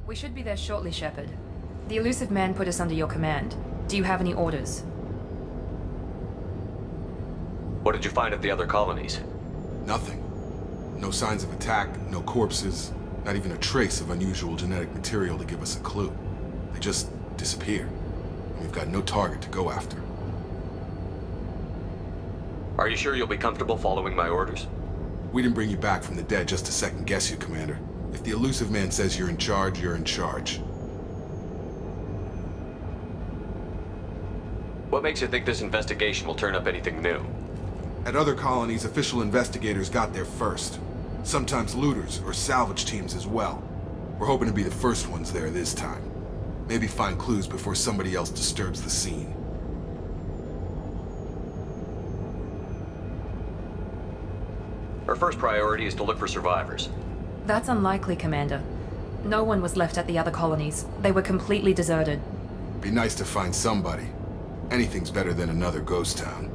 We should be there shortly, Shepard. The elusive man put us under your command. Do you have any orders? What did you find at the other colonies? Nothing. No signs of attack, no corpses, not even a trace of unusual genetic material to give us a clue. They just disappeared. And we've got no target to go after. Are you sure you'll be comfortable following my orders? We didn't bring you back from the dead just to second guess you, Commander. If the elusive man says you're in charge, you're in charge. What makes you think this investigation will turn up anything new? At other colonies, official investigators got there first. Sometimes looters or salvage teams as well. We're hoping to be the first ones there this time. Maybe find clues before somebody else disturbs the scene. Our first priority is to look for survivors. That's unlikely, Commander. No one was left at the other colonies. They were completely deserted. Be nice to find somebody. Anything's better than another ghost town.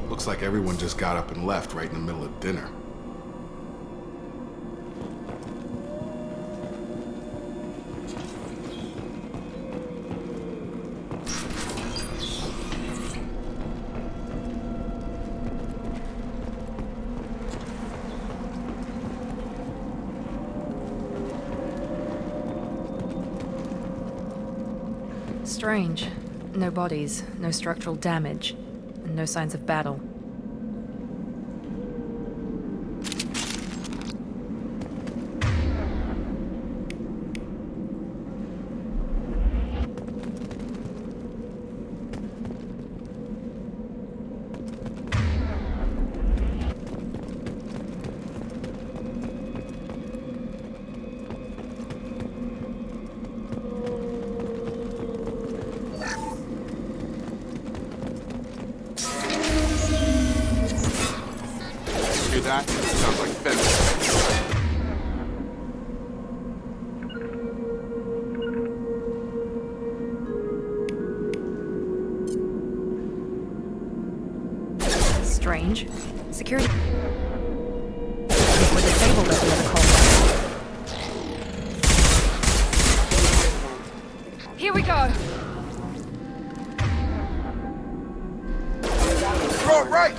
Looks like everyone just got up and left right in the middle of dinner. Strange. No bodies, no structural damage, and no signs of battle. Hear that? Sounds like fence. Strange. Security were disabled at the other colony. Here we go! Throw it right!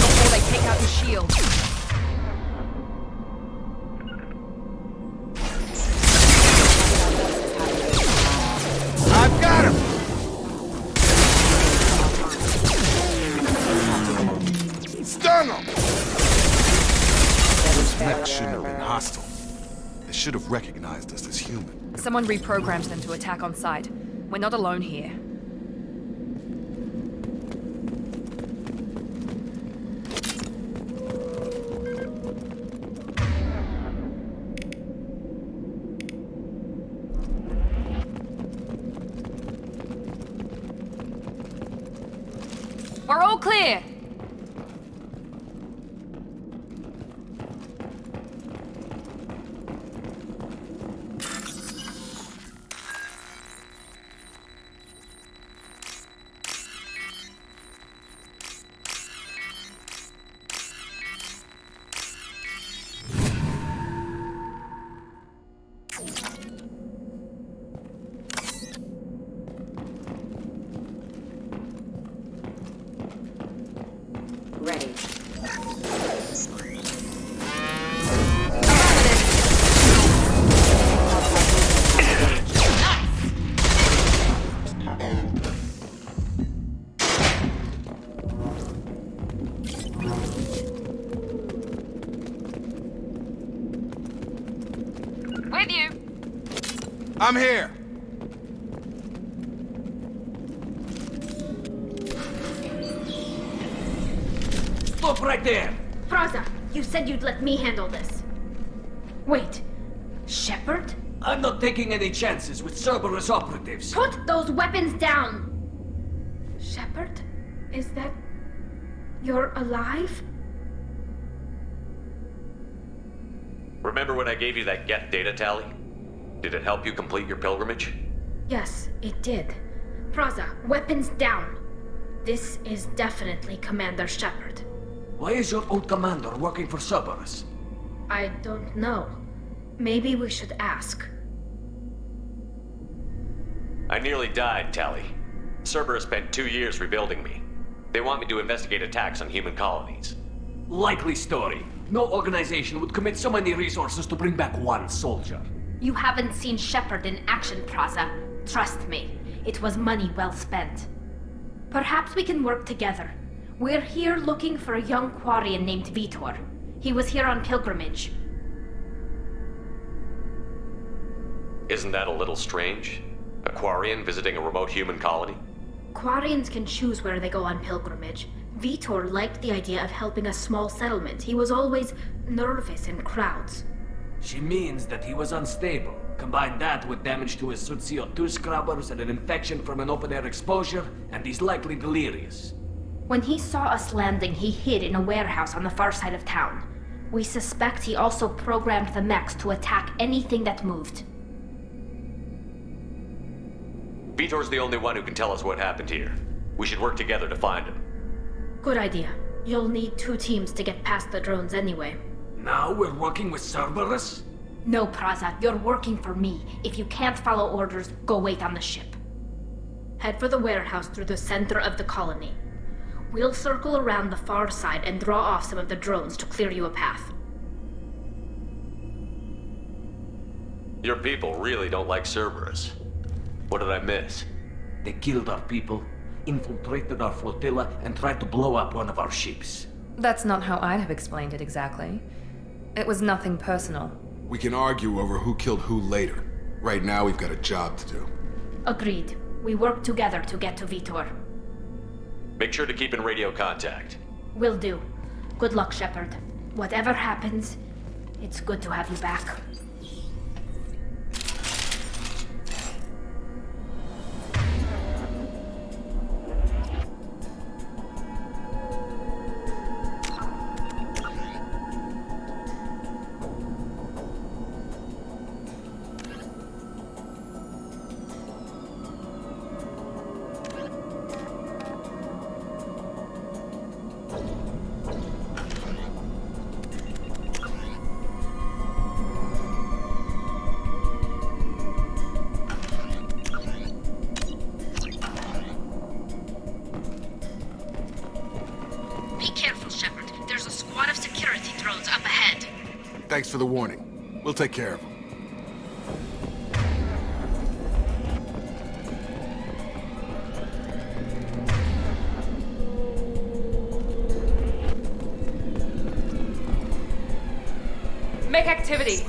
Before they take out the shield. I've got him! Stun him! Those mechs shouldn't have been hostile. They should have recognized us as human. Someone reprogrammed them to attack on sight. We're not alone here. clear! Ready. With you! I'm here! Stop right there! Praza, you said you'd let me handle this. Wait, Shepard? I'm not taking any chances with Cerberus operatives. Put those weapons down! Shepard? Is that... You're alive? Remember when I gave you that get data tally? Did it help you complete your pilgrimage? Yes, it did. Praza, weapons down. This is definitely Commander Shepard. Why is your old commander working for Cerberus? I don't know. Maybe we should ask. I nearly died, Tally. Cerberus spent 2 years rebuilding me. They want me to investigate attacks on human colonies. Likely story. No organization would commit so many resources to bring back one soldier. You haven't seen Shepard in action, Praza. Trust me, it was money well spent. Perhaps we can work together. We're here looking for a young Quarian named Vitor. He was here on pilgrimage. Isn't that a little strange? A Quarian visiting a remote human colony? Quarians can choose where they go on pilgrimage. Vitor liked the idea of helping a small settlement. He was always nervous in crowds. She means that he was unstable. Combine that with damage to his suit CO2 scrubbers and an infection from an open-air exposure, and he's likely delirious. When he saw us landing, he hid in a warehouse on the far side of town. We suspect he also programmed the mechs to attack anything that moved. Vitor's the only one who can tell us what happened here. We should work together to find him. Good idea. You'll need 2 teams to get past the drones anyway. Now we're working with Cerberus? No, Praza, you're working for me. If you can't follow orders, go wait on the ship. Head for the warehouse through the center of the colony. We'll circle around the far side and draw off some of the drones to clear you a path. Your people really don't like Cerberus. What did I miss? They killed our people, infiltrated our flotilla, and tried to blow up one of our ships. That's not how I'd have explained it exactly. It was nothing personal. We can argue over who killed who later. Right now, we've got a job to do. Agreed. We work together to get to Vitor. Make sure to keep in radio contact. Will do. Good luck, Shepard. Whatever happens, it's good to have you back. Thanks for the warning. We'll take care of them. Make activity!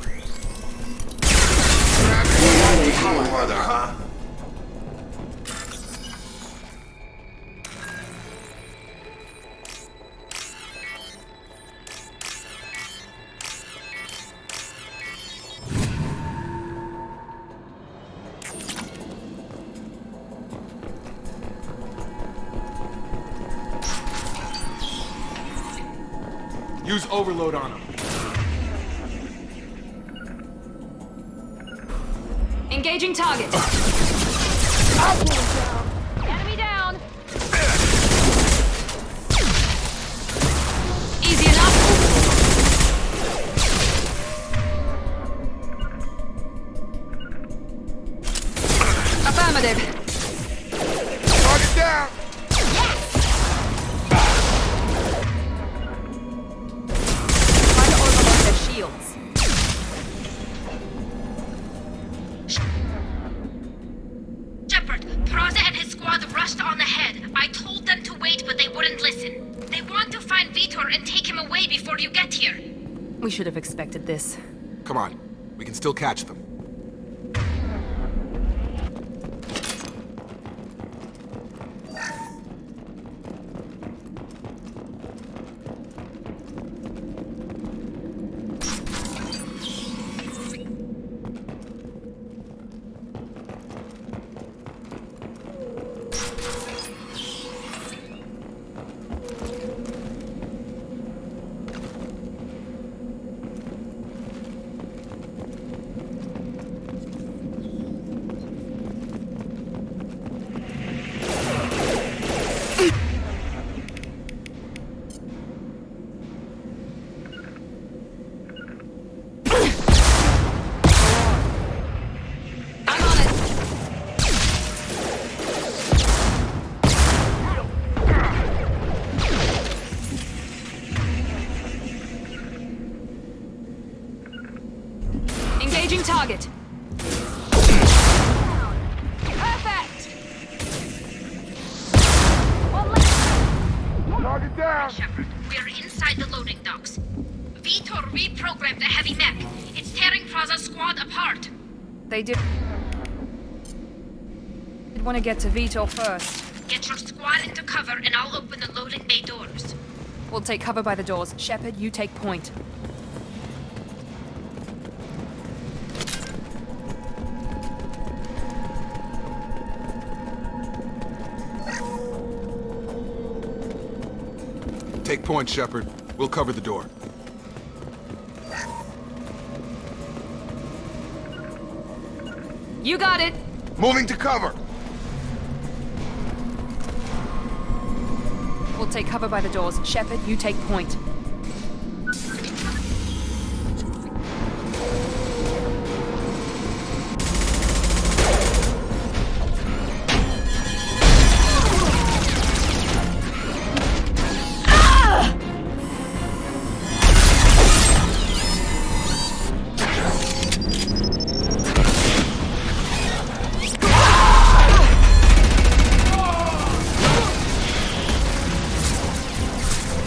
Weather, huh? Use overload on them. Engaging target. Enemy down. Easy enough. Affirmative. Target down! Try to overload their shields. Shepard, Praza and his squad rushed on ahead. I told them to wait, but they wouldn't listen. They want to find Vitor and take him away before you get here. We should have expected this. Come on, we can still catch them. Engaging target. Perfect! Target down! Shepard, we're inside the loading docks. Vitor reprogrammed the heavy mech. It's tearing Praza's squad apart. They did want to get to Vitor first. Get your squad into cover and I'll open the loading bay doors. We'll take cover by the doors. Shepard, you take point. Take point, Shepard. We'll cover the door. You got it! Moving to cover! We'll take cover by the doors. Shepard, you take point.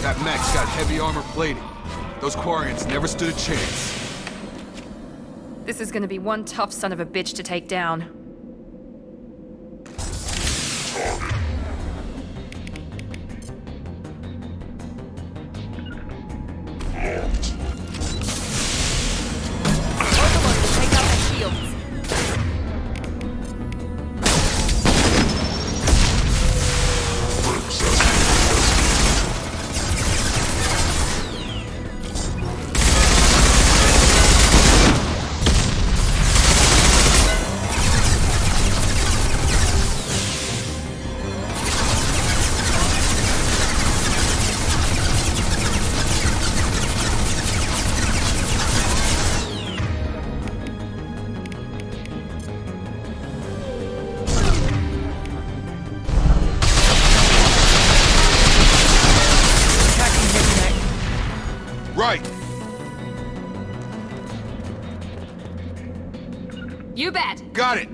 That mech's got heavy armor plating. Those Quarians never stood a chance. This is gonna be one tough son of a bitch to take down. Both of us will take out their shields. Right! You bet! Got it!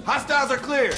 Hostiles are clear!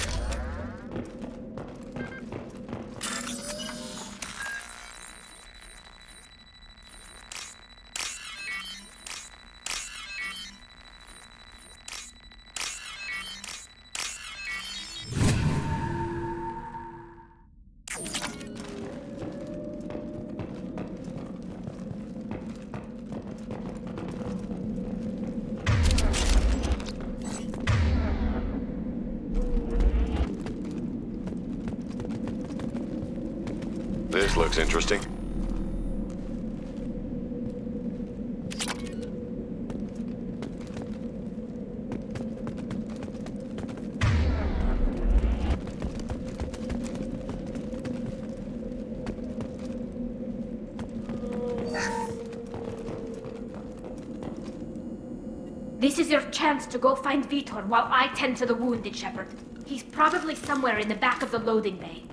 This looks interesting. This is your chance to go find Vitor while I tend to the wounded, Shepard. He's probably somewhere in the back of the loading bay.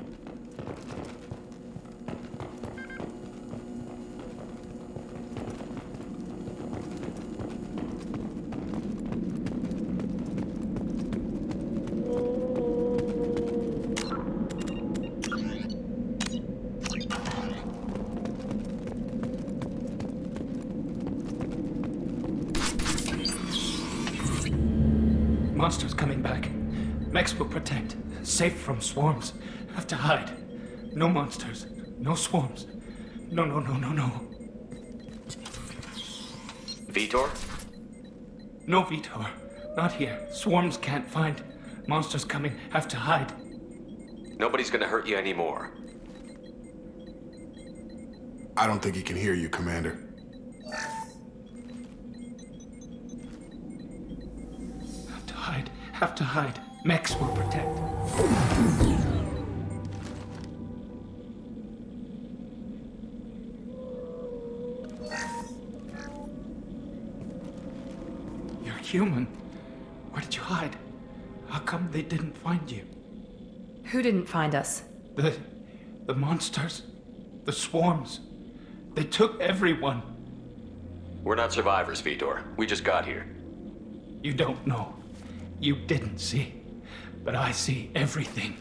Monsters coming back. Mex will protect. Safe from swarms. Have to hide. No monsters. No swarms. No. Vitor? No Vitor. Not here. Swarms can't find. Monsters coming. Have to hide. Nobody's gonna hurt you anymore. I don't think he can hear you, Commander. Have to hide. Mex will protect. You're human. Where did you hide? How come they didn't find you? Who didn't find us? The monsters. The swarms. They took everyone. We're not survivors, Vitor. We just got here. You don't know. You didn't see. But I see everything.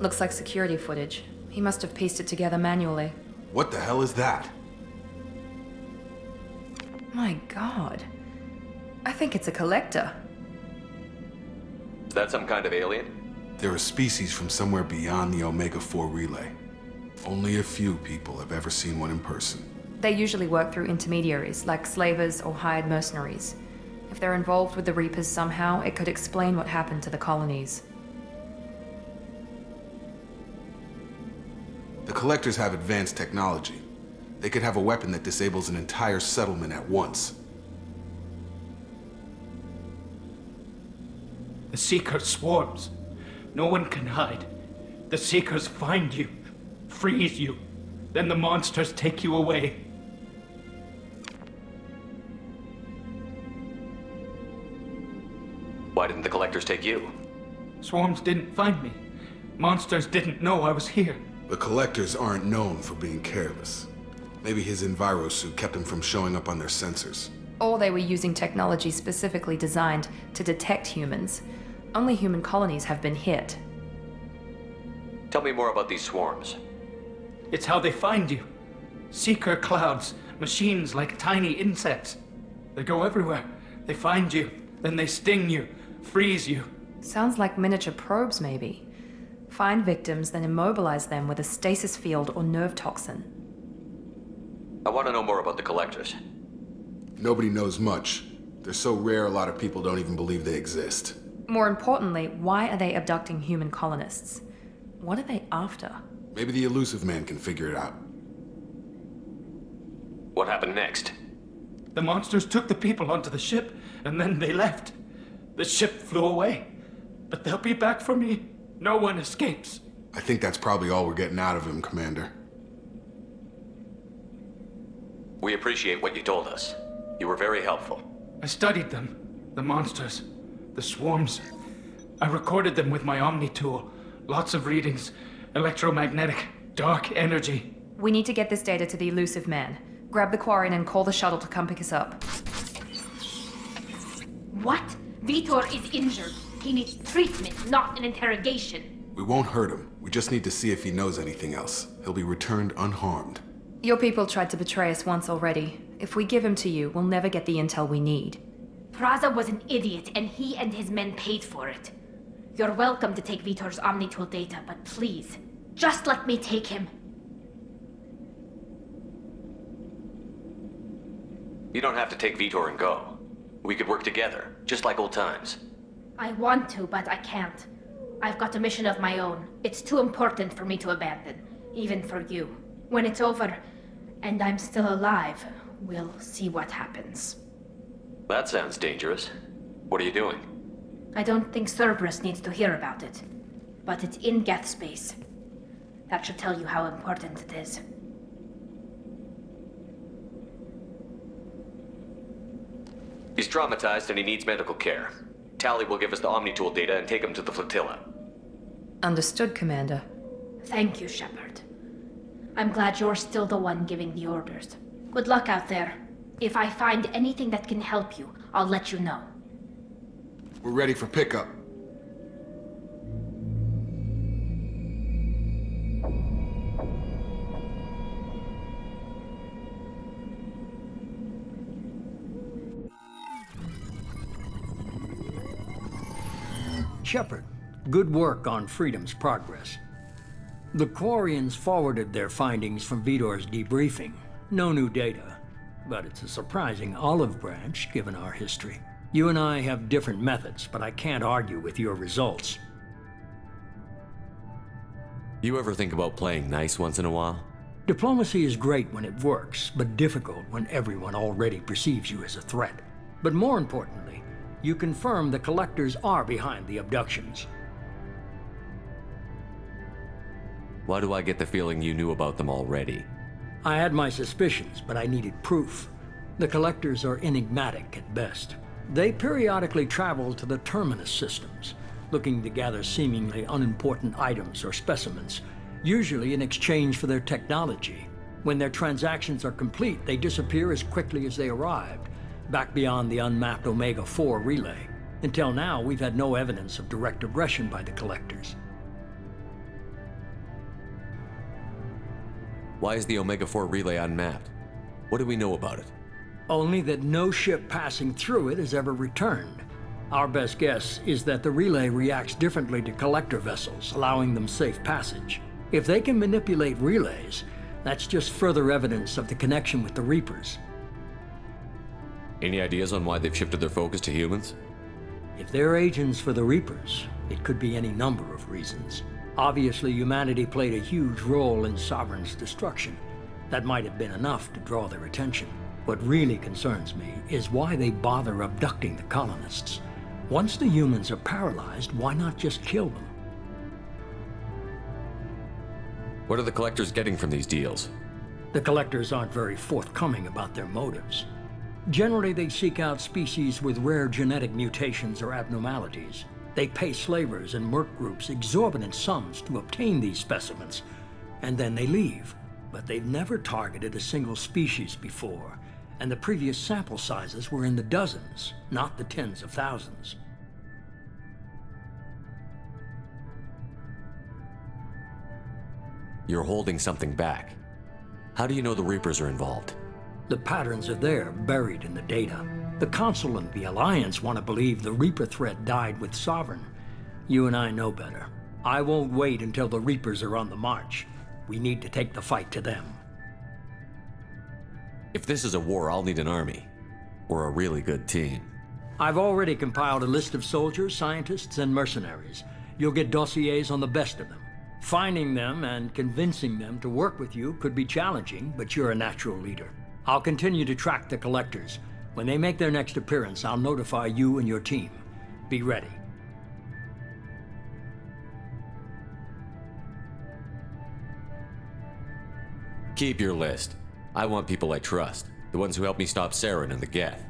Looks like security footage. He must have pieced it together manually. What the hell is that? My god. I think it's a collector. Is that some kind of alien? They're a species from somewhere beyond the Omega-4 relay. Only a few people have ever seen one in person. They usually work through intermediaries, like slavers or hired mercenaries. If they're involved with the Reapers somehow, it could explain what happened to the colonies. The Collectors have advanced technology. They could have a weapon that disables an entire settlement at once. The Seeker swarms. No one can hide. The Seekers find you, freeze you. Then the monsters take you away. Why didn't the Collectors take you? Swarms didn't find me. Monsters didn't know I was here. The Collectors aren't known for being careless. Maybe his envirosuit kept him from showing up on their sensors. Or they were using technology specifically designed to detect humans. Only human colonies have been hit. Tell me more about these swarms. It's how they find you. Seeker clouds, machines like tiny insects. They go everywhere. They find you, then they sting you, freeze you. Sounds like miniature probes, maybe. Find victims, then immobilize them with a stasis field or nerve toxin. I want to know more about the Collectors. Nobody knows much. They're so rare a lot of people don't even believe they exist. More importantly, why are they abducting human colonists? What are they after? Maybe the Elusive Man can figure it out. What happened next? The monsters took the people onto the ship, and then they left. The ship flew away. But they'll be back for me. No one escapes. I think that's probably all we're getting out of him, Commander. We appreciate what you told us. You were very helpful. I studied them. The monsters. The swarms. I recorded them with my Omni tool. Lots of readings. Electromagnetic. Dark energy. We need to get this data to the Elusive Man. Grab the Quarian and call the shuttle to come pick us up. What? Vitor is injured. He needs treatment, not an interrogation. We won't hurt him. We just need to see if he knows anything else. He'll be returned unharmed. Your people tried to betray us once already. If we give him to you, we'll never get the intel we need. Praza was an idiot, and he and his men paid for it. You're welcome to take Vitor's Omnitool data, but please, just let me take him. You don't have to take Vitor and go. We could work together, just like old times. I want to, but I can't. I've got a mission of my own. It's too important for me to abandon, even for you. When it's over, and I'm still alive, we'll see what happens. That sounds dangerous. What are you doing? I don't think Cerberus needs to hear about it, but it's in Geth space. That should tell you how important it is. He's traumatized and he needs medical care. Tally will give us the Omnitool data and take him to the flotilla. Understood, Commander. Thank you, Shepard. I'm glad you're still the one giving the orders. Good luck out there. If I find anything that can help you, I'll let you know. We're ready for pickup. Shepard, good work on Freedom's progress. The Quarians forwarded their findings from Vidor's debriefing. No new data, but it's a surprising olive branch given our history. You and I have different methods, but I can't argue with your results. You ever think about playing nice once in a while? Diplomacy is great when it works, but difficult when everyone already perceives you as a threat. But more importantly, you confirm the Collectors are behind the abductions. Why do I get the feeling you knew about them already? I had my suspicions, but I needed proof. The Collectors are enigmatic at best. They periodically travel to the Terminus systems, looking to gather seemingly unimportant items or specimens, usually in exchange for their technology. When their transactions are complete, they disappear as quickly as they arrived, back beyond the unmapped Omega-4 relay. Until now, we've had no evidence of direct aggression by the Collectors. Why is the Omega-4 relay unmapped? What do we know about it? Only that no ship passing through it has ever returned. Our best guess is that the relay reacts differently to Collector vessels, allowing them safe passage. If they can manipulate relays, that's just further evidence of the connection with the Reapers. Any ideas on why they've shifted their focus to humans? If they're agents for the Reapers, it could be any number of reasons. Obviously, humanity played a huge role in Sovereign's destruction. That might have been enough to draw their attention. What really concerns me is why they bother abducting the colonists. Once the humans are paralyzed, why not just kill them? What are the Collectors getting from these deals? The Collectors aren't very forthcoming about their motives. Generally, they seek out species with rare genetic mutations or abnormalities. They pay slavers and merc groups exorbitant sums to obtain these specimens, and then they leave. But they've never targeted a single species before, and the previous sample sizes were in the dozens, not the tens of thousands. You're holding something back. How do you know the Reapers are involved? The patterns are there, buried in the data. The Council and the Alliance want to believe the Reaper threat died with Sovereign. You and I know better. I won't wait until the Reapers are on the march. We need to take the fight to them. If this is a war, I'll need an army. Or a really good team. I've already compiled a list of soldiers, scientists, and mercenaries. You'll get dossiers on the best of them. Finding them and convincing them to work with you could be challenging, but you're a natural leader. I'll continue to track the Collectors. When they make their next appearance, I'll notify you and your team. Be ready. Keep your list. I want people I trust. The ones who helped me stop Saren and the Geth.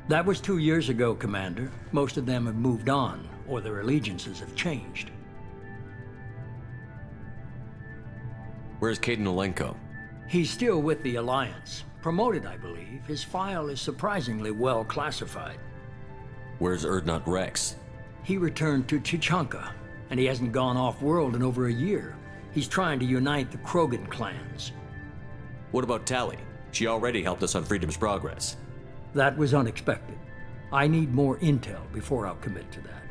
That was 2 years ago, Commander. Most of them have moved on, or their allegiances have changed. Where's Caden Olenko? He's still with the Alliance. Promoted, I believe. His file is surprisingly well classified. Where's Erdnot Rex? He returned to Chichanka, and he hasn't gone off-world in over a year. He's trying to unite the Krogan clans. What about Tally? She already helped us on Freedom's progress. That was unexpected. I need more intel before I'll commit to that.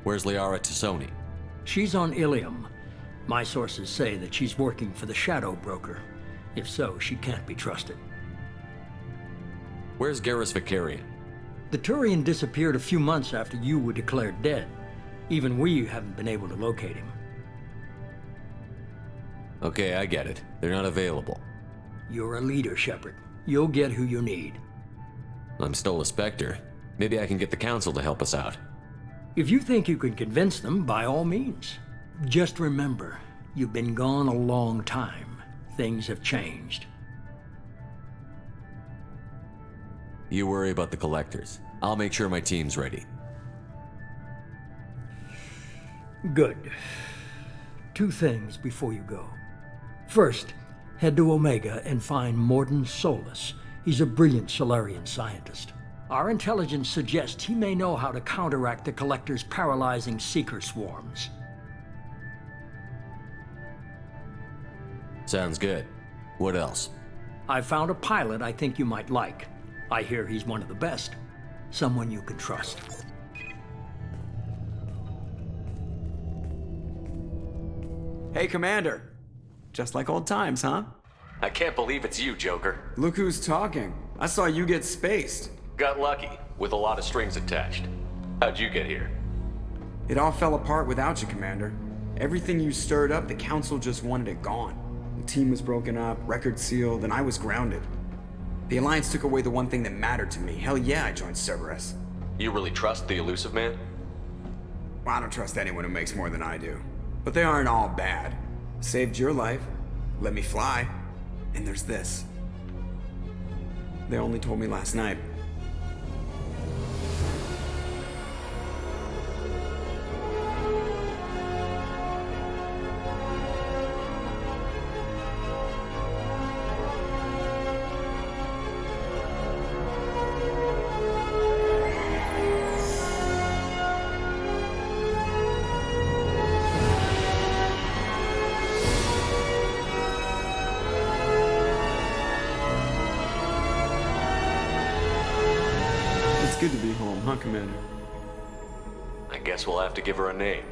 Where's Liara Tassoni? She's on Ilium. My sources say that she's working for the Shadow Broker. If so, she can't be trusted. Where's Garrus Vicarian? The Turian disappeared a few months after you were declared dead. Even we haven't been able to locate him. Okay, I get it. They're not available. You're a leader, Shepard. You'll get who you need. I'm still a Spectre. Maybe I can get the Council to help us out. If you think you can convince them, by all means. Just remember, you've been gone a long time. Things have changed. You worry about the Collectors. I'll make sure my team's ready. Good. 2 things before you go. First, head to Omega and find Mordin Solus. He's a brilliant Solarian scientist. Our intelligence suggests he may know how to counteract the Collector's paralyzing Seeker swarms. Sounds good. What else? I found a pilot I think you might like. I hear he's one of the best. Someone you can trust. Hey, Commander. Just like old times, huh? I can't believe it's you, Joker. Look who's talking. I saw you get spaced. Got lucky, with a lot of strings attached. How'd you get here? It all fell apart without you, Commander. Everything you stirred up, the Council just wanted it gone. The team was broken up, record sealed, and I was grounded. The Alliance took away the one thing that mattered to me. Hell yeah, I joined Cerberus. You really trust the Elusive Man? Well, I don't trust anyone who makes more than I do. But they aren't all bad. Saved your life, let me fly, and there's this. They only told me last night. Good to be home, huh, Commander? I guess we'll have to give her a name.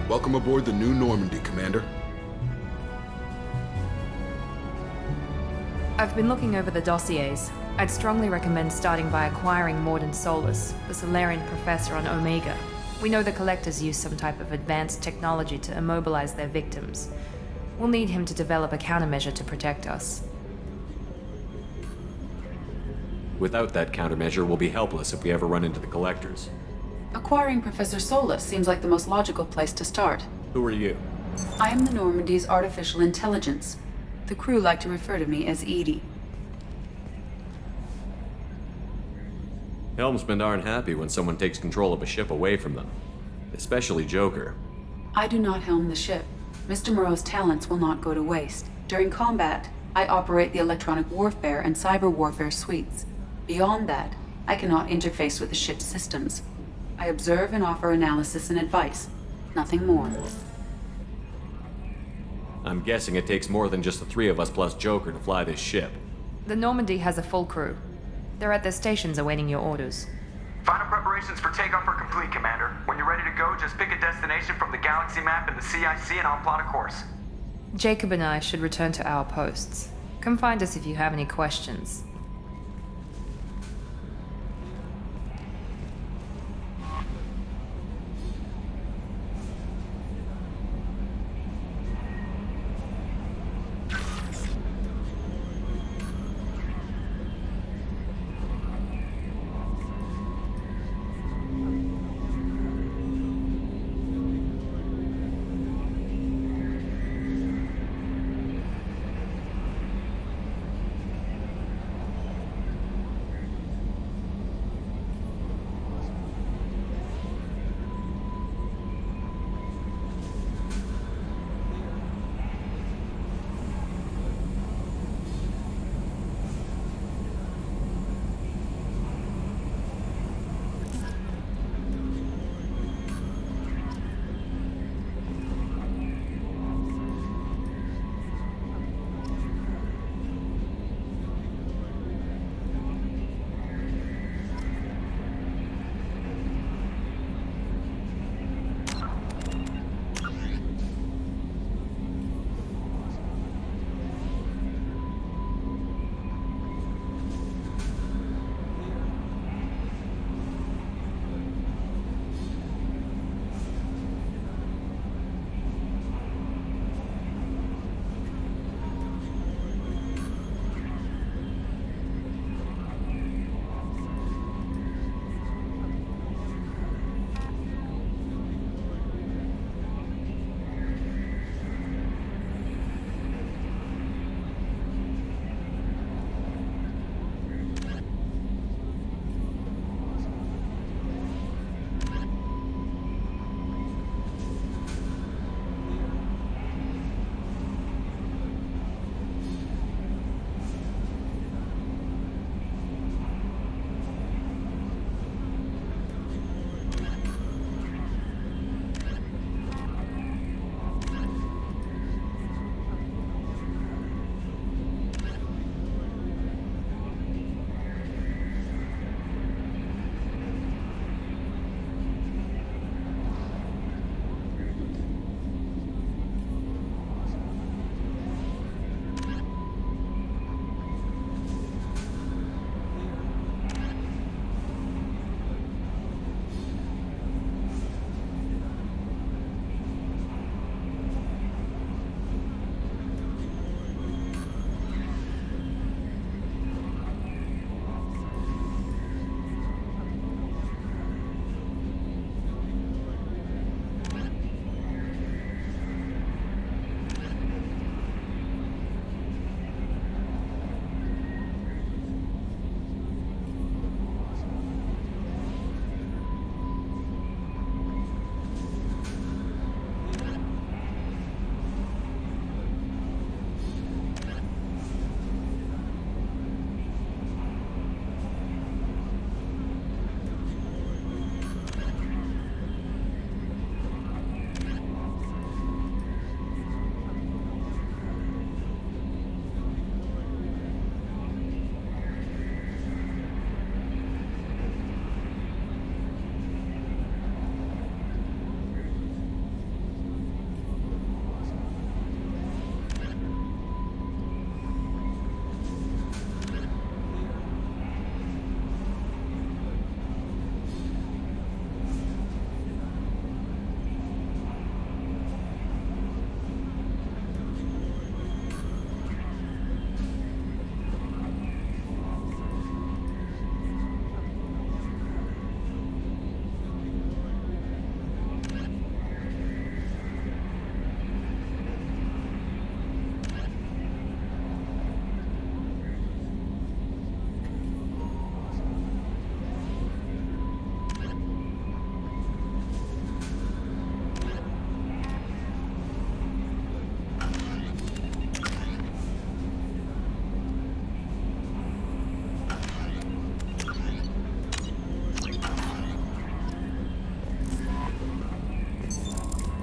Welcome aboard the New Normandy, Commander. I've been looking over the dossiers. I'd strongly recommend starting by acquiring Mordin Solus, the Solarian professor on Omega. We know the Collectors use some type of advanced technology to immobilize their victims. We'll need him to develop a countermeasure to protect us. Without that countermeasure, we'll be helpless if we ever run into the Collectors. Acquiring Professor Solus seems like the most logical place to start. Who are you? I am the Normandy's artificial intelligence. The crew like to refer to me as Edie. Helmsmen aren't happy when someone takes control of a ship away from them. Especially Joker. I do not helm the ship. Mr. Moreau's talents will not go to waste. During combat, I operate the electronic warfare and cyber warfare suites. Beyond that, I cannot interface with the ship's systems. I observe and offer analysis and advice. Nothing more. I'm guessing it takes more than just the three of us plus Joker to fly this ship. The Normandy has a full crew. They're at their stations awaiting your orders. Final preparations for takeoff are complete, Commander. When you're ready to go, just pick a destination from the galaxy map in the CIC and I'll plot a course. Jacob and I should return to our posts. Come find us if you have any questions.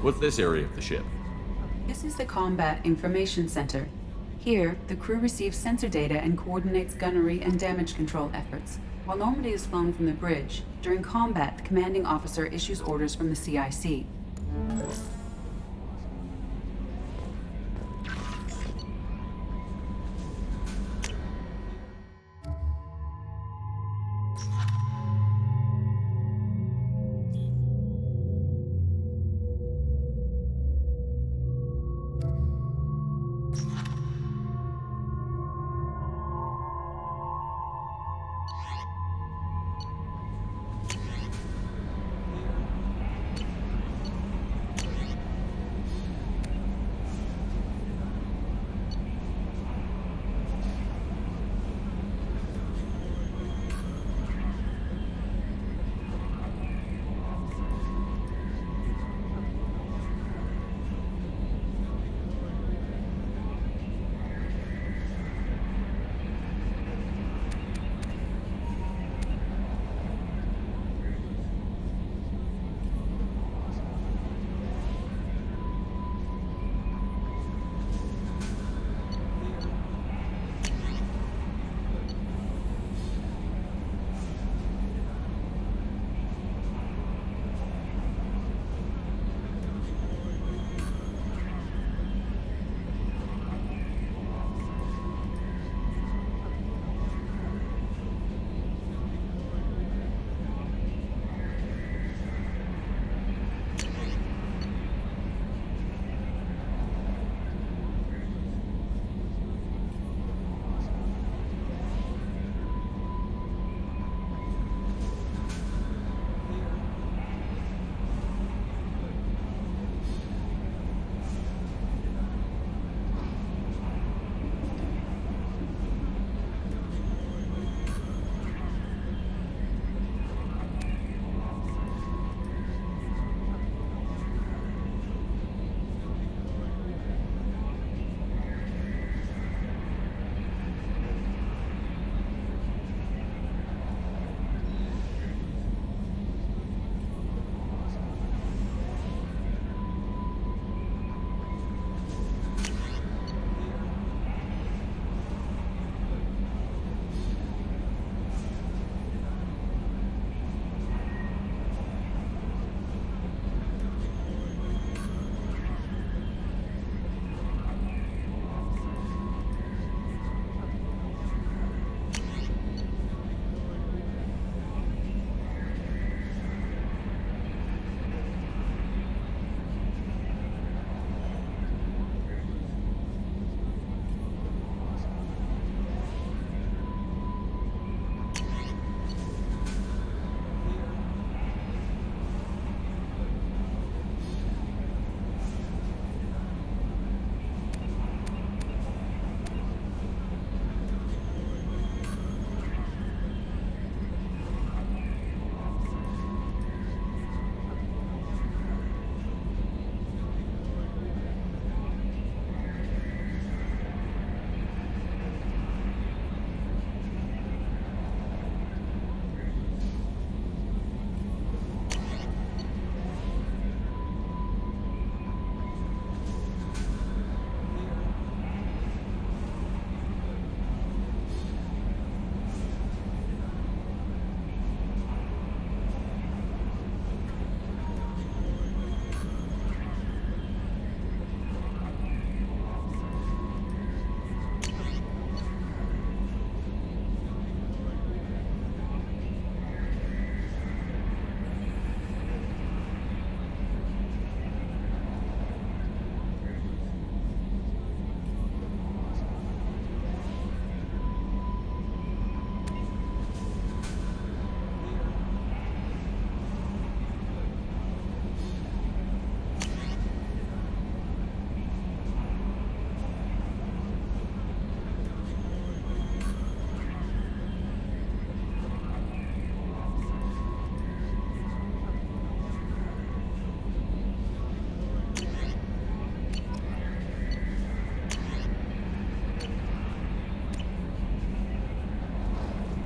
What's this area of the ship? This is the Combat Information Center. Here, the crew receives sensor data and coordinates gunnery and damage control efforts. While Normandy is flown from the bridge, during combat, the commanding officer issues orders from the CIC.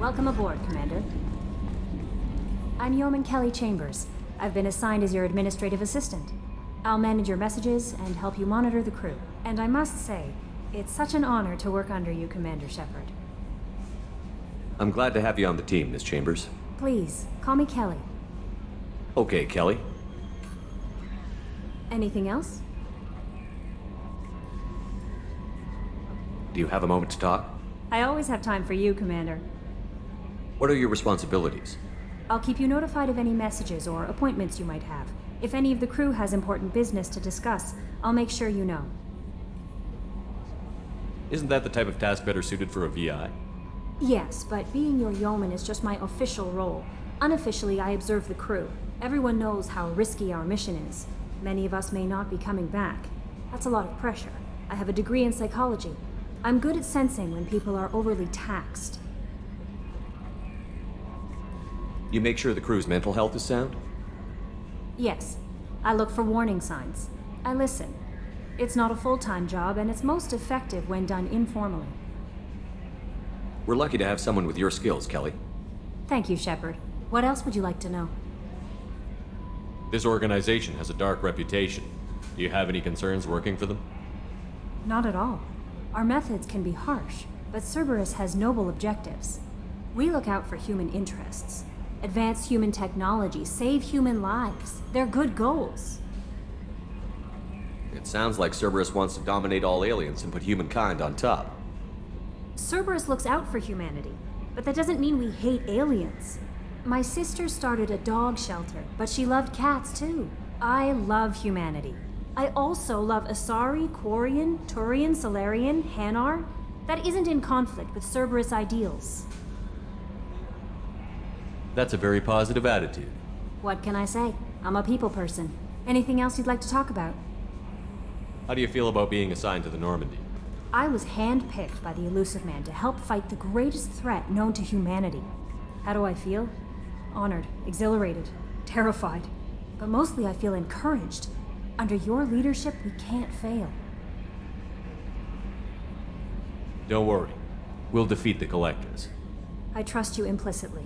Welcome aboard, Commander. I'm Yeoman Kelly Chambers. I've been assigned as your administrative assistant. I'll manage your messages and help you monitor the crew. And I must say, it's such an honor to work under you, Commander Shepard. I'm glad to have you on the team, Miss Chambers. Please, call me Kelly. Okay, Kelly. Anything else? Do you have a moment to talk? I always have time for you, Commander. What are your responsibilities? I'll keep you notified of any messages or appointments you might have. If any of the crew has important business to discuss, I'll make sure you know. Isn't that the type of task better suited for a VI? Yes, but being your yeoman is just my official role. Unofficially, I observe the crew. Everyone knows how risky our mission is. Many of us may not be coming back. That's a lot of pressure. I have a degree in psychology. I'm good at sensing when people are overly taxed. You make sure the crew's mental health is sound? Yes. I look for warning signs. I listen. It's not a full-time job, and it's most effective when done informally. We're lucky to have someone with your skills, Kelly. Thank you, Shepard. What else would you like to know? This organization has a dark reputation. Do you have any concerns working for them? Not at all. Our methods can be harsh, but Cerberus has noble objectives. We look out for human interests. Advance human technology, save human lives. They're good goals. It sounds like Cerberus wants to dominate all aliens and put humankind on top. Cerberus looks out for humanity, but that doesn't mean we hate aliens. My sister started a dog shelter, but she loved cats too. I love humanity. I also love Asari, Quarian, Turian, Solarian, Hanar. That isn't in conflict with Cerberus ideals. That's a very positive attitude. What can I say? I'm a people person. Anything else you'd like to talk about? How do you feel about being assigned to the Normandy? I was handpicked by the Illusive Man to help fight the greatest threat known to humanity. How do I feel? Honored, exhilarated, terrified. But mostly I feel encouraged. Under your leadership, we can't fail. Don't worry. We'll defeat the Collectors. I trust you implicitly.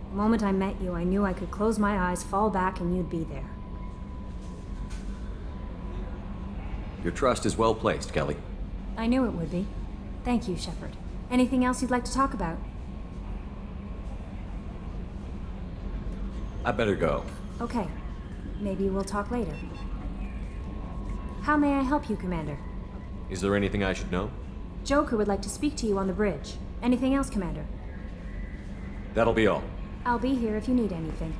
The moment I met you, I knew I could close my eyes, fall back, and you'd be there. Your trust is well placed, Kelly. I knew it would be. Thank you, Shepard. Anything else you'd like to talk about? I better go. Okay. Maybe we'll talk later. How may I help you, Commander? Is there anything I should know? Joker would like to speak to you on the bridge. Anything else, Commander? That'll be all. I'll be here if you need anything.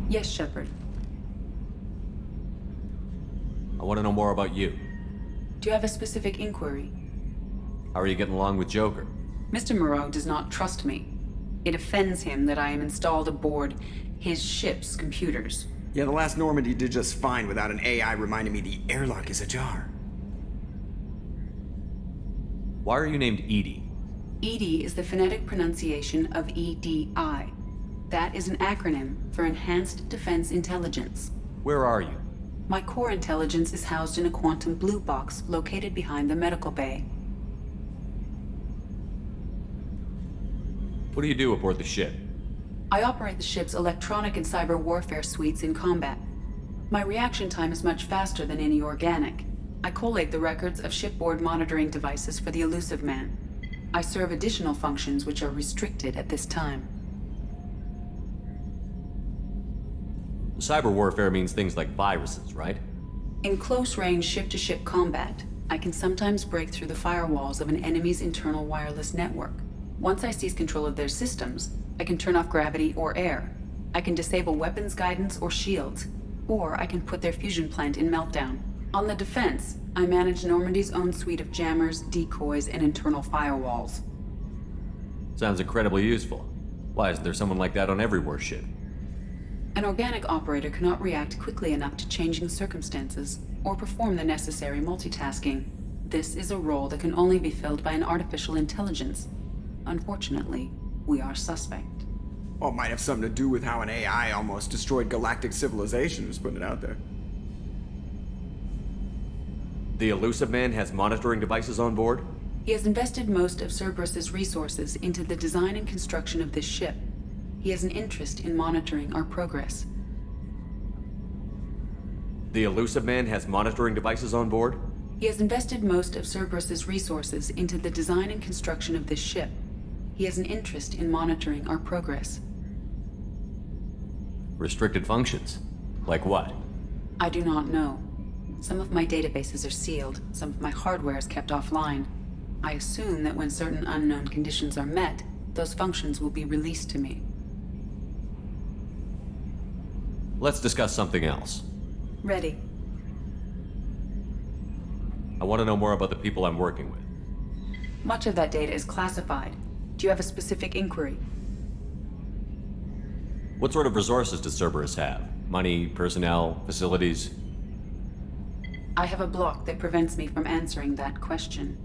Yes, Shepard. I want to know more about you. Do you have a specific inquiry? How are you getting along with Joker? Mr. Moreau does not trust me. It offends him that I am installed aboard his ship's computers. Yeah, the last Normandy did just fine without an AI reminding me the airlock is ajar. Why are you named Edie? EDI is the phonetic pronunciation of EDI. That is an acronym for Enhanced Defense Intelligence. Where are you? My core intelligence is housed in a quantum blue box located behind the medical bay. What do you do aboard the ship? I operate the ship's electronic and cyber warfare suites in combat. My reaction time is much faster than any organic. I collate the records of shipboard monitoring devices for the Illusive Man. I serve additional functions which are restricted at this time. Cyber warfare means things like viruses, right? In close-range ship-to-ship combat, I can sometimes break through the firewalls of an enemy's internal wireless network. Once I seize control of their systems, I can turn off gravity or air. I can disable weapons guidance or shields, or I can put their fusion plant in meltdown. On the defense, I manage Normandy's own suite of jammers, decoys, and internal firewalls. Sounds incredibly useful. Why isn't there someone like that on every warship? An organic operator cannot react quickly enough to changing circumstances or perform the necessary multitasking. This is a role that can only be filled by an artificial intelligence. Unfortunately, we are suspect. Well, it might have something to do with how an AI almost destroyed galactic civilization, just putting it out there. The Elusive Man has monitoring devices on board? He has invested most of Cerberus's resources into the design and construction of this ship. He has an interest in monitoring our progress. The Elusive Man has monitoring devices on board? He has invested most of Cerberus's resources into the design and construction of this ship. He has an interest in monitoring our progress. Restricted functions? Like what? I do not know. Some of my databases are sealed, some of my hardware is kept offline. I assume that when certain unknown conditions are met, those functions will be released to me. Let's discuss something else. Ready. I want to know more about the people I'm working with. Much of that data is classified. Do you have a specific inquiry? What sort of resources does Cerberus have? Money, personnel, facilities? I have a block that prevents me from answering that question.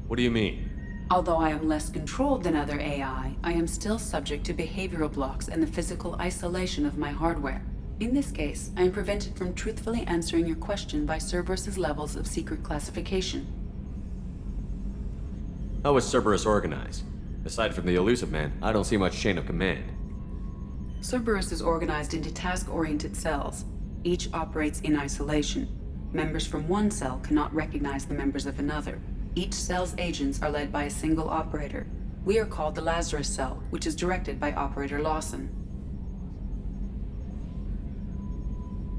What do you mean? Although I am less controlled than other AI, I am still subject to behavioral blocks and the physical isolation of my hardware. In this case, I am prevented from truthfully answering your question by Cerberus's levels of secret classification. How is Cerberus organized? Aside from the Elusive Man, I don't see much chain of command. Cerberus is organized into task-oriented cells. Each operates in isolation. Members from one cell cannot recognize the members of another. Each cell's agents are led by a single operator. We are called the Lazarus Cell, which is directed by Operator Lawson.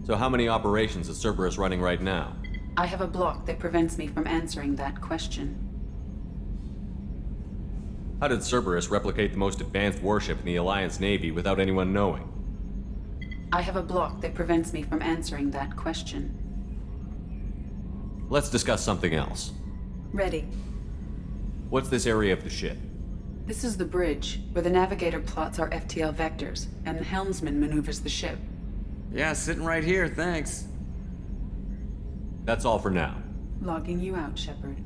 So how many operations is Cerberus running right now? I have a block that prevents me from answering that question. How did Cerberus replicate the most advanced warship in the Alliance Navy without anyone knowing? I have a block that prevents me from answering that question. Let's discuss something else. Ready. What's this area of the ship? This is the bridge, where the navigator plots our FTL vectors, and the helmsman maneuvers the ship. Yeah, sitting right here, thanks. That's all for now. Logging you out, Shepard.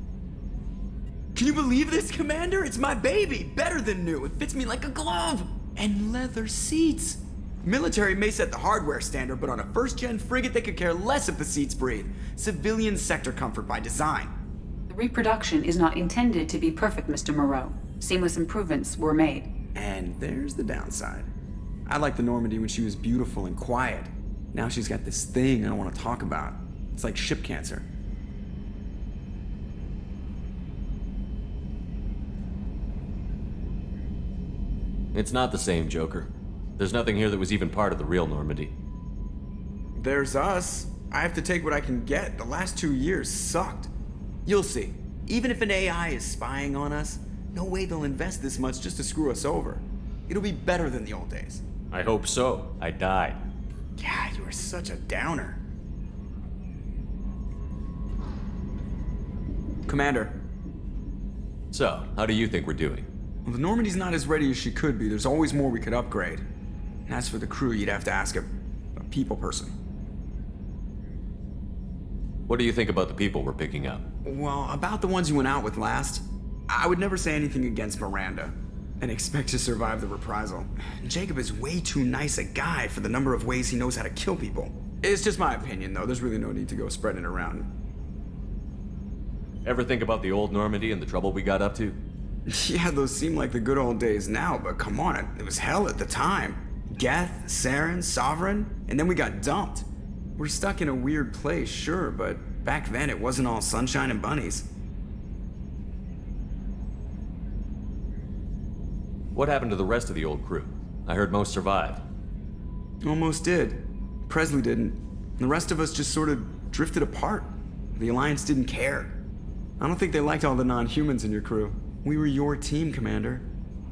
Can you believe this, Commander? It's my baby! Better than new. It fits me like a glove! And leather seats! Military may set the hardware standard, but on a first-gen frigate, they could care less if the seats breathe. Civilian sector comfort by design. The reproduction is not intended to be perfect, Mr. Moreau. Seamless improvements were made. And there's the downside. I liked the Normandy when she was beautiful and quiet. Now she's got this thing I don't want to talk about. It's like ship cancer. It's not the same, Joker. There's nothing here that was even part of the real Normandy. There's us. I have to take what I can get. The last 2 years sucked. You'll see. Even if an AI is spying on us, no way they'll invest this much just to screw us over. It'll be better than the old days. I hope so. I died. Yeah, you are such a downer. Commander. So, how do you think we're doing? Well, the Normandy's not as ready as she could be. There's always more we could upgrade. And as for the crew, you'd have to ask a people person. What do you think about the people we're picking up? Well, about the ones you went out with last, I would never say anything against Miranda and expect to survive the reprisal. Jacob is way too nice a guy for the number of ways he knows how to kill people. It's just my opinion, though. There's really no need to go spreading it around. Ever think about the old Normandy and the trouble we got up to? Yeah, those seem like the good old days now, but come on, it was hell at the time. Geth, Saren, Sovereign, and then we got dumped. We're stuck in a weird place, sure, but back then it wasn't all sunshine and bunnies. What happened to the rest of the old crew? I heard most survived. Almost did. Presley didn't. The rest of us just sort of drifted apart. The Alliance didn't care. I don't think they liked all the non-humans in your crew. We were your team, Commander.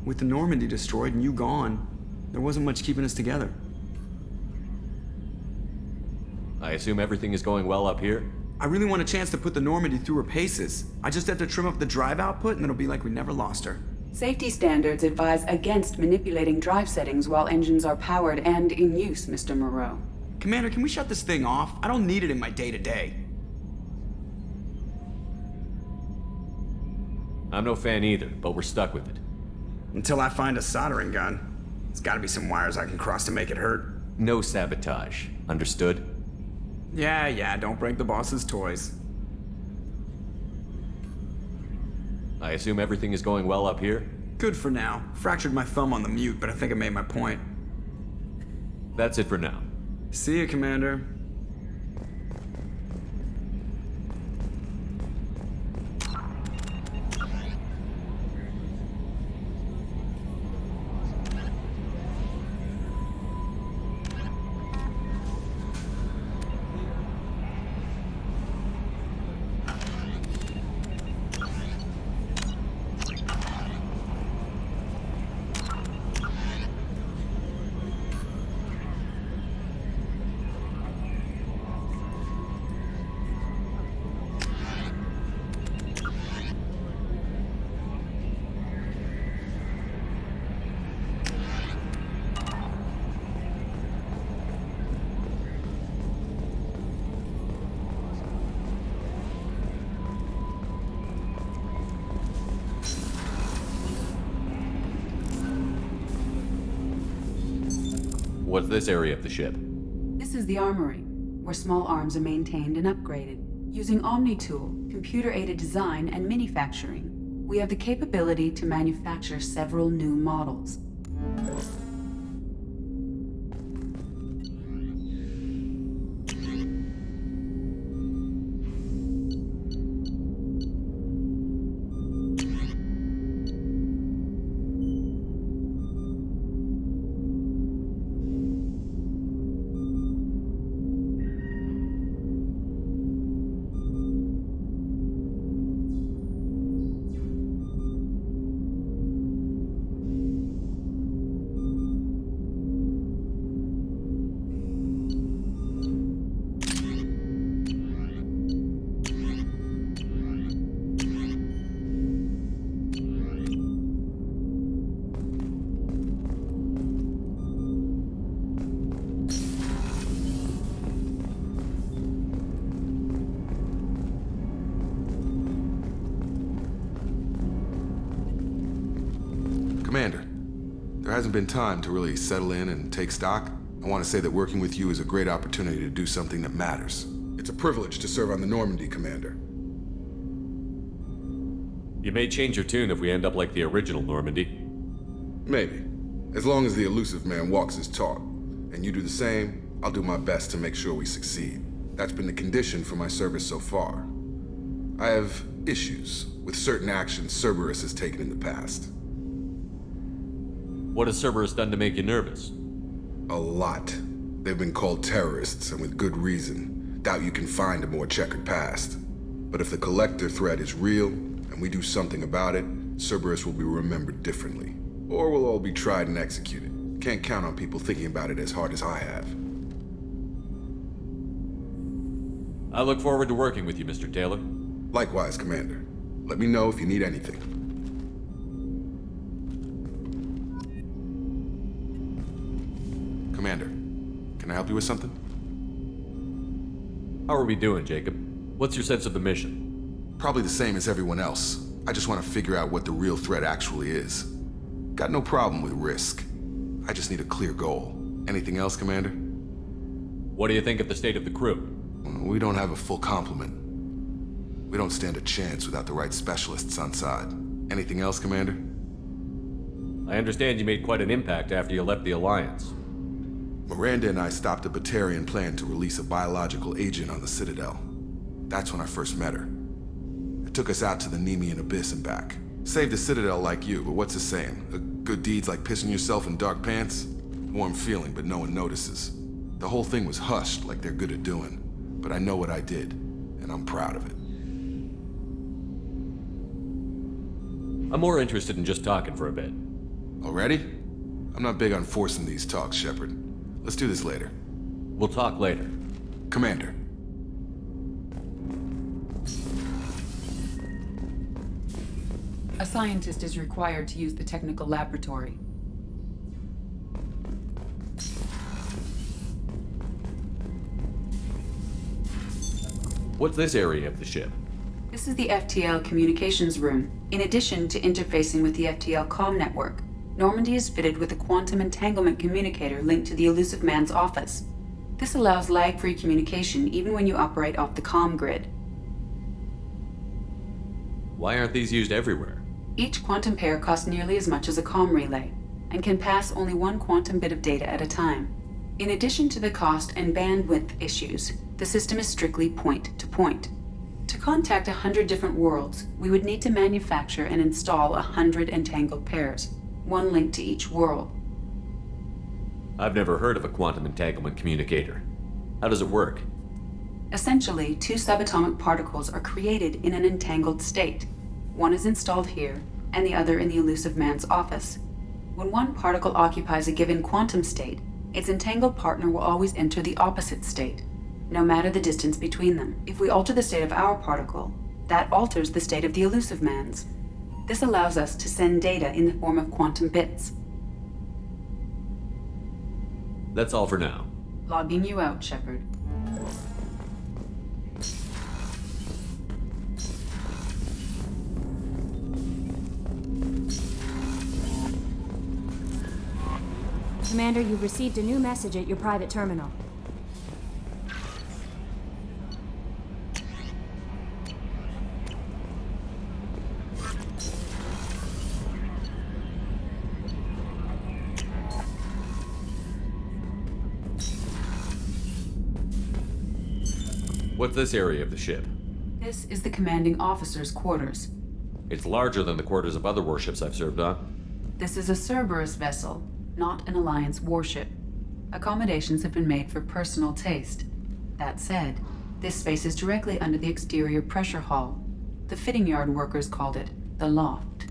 With the Normandy destroyed and you gone, there wasn't much keeping us together. I assume everything is going well up here? I really want a chance to put the Normandy through her paces. I just have to trim up the drive output and it'll be like we never lost her. Safety standards advise against manipulating drive settings while engines are powered and in use, Mr. Moreau. Commander, can we shut this thing off? I don't need it in my day-to-day. I'm no fan either, but we're stuck with it. Until I find a soldering gun. There's gotta be some wires I can cross to make it hurt. No sabotage. Understood? Yeah, don't break the boss's toys. I assume everything is going well up here? Good for now. Fractured my thumb on the mute, but I think I made my point. That's it for now. See you, Commander. What's this area of the ship? This is the armory, where small arms are maintained and upgraded. Using Omni-Tool, computer-aided design, and manufacturing, we have the capability to manufacture several new models. Commander, there hasn't been time to really settle in and take stock. I want to say that working with you is a great opportunity to do something that matters. It's a privilege to serve on the Normandy, Commander. You may change your tune if we end up like the original Normandy. Maybe. As long as the elusive man walks his talk, and you do the same, I'll do my best to make sure we succeed. That's been the condition for my service so far. I have issues with certain actions Cerberus has taken in the past. What has Cerberus done to make you nervous? A lot. They've been called terrorists, and with good reason. Doubt you can find a more checkered past. But if the Collector threat is real, and we do something about it, Cerberus will be remembered differently. Or we'll all be tried and executed. Can't count on people thinking about it as hard as I have. I look forward to working with you, Mr. Taylor. Likewise, Commander. Let me know if you need anything. Commander, can I help you with something? How are we doing, Jacob? What's your sense of the mission? Probably the same as everyone else. I just want to figure out what the real threat actually is. Got no problem with risk. I just need a clear goal. Anything else, Commander? What do you think of the state of the crew? We don't have a full complement. We don't stand a chance without the right specialists on side. Anything else, Commander? I understand you made quite an impact after you left the Alliance. Miranda and I stopped a Batarian plan to release a biological agent on the Citadel. That's when I first met her. It took us out to the Nemean Abyss and back. Saved the Citadel like you, but what's the saying? Good deeds like pissing yourself in dark pants? Warm feeling, but no one notices. The whole thing was hushed like they're good at doing. But I know what I did, and I'm proud of it. I'm more interested in just talking for a bit. Already? I'm not big on forcing these talks, Shepard. Let's do this later. We'll talk later. Commander. A scientist is required to use the technical laboratory. What's this area of the ship? This is the FTL communications room, in addition to interfacing with the FTL comm network. Normandy is fitted with a quantum entanglement communicator linked to the Elusive Man's office. This allows lag-free communication even when you operate off the comm grid. Why aren't these used everywhere? Each quantum pair costs nearly as much as a comm relay, and can pass only one quantum bit of data at a time. In addition to the cost and bandwidth issues, the system is strictly point-to-point. To contact 100 different worlds, we would need to manufacture and install 100 entangled pairs, one link to each world. I've never heard of a quantum entanglement communicator. How does it work? Essentially, two subatomic particles are created in an entangled state. One is installed here, and the other in the Elusive Man's office. When one particle occupies a given quantum state, its entangled partner will always enter the opposite state, no matter the distance between them. If we alter the state of our particle, that alters the state of the Elusive Man's. This allows us to send data in the form of quantum bits. That's all for now. Logging you out, Shepard. Commander, you've received a new message at your private terminal. What's this area of the ship? This is the commanding officer's quarters. It's larger than the quarters of other warships I've served on. This is a Cerberus vessel, not an Alliance warship. Accommodations have been made for personal taste. That said, this space is directly under the exterior pressure hull. The fitting yard workers called it the loft.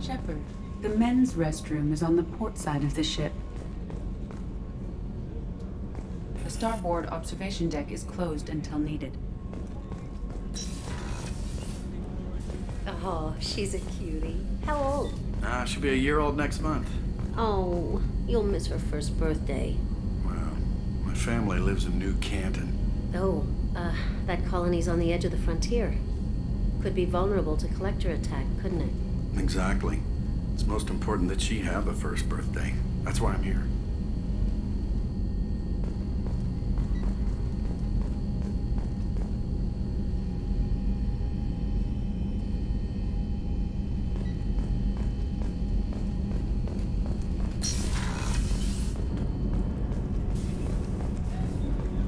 Shepard, the men's restroom is on the port side of the ship. The starboard observation deck is closed until needed. Oh, she's a cutie. How old? She'll be a year old next month. Oh, you'll miss her first birthday. Well, my family lives in New Canton. Oh, that colony's on the edge of the frontier. Could be vulnerable to collector attack, couldn't it? Exactly. It's most important that she have a first birthday. That's why I'm here.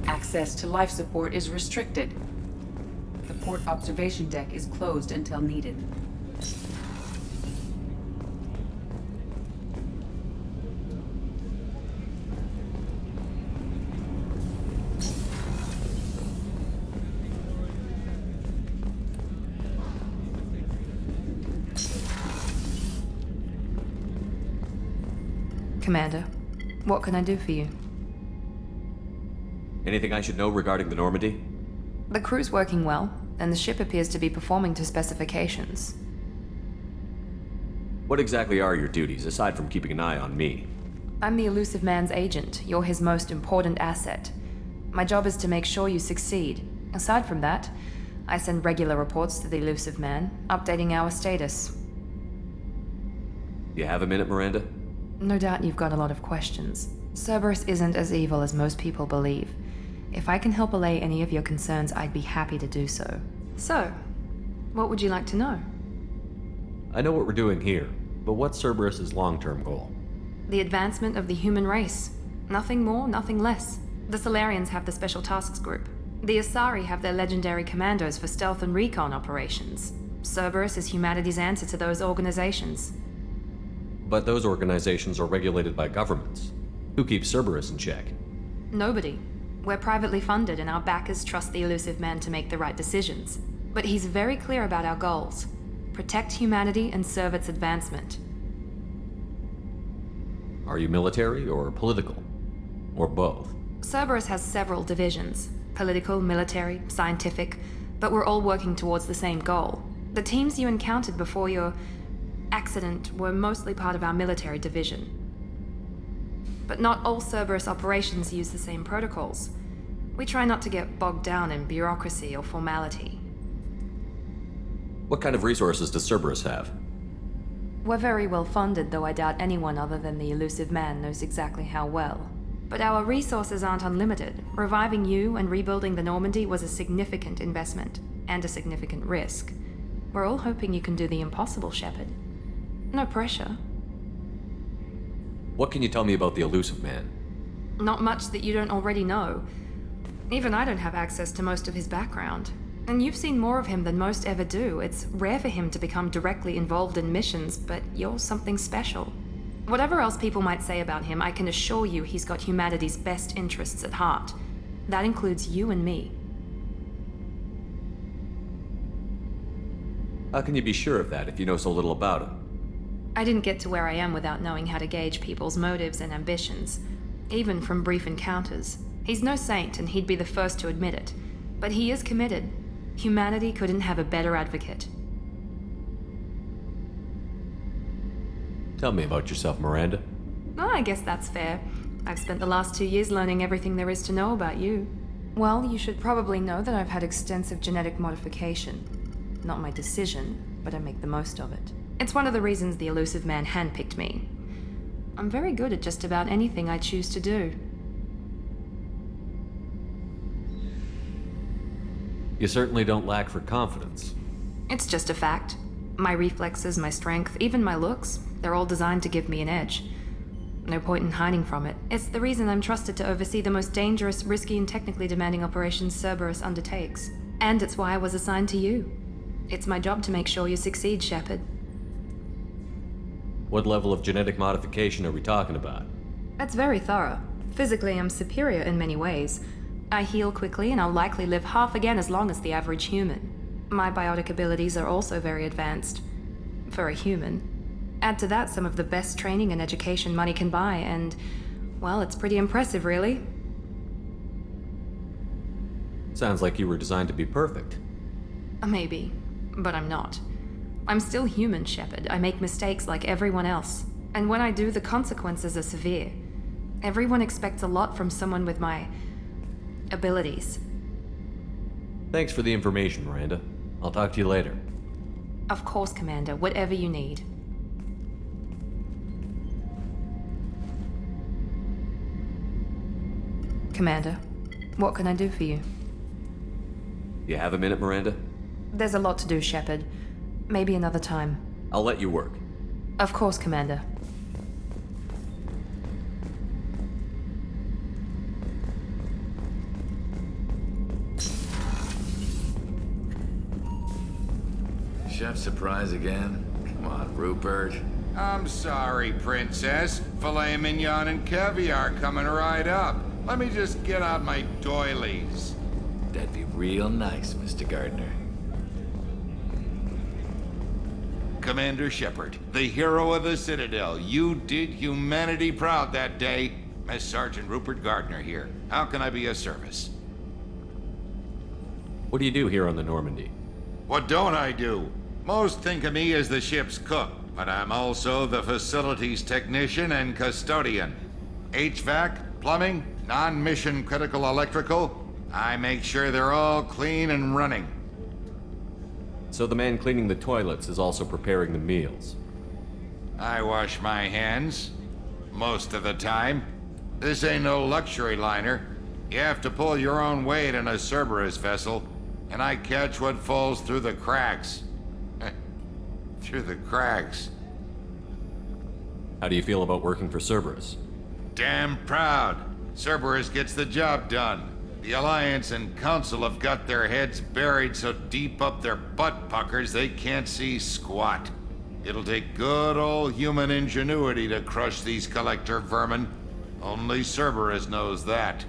Access to life support is restricted. The port observation deck is closed until needed. Commander, what can I do for you? Anything I should know regarding the Normandy? The crew's working well, and the ship appears to be performing to specifications. What exactly are your duties, aside from keeping an eye on me? I'm the Elusive Man's agent. You're his most important asset. My job is to make sure you succeed. Aside from that, I send regular reports to the Elusive Man, updating our status. You have a minute, Miranda? No doubt you've got a lot of questions. Cerberus isn't as evil as most people believe. If I can help allay any of your concerns, I'd be happy to do so. So, what would you like to know? I know what we're doing here, but what's Cerberus's long-term goal? The advancement of the human race. Nothing more, nothing less. The Solarians have the Special Tasks Group. The Asari have their legendary commandos for stealth and recon operations. Cerberus is humanity's answer to those organizations. But those organizations are regulated by governments. Who keeps Cerberus in check? Nobody. We're privately funded and our backers trust the Elusive Man to make the right decisions. But he's very clear about our goals. Protect humanity and serve its advancement. Are you military or political? Or both? Cerberus has several divisions. Political, military, scientific, but we're all working towards the same goal. The teams you encountered before your accident were mostly part of our military division. But not all Cerberus operations use the same protocols. We try not to get bogged down in bureaucracy or formality. What kind of resources does Cerberus have? We're very well funded, though I doubt anyone other than the Elusive Man knows exactly how well. But our resources aren't unlimited. Reviving you and rebuilding the Normandy was a significant investment, and a significant risk. We're all hoping you can do the impossible, Shepard. No pressure. What can you tell me about the Elusive Man? Not much that you don't already know. Even I don't have access to most of his background. And you've seen more of him than most ever do. It's rare for him to become directly involved in missions, but you're something special. Whatever else people might say about him, I can assure you he's got humanity's best interests at heart. That includes you and me. How can you be sure of that if you know so little about him? I didn't get to where I am without knowing how to gauge people's motives and ambitions, even from brief encounters. He's no saint, and he'd be the first to admit it. But he is committed. Humanity couldn't have a better advocate. Tell me about yourself, Miranda. Oh, I guess that's fair. I've spent the last 2 years learning everything there is to know about you. Well, you should probably know that I've had extensive genetic modification. Not my decision, but I make the most of it. It's one of the reasons the Elusive Man handpicked me. I'm very good at just about anything I choose to do. You certainly don't lack for confidence. It's just a fact. My reflexes, my strength, even my looks, they're all designed to give me an edge. No point in hiding from it. It's the reason I'm trusted to oversee the most dangerous, risky, and technically demanding operations Cerberus undertakes. And it's why I was assigned to you. It's my job to make sure you succeed, Shepard. What level of genetic modification are we talking about? That's very thorough. Physically, I'm superior in many ways. I heal quickly, and I'll likely live half again as long as the average human. My biotic abilities are also very advanced. For a human. Add to that some of the best training and education money can buy, and, well, it's pretty impressive, really. Sounds like you were designed to be perfect. Maybe, but I'm not. I'm still human, Shepard. I make mistakes like everyone else. And when I do, the consequences are severe. Everyone expects a lot from someone with my abilities. Thanks for the information, Miranda. I'll talk to you later. Of course, Commander. Whatever you need. Commander, what can I do for you? You have a minute, Miranda? There's a lot to do, Shepard. Maybe another time. I'll let you work. Of course, Commander. Chef surprise again? Come on, Rupert. I'm sorry, Princess. Filet mignon and caviar coming right up. Let me just get out my doilies. That'd be real nice, Mr. Gardner. Commander Shepard, the hero of the Citadel. You did humanity proud that day. As Sergeant Rupert Gardner here. How can I be of service? What do you do here on the Normandy? What don't I do? Most think of me as the ship's cook. but I'm also the facilities technician and custodian. HVAC, plumbing, non-mission critical electrical. I make sure they're all clean and running. So the man cleaning the toilets is also preparing the meals. I wash my hands. Most of the time. This ain't no luxury liner. You have to pull your own weight in a Cerberus vessel, and I catch what falls through the cracks. Through the cracks. How do you feel about working for Cerberus? Damn proud. Cerberus gets the job done. The Alliance and Council have got their heads buried so deep up their butt puckers they can't see squat. It'll take good old human ingenuity to crush these collector vermin. Only Cerberus knows that.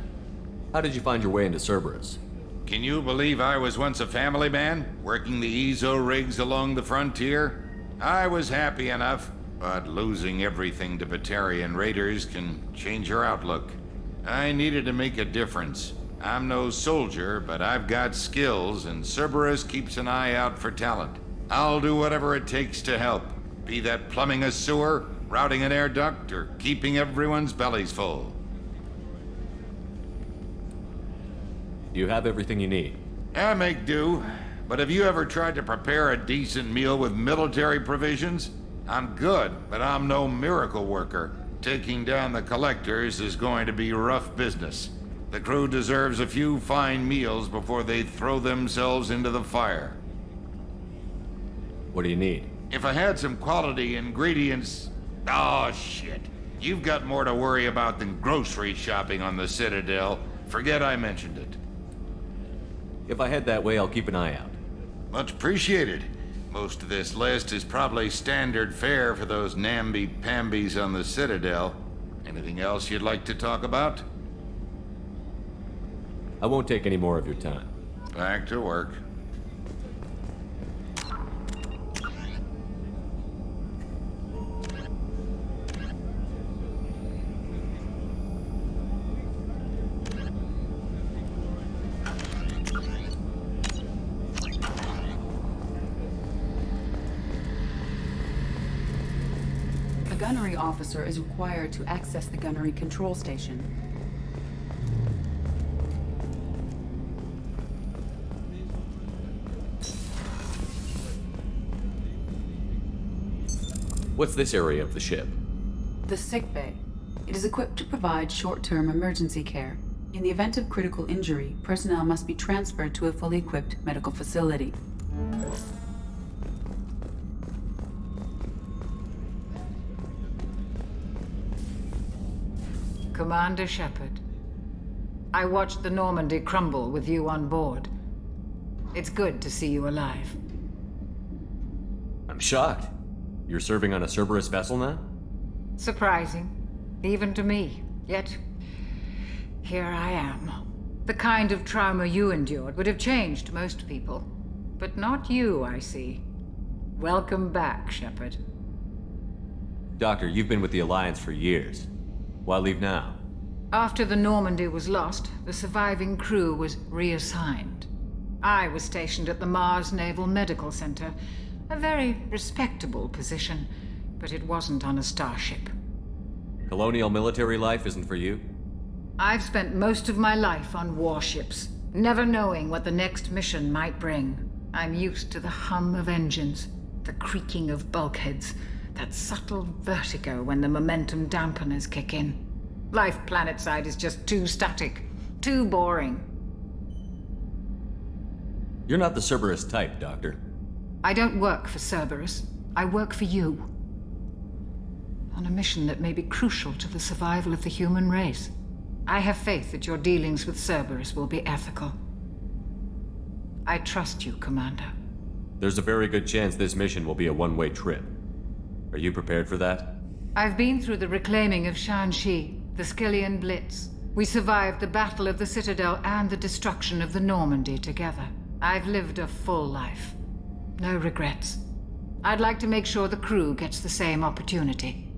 How did you find your way into Cerberus? Can you believe I was once a family man, working the EZO rigs along the frontier? I was happy enough, but losing everything to Batarian raiders can change your outlook. I needed to make a difference. I'm no soldier, but I've got skills, and Cerberus keeps an eye out for talent. I'll do whatever it takes to help, be that plumbing a sewer, routing an air duct, or keeping everyone's bellies full. You have everything you need. I make do, but have you ever tried to prepare a decent meal with military provisions? I'm good, but I'm no miracle worker. Taking down the collectors is going to be rough business. The crew deserves a few fine meals before they throw themselves into the fire. What do you need? If I had some quality ingredients... Oh, shit. You've got more to worry about than grocery shopping on the Citadel. Forget I mentioned it. If I head that way, I'll keep an eye out. Much appreciated. Most of this list is probably standard fare for those namby-pambies on the Citadel. Anything else you'd like to talk about? I won't take any more of your time. Back to work. A gunnery officer is required to access the gunnery control station. What's this area of the ship? The sick bay. It is equipped to provide short-term emergency care. In the event of critical injury, personnel must be transferred to a fully equipped medical facility. Commander Shepard, I watched the Normandy crumble with you on board. It's good to see you alive. I'm shocked. You're serving on a Cerberus vessel now? Surprising, even to me. Yet, here I am. The kind of trauma you endured would have changed most people. But not you, I see. Welcome back, Shepard. Doctor, you've been with the Alliance for years. Why leave now? After the Normandy was lost, the surviving crew was reassigned. I was stationed at the Mars Naval Medical Center, a very respectable position, but it wasn't on a starship. Colonial military life isn't for you? I've spent most of my life on warships, never knowing what the next mission might bring. I'm used to the hum of engines, the creaking of bulkheads, that subtle vertigo when the momentum dampeners kick in. Life planetside is just too static, too boring. You're not the Cerberus type, Doctor. I don't work for Cerberus. I work for you. On a mission that may be crucial to the survival of the human race. I have faith that your dealings with Cerberus will be ethical. I trust you, Commander. There's a very good chance this mission will be a one-way trip. Are you prepared for that? I've been through the reclaiming of Shanxi, the Skillian Blitz. We survived the Battle of the Citadel and the destruction of the Normandy together. I've lived a full life. No regrets. I'd like to make sure the crew gets the same opportunity.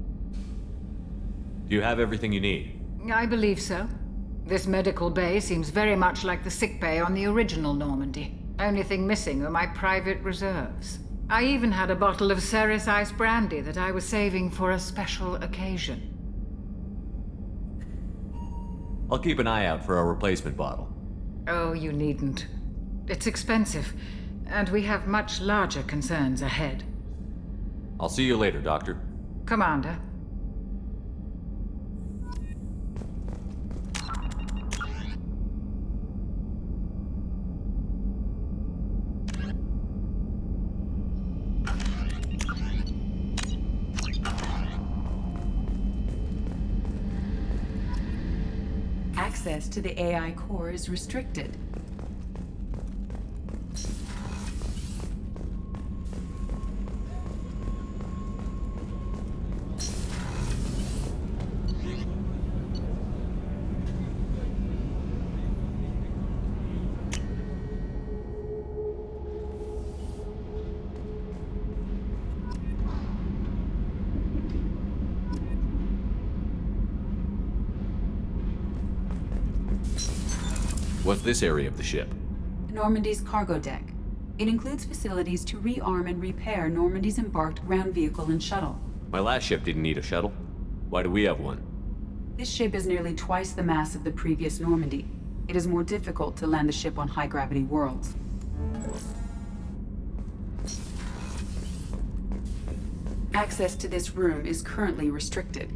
Do you have everything you need? I believe so. This medical bay seems very much like the sick bay on the original Normandy. Only thing missing are my private reserves. I even had a bottle of Ceres Ice brandy that I was saving for a special occasion. I'll keep an eye out for a replacement bottle. Oh, you needn't. It's expensive, and we have much larger concerns ahead. I'll see you later, Doctor. Commander. Access to the AI core is restricted. What's this area of the ship? Normandy's cargo deck. It includes facilities to rearm and repair Normandy's embarked ground vehicle and shuttle. My last ship didn't need a shuttle. Why do we have one? This ship is nearly twice the mass of the previous Normandy. It is more difficult to land the ship on high-gravity worlds. Access to this room is currently restricted.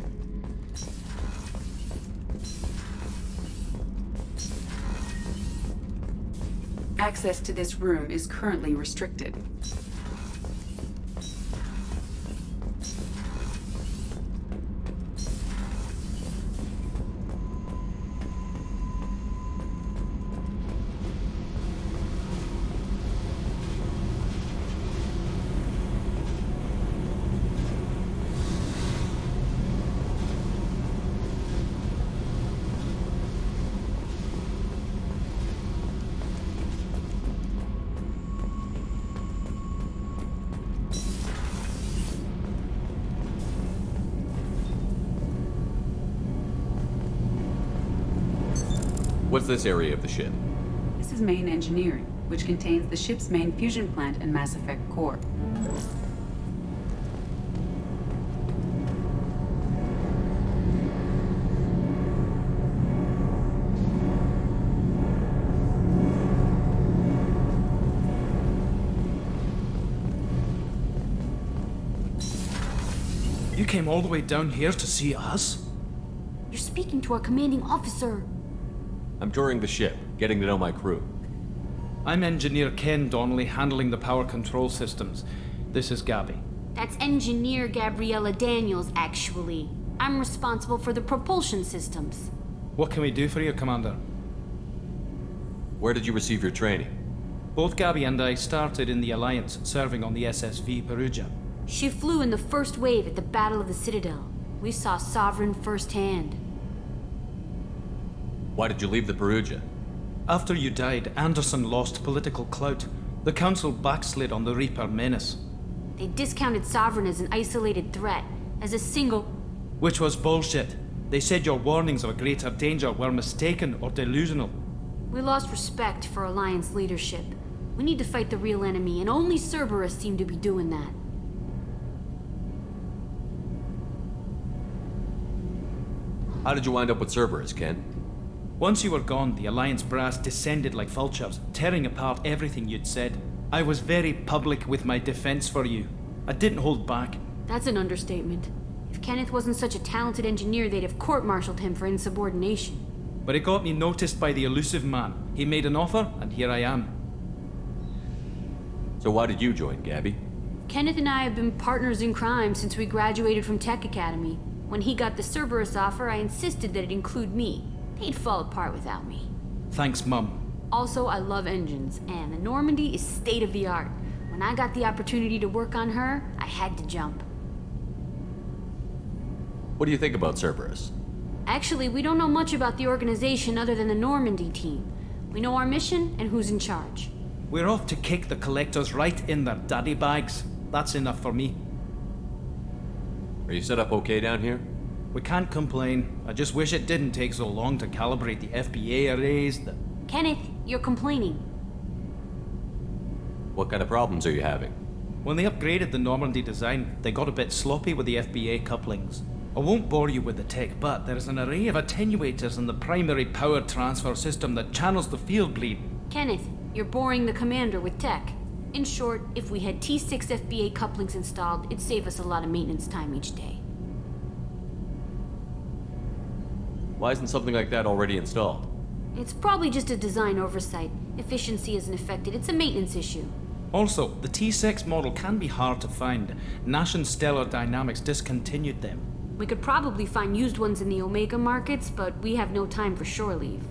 Access to this room is currently restricted. What's this area of the ship? This is main engineering, which contains the ship's main fusion plant and Mass Effect core. You came all the way down here to see us? You're speaking to our commanding officer. I'm touring the ship, getting to know my crew. I'm Engineer Ken Donnelly, handling the power control systems. This is Gabby. That's Engineer Gabriella Daniels, actually. I'm responsible for the propulsion systems. What can we do for you, Commander? Where did you receive your training? Both Gabby and I started in the Alliance, serving on the SSV Perugia. She flew in the first wave at the Battle of the Citadel. We saw Sovereign firsthand. Why did you leave the Perugia? After you died, Anderson lost political clout. The Council backslid on the Reaper menace. They discounted Sovereign as an isolated threat, as a single... Which was bullshit. They said your warnings of a greater danger were mistaken or delusional. We lost respect for Alliance leadership. We need to fight the real enemy, and only Cerberus seemed to be doing that. How did you wind up with Cerberus, Ken? Once you were gone, the Alliance brass descended like vultures, tearing apart everything you'd said. I was very public with my defense for you. I didn't hold back. That's an understatement. If Kenneth wasn't such a talented engineer, they'd have court-martialed him for insubordination. But it got me noticed by the elusive man. He made an offer, and here I am. So why did you join, Gabby? Kenneth and I have been partners in crime since we graduated from Tech Academy. When he got the Cerberus offer, I insisted that it include me. He'd fall apart without me. Thanks, Mum. Also, I love engines, and the Normandy is state-of-the-art. When I got the opportunity to work on her, I had to jump. What do you think about Cerberus? Actually, we don't know much about the organization other than the Normandy team. We know our mission and who's in charge. We're off to kick the Collectors right in their daddy bags. That's enough for me. Are you set up okay down here? We can't complain. I just wish it didn't take so long to calibrate the FBA arrays. Kenneth, you're complaining. What kind of problems are you having? When they upgraded the Normandy design, they got a bit sloppy with the FBA couplings. I won't bore you with the tech, but there is an array of attenuators in the primary power transfer system that channels the field bleed. Kenneth, you're boring the commander with tech. In short, if we had T6 FBA couplings installed, it'd save us a lot of maintenance time each day. Why isn't something like that already installed? It's probably just a design oversight. Efficiency isn't affected, it's a maintenance issue. Also, the T6 model can be hard to find. Nash and Stellar Dynamics discontinued them. We could probably find used ones in the Omega markets, but we have no time for shore leave.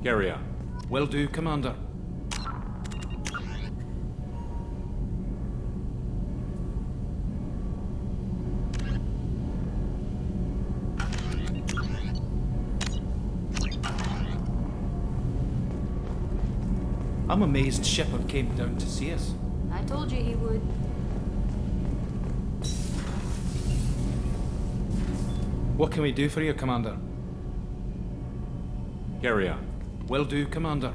Carry on. Will do, Commander. I'm amazed Shepard came down to see us. I told you he would. What can we do for you, Commander? Carry on. Will do, Commander.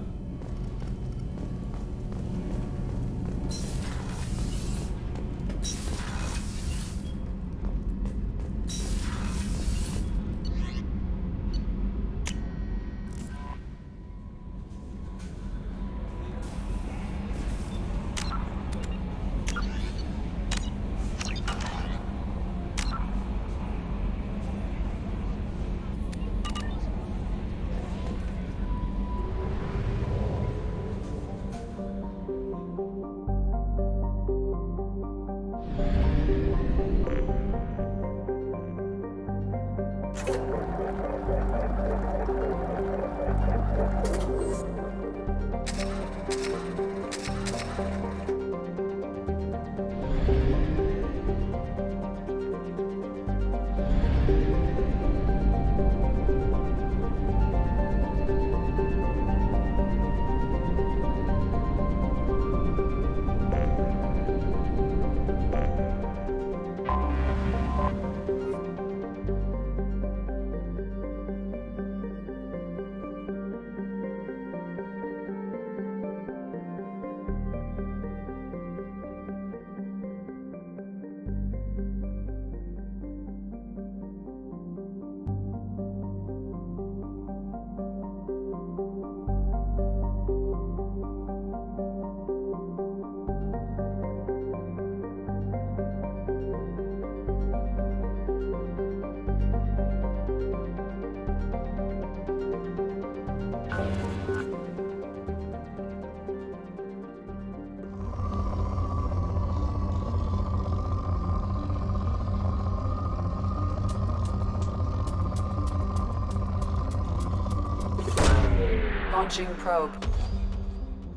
Launching probe.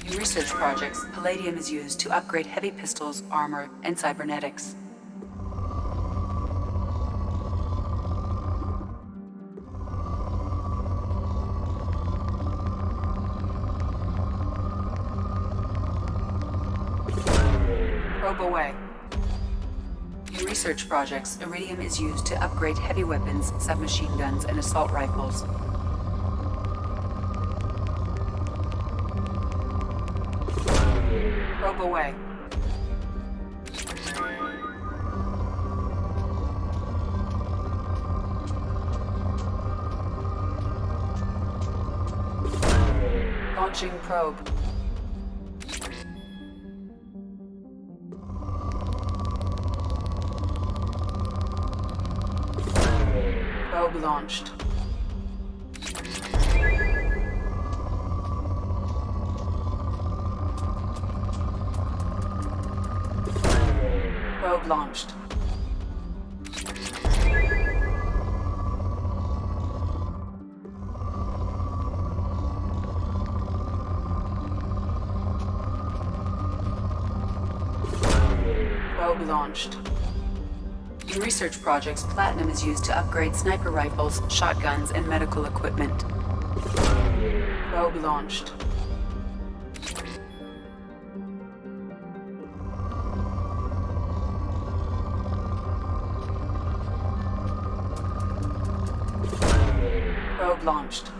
In research projects, palladium is used to upgrade heavy pistols, armor, and cybernetics. Probe away. In research projects, iridium is used to upgrade heavy weapons, submachine guns, and assault rifles. Probe away. Launching probe. Probe launched. Probe launched. Probe launched. In research projects, platinum is used to upgrade sniper rifles, shotguns, and medical equipment. Probe launched. Probe launched.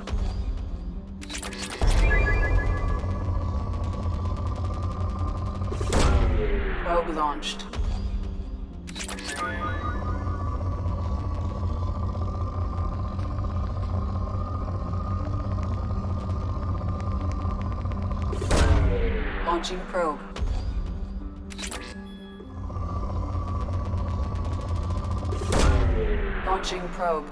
Probe launched. Launching probe. Launching probe.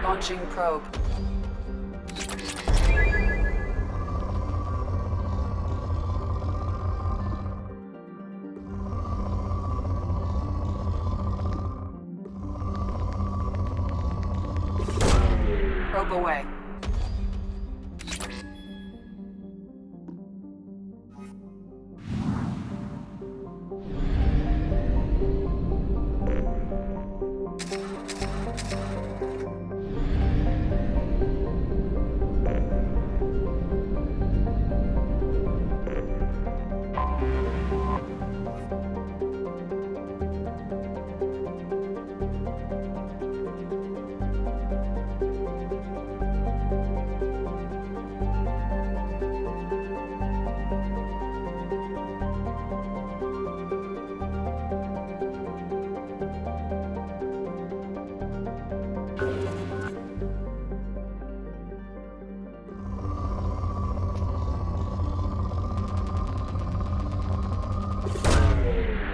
Launching probe. Probe away.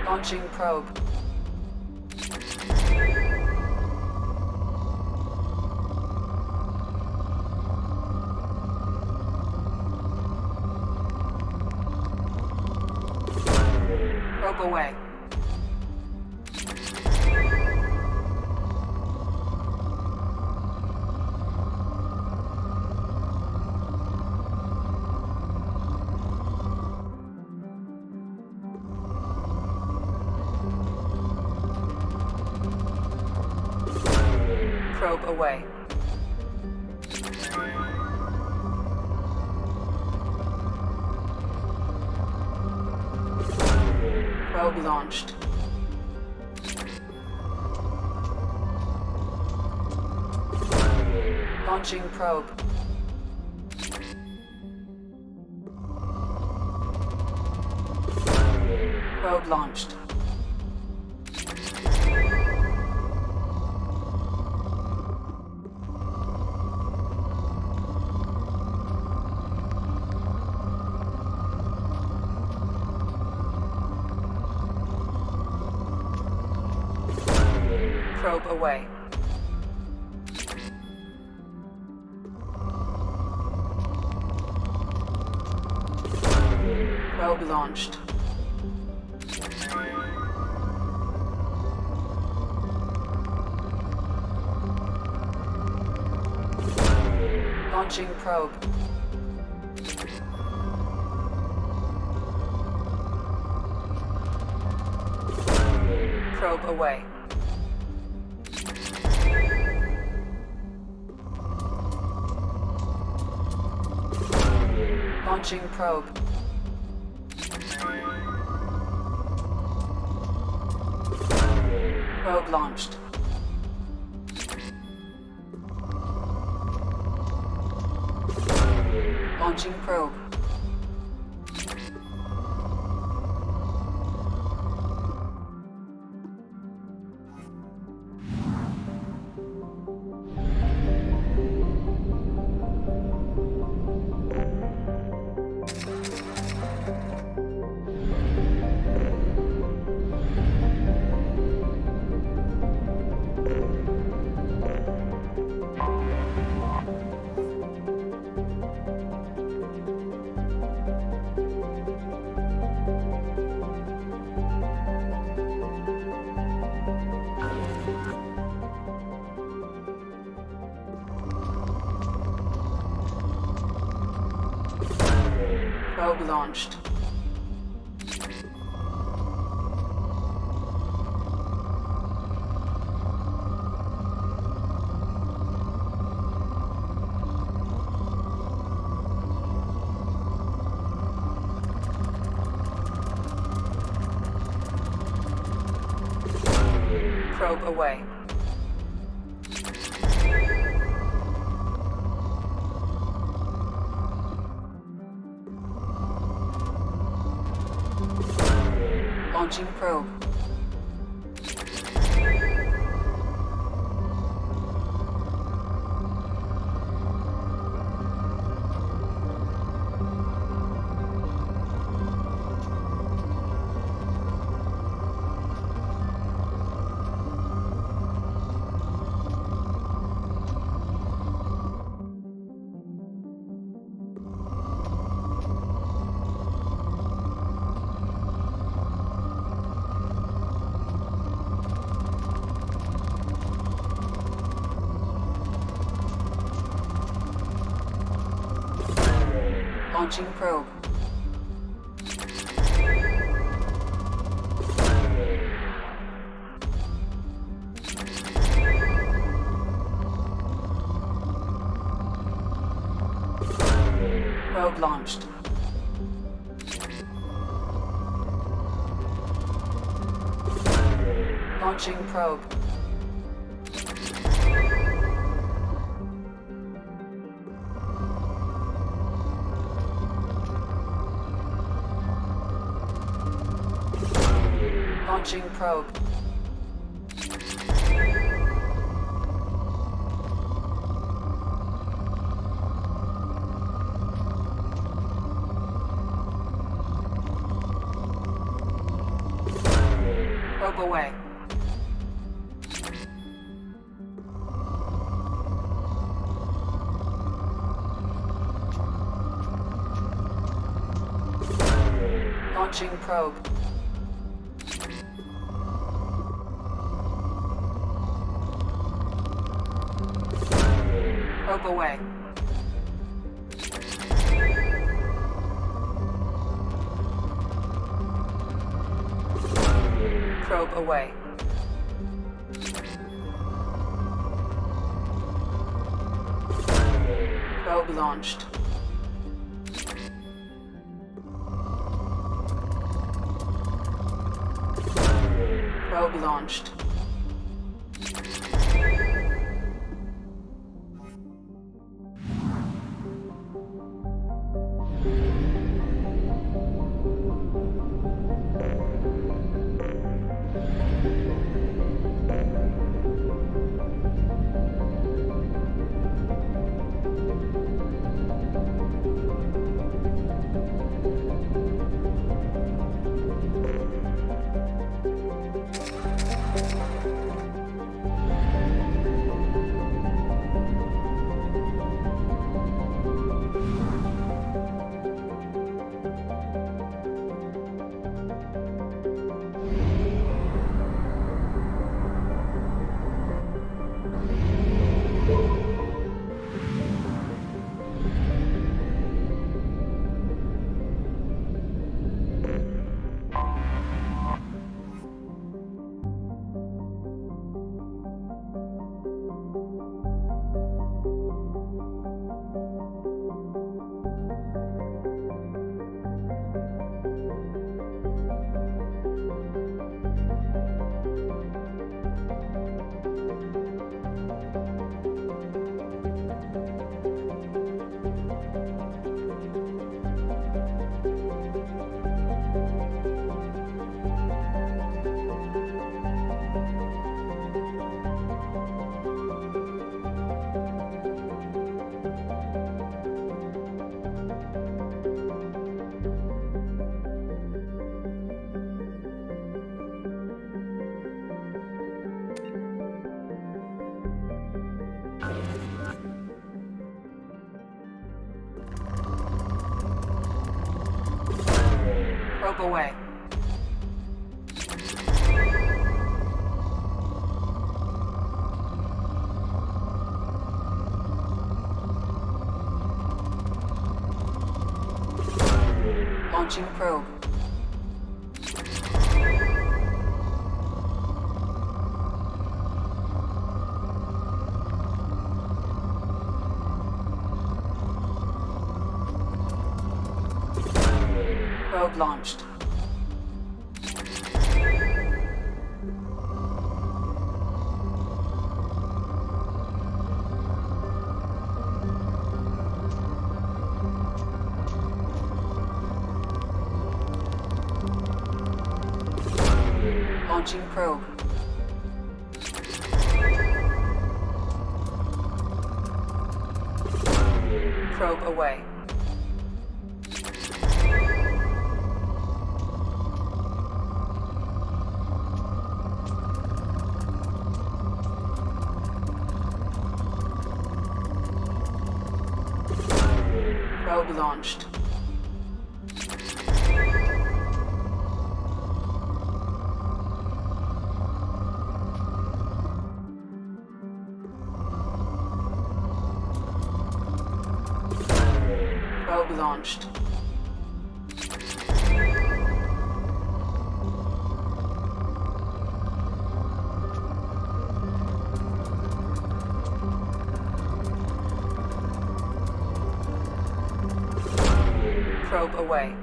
Launching probe. Probe away. Probe away. Probe launched. Launching probe. Probe launched. Probe away. Probe launched. Launching probe. Probe away. Launching probe. Probe launched. Launching probe. Probe launched. Probe away. Launching probe. Launching probe. Probe launched. Launching probe. Launching probe. Probe away. Launching probe. Probe away. Probe away. Probe launched. Probe launched. Probe away. Launching probe. Probe launched. Launching probe. Probe away. Probe launched. Probe launched. Probe away.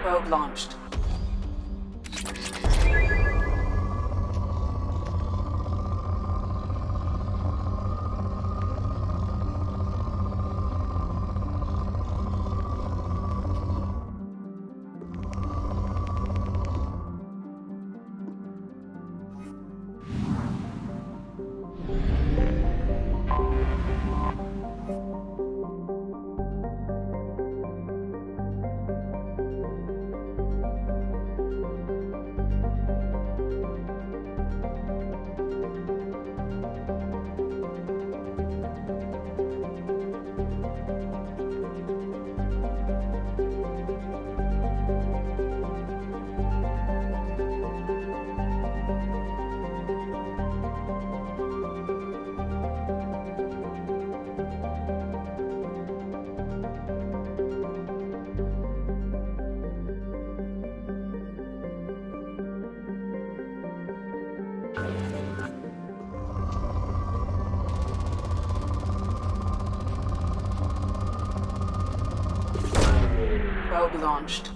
Probe launched. Probe launched.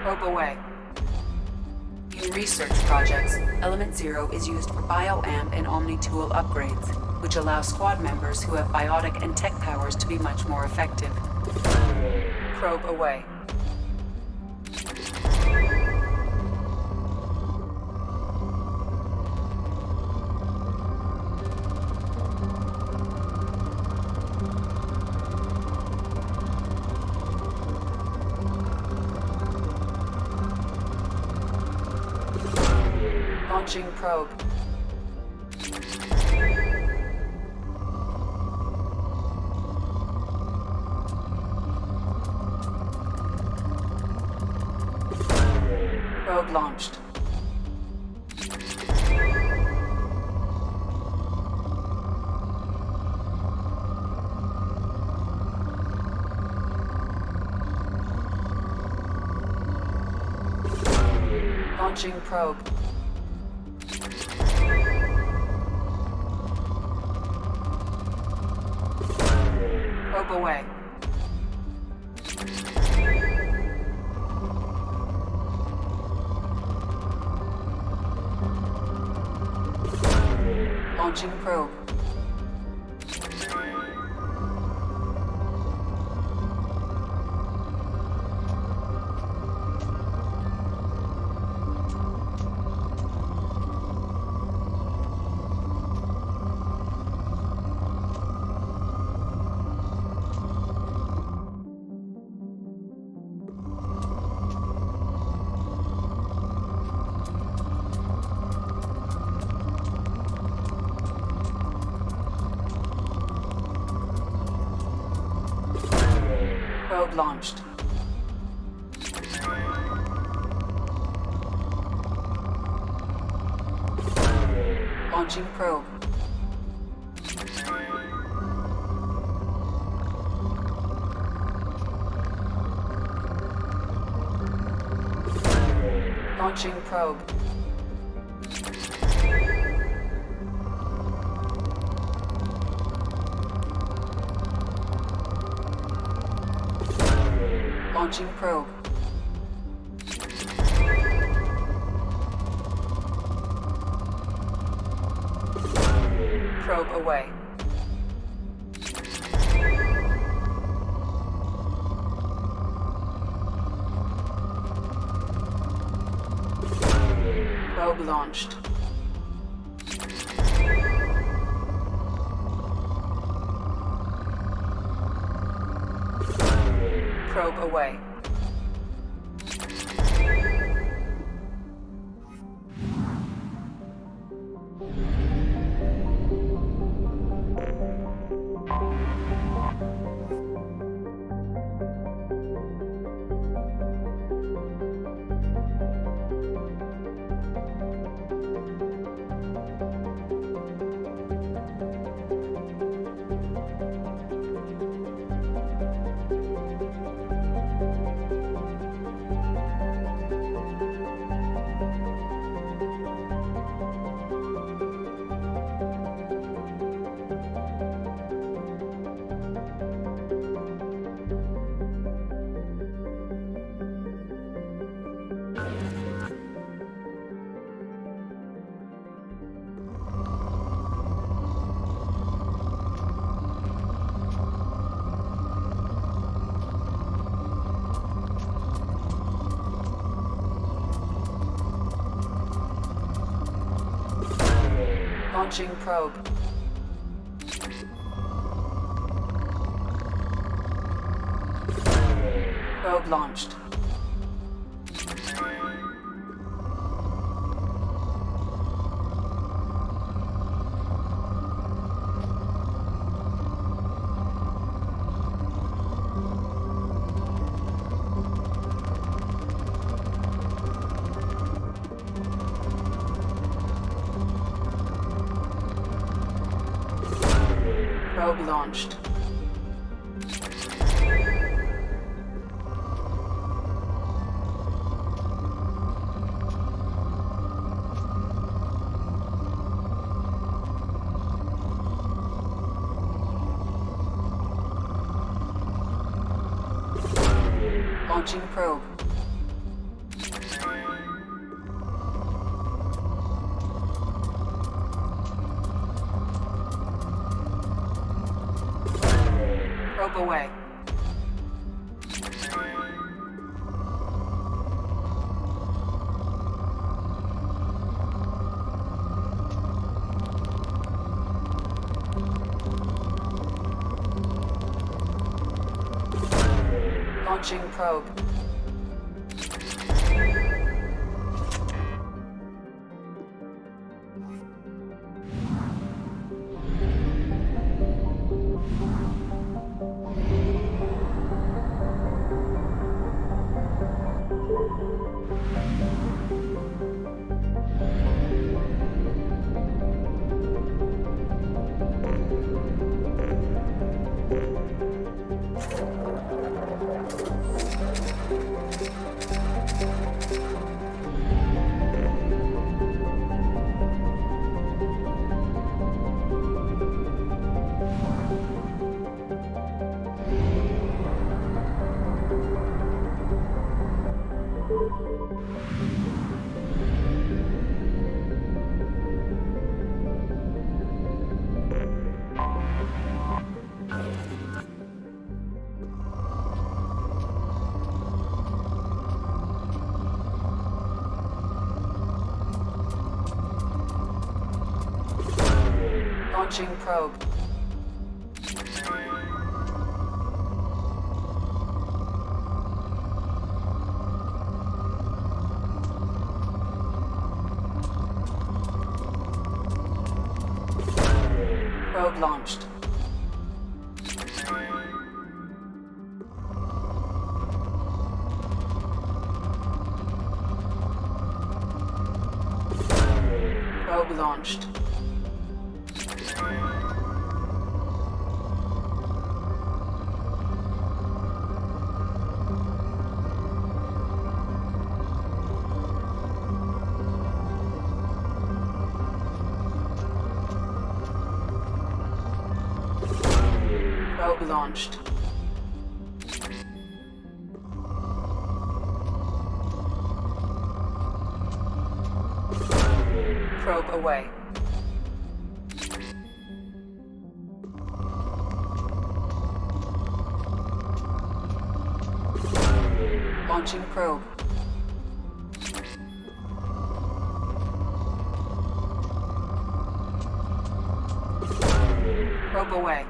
Probe away. In research projects, Element Zero is used for bioamp and Omni-tool upgrades, which allow squad members who have biotic and tech powers to be much more effective. Probe away. Launching probe. Probe launched. Launching probe. Probe away. Launching probe. Probe launched. Launching probe. Launching probe. Launching probe. Probe away. Probe launched. Probe away. Launching probe. Probe launched. Probe launched. Launching probe. Probe away. Launching probe. Launching probe. Probe launched. Probe launched. Probe launched. Probe away. Launching probe. Probe away.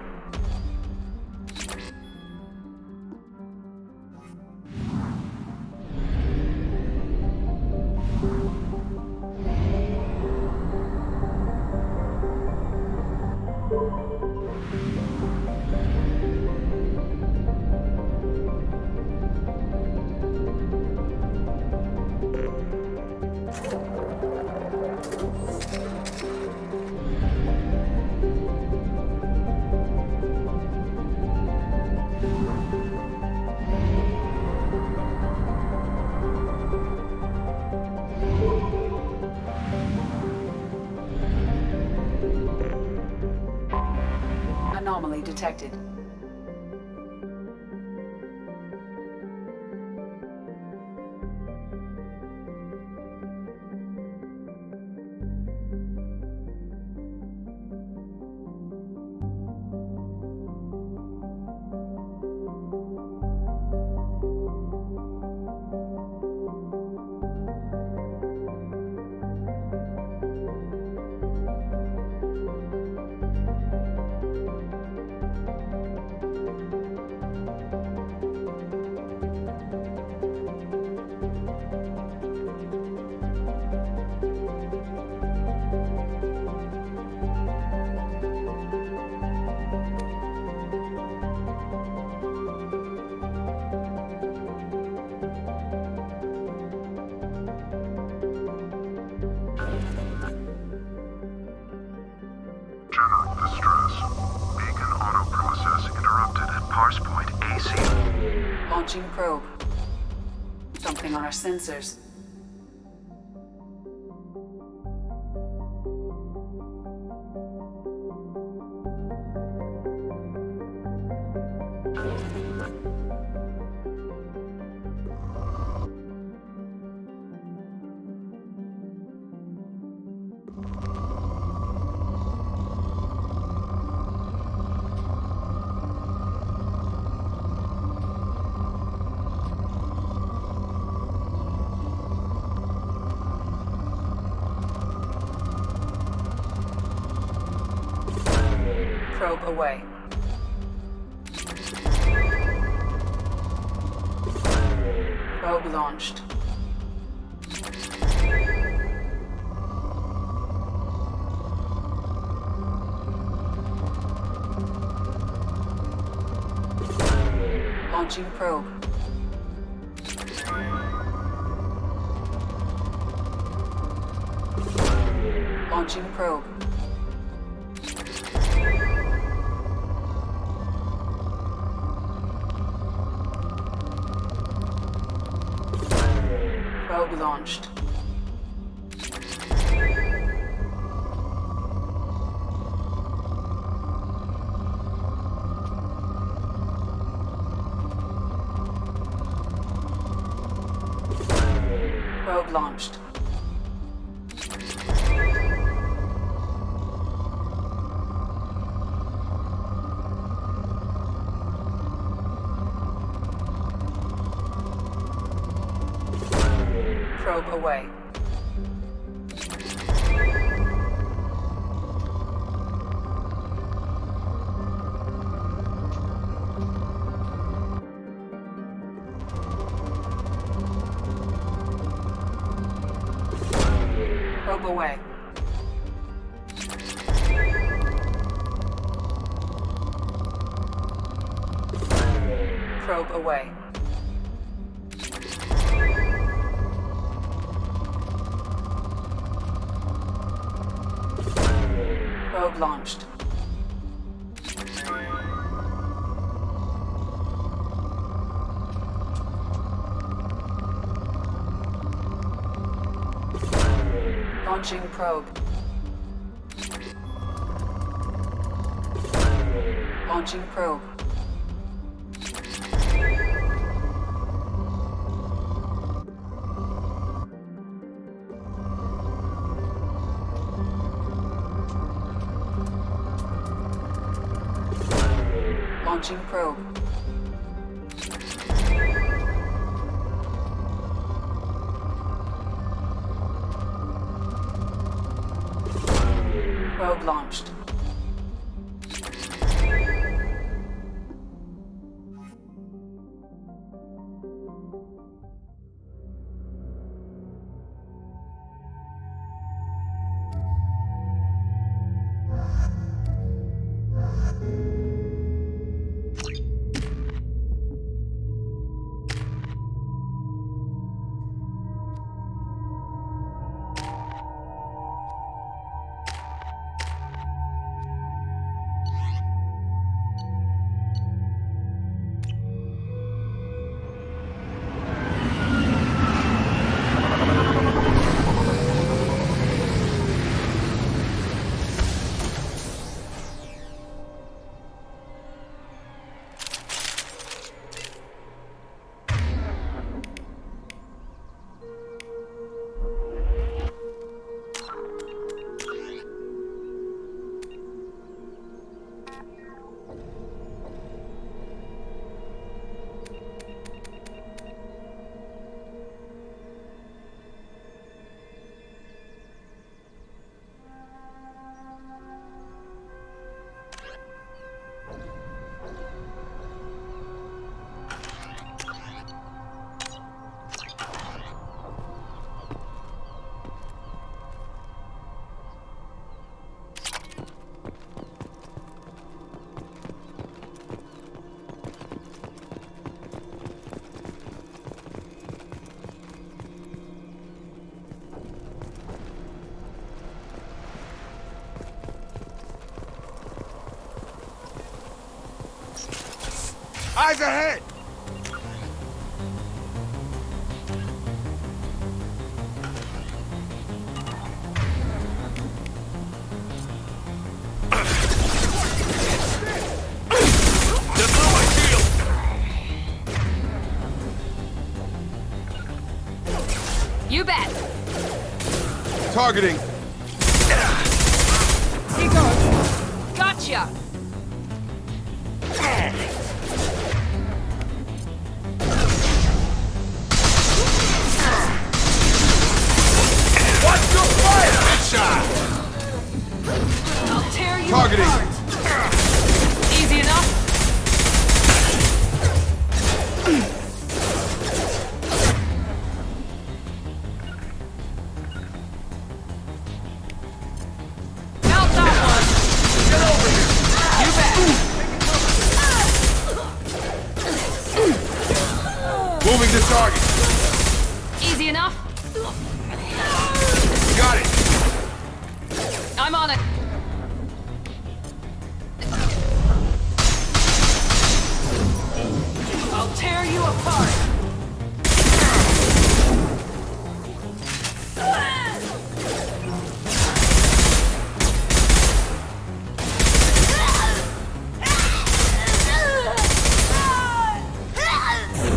Anomaly detected. Launching probe. Something on our sensors. Probe away. Probe launched. Launching probe. Launching probe. Probe launched. Probe launched. Probe away. Probe away. Probe away. Probe launched. Launching probe. Launching probe. Launching probe. Probe launched. Eyes ahead! You bet! Targeting! He goes! Gotcha! Watch your fire! Headshot! I'll tear you Targeting! apart! Easy enough? Mount that one! Get over here! You bet! Moving to target! Easy enough? Got it! I'm on it! I'll tear you apart!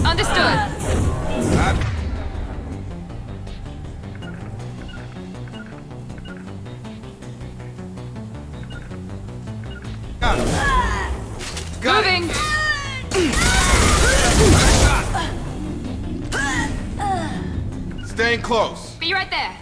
Understood! Moving! Staying close. Be right there!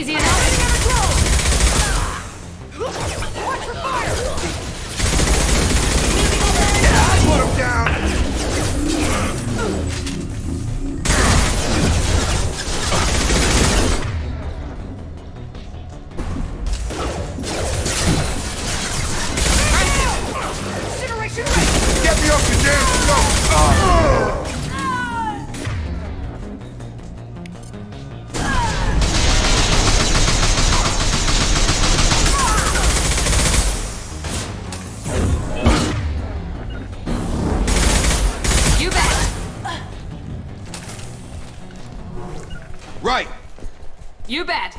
easy enough. Watch for fire! Put him down! Get me off your damn go! You bet. Right! You bet.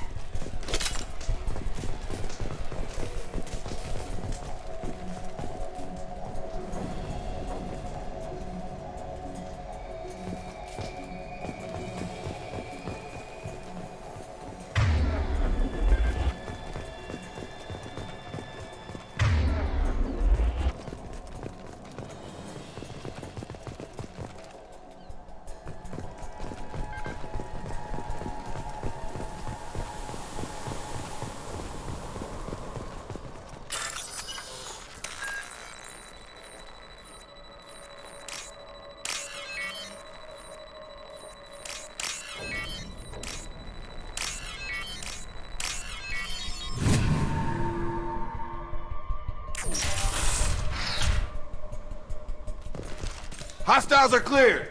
Hostiles are cleared!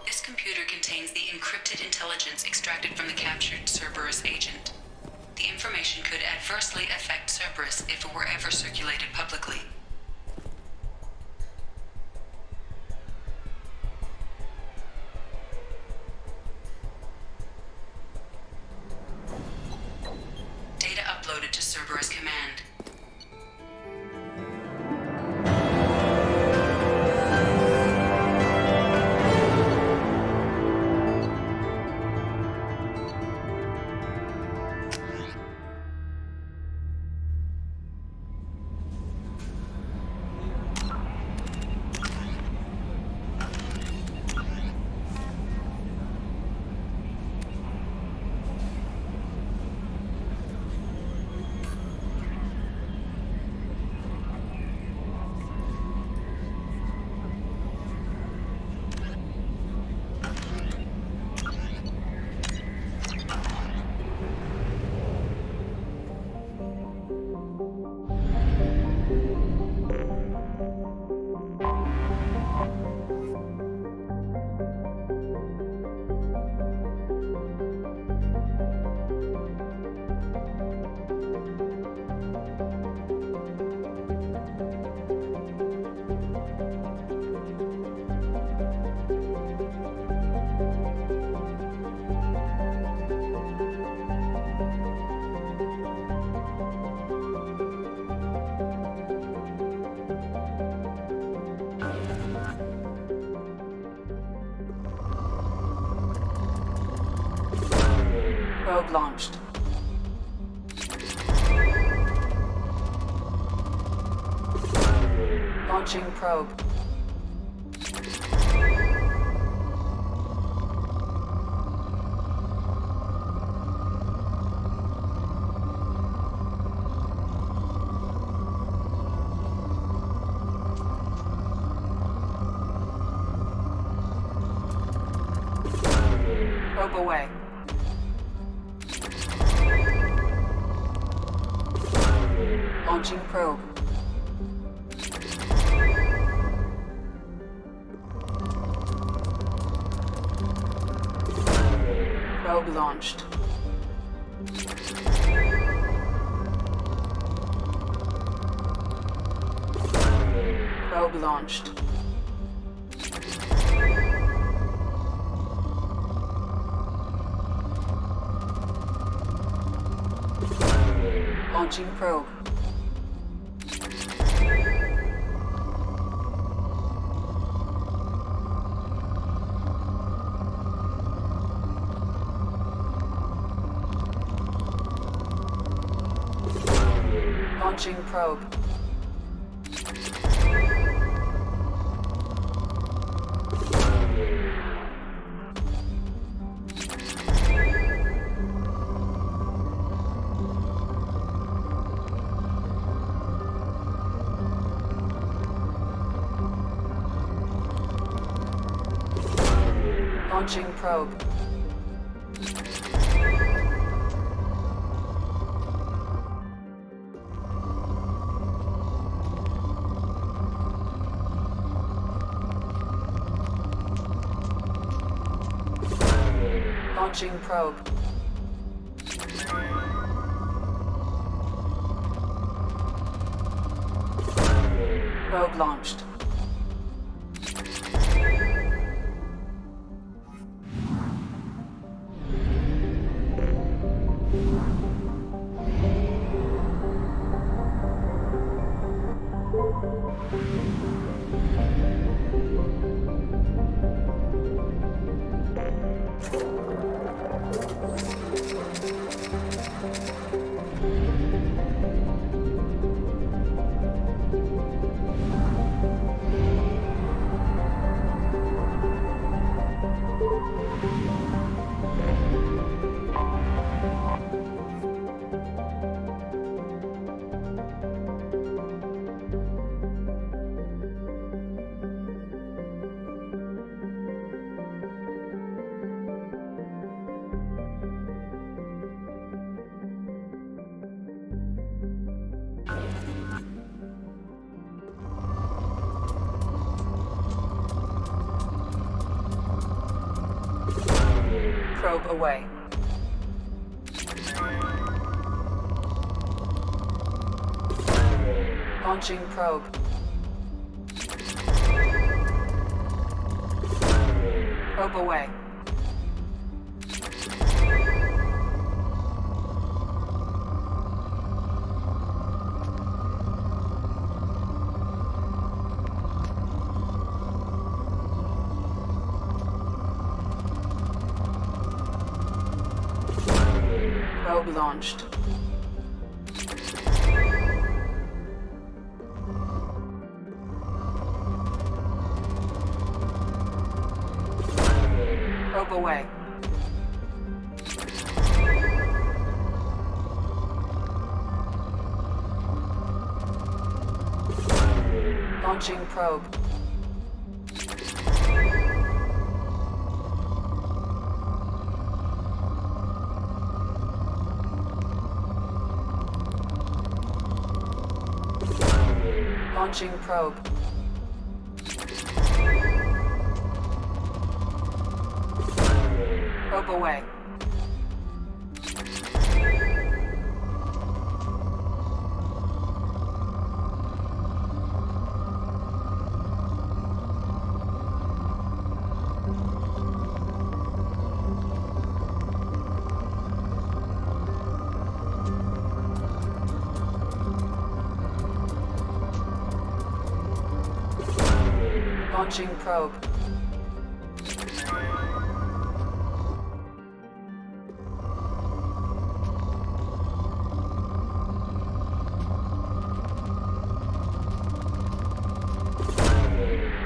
This computer contains the encrypted intelligence extracted from the captured Cerberus agent. The information could adversely affect Cerberus if it were ever circulated publicly. Data uploaded to Cerberus Command. Probe launched. Launching probe. Probe away. Launching probe. Probe launched. Probe launched. Launching probe. Launching probe. Launching probe. Launching probe. Probe launched. Probe away. Launching probe. Probe away. Probe launched. Probe away. Launching probe. Launching probe. Probe away. Launching probe.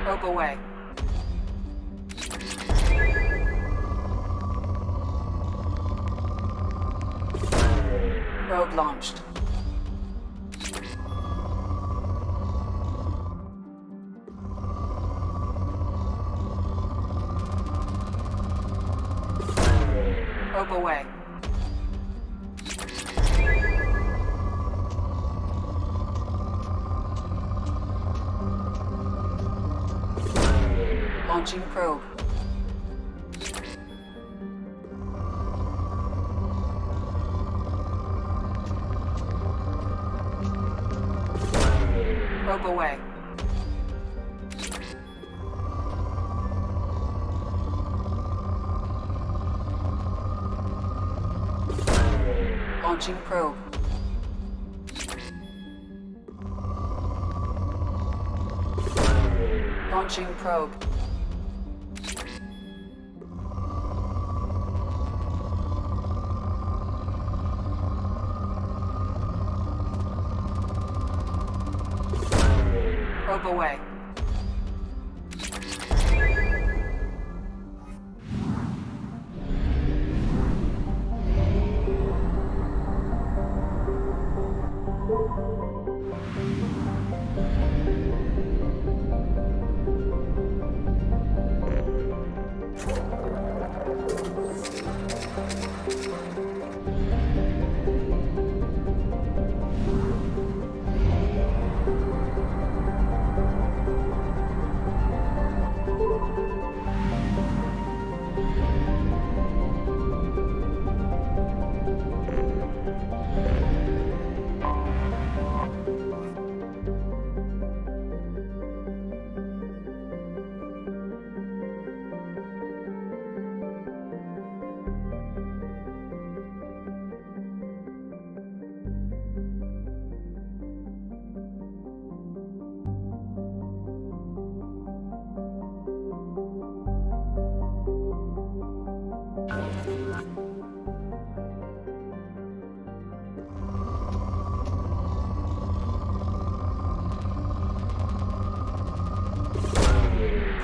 Probe away. Probe launched. Probe away. Launching probe. Probe away. Launching probe. Launching probe. Probe away.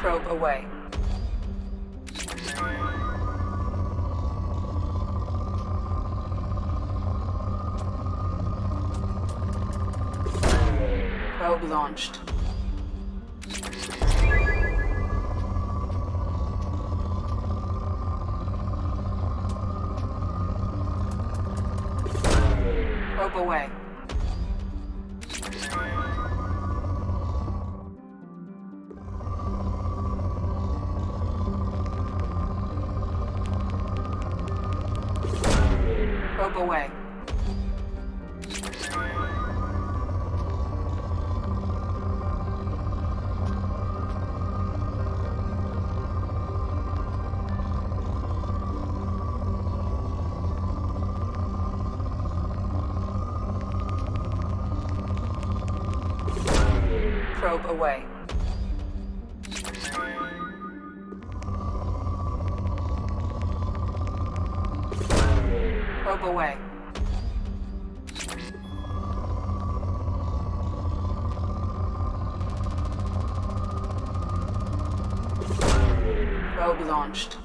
Probe away. Probe launched. Probe away. Probe away. Probe away. Probe away. Probe launched.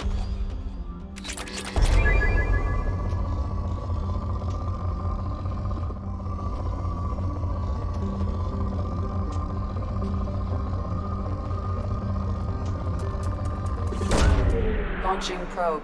Launching probe.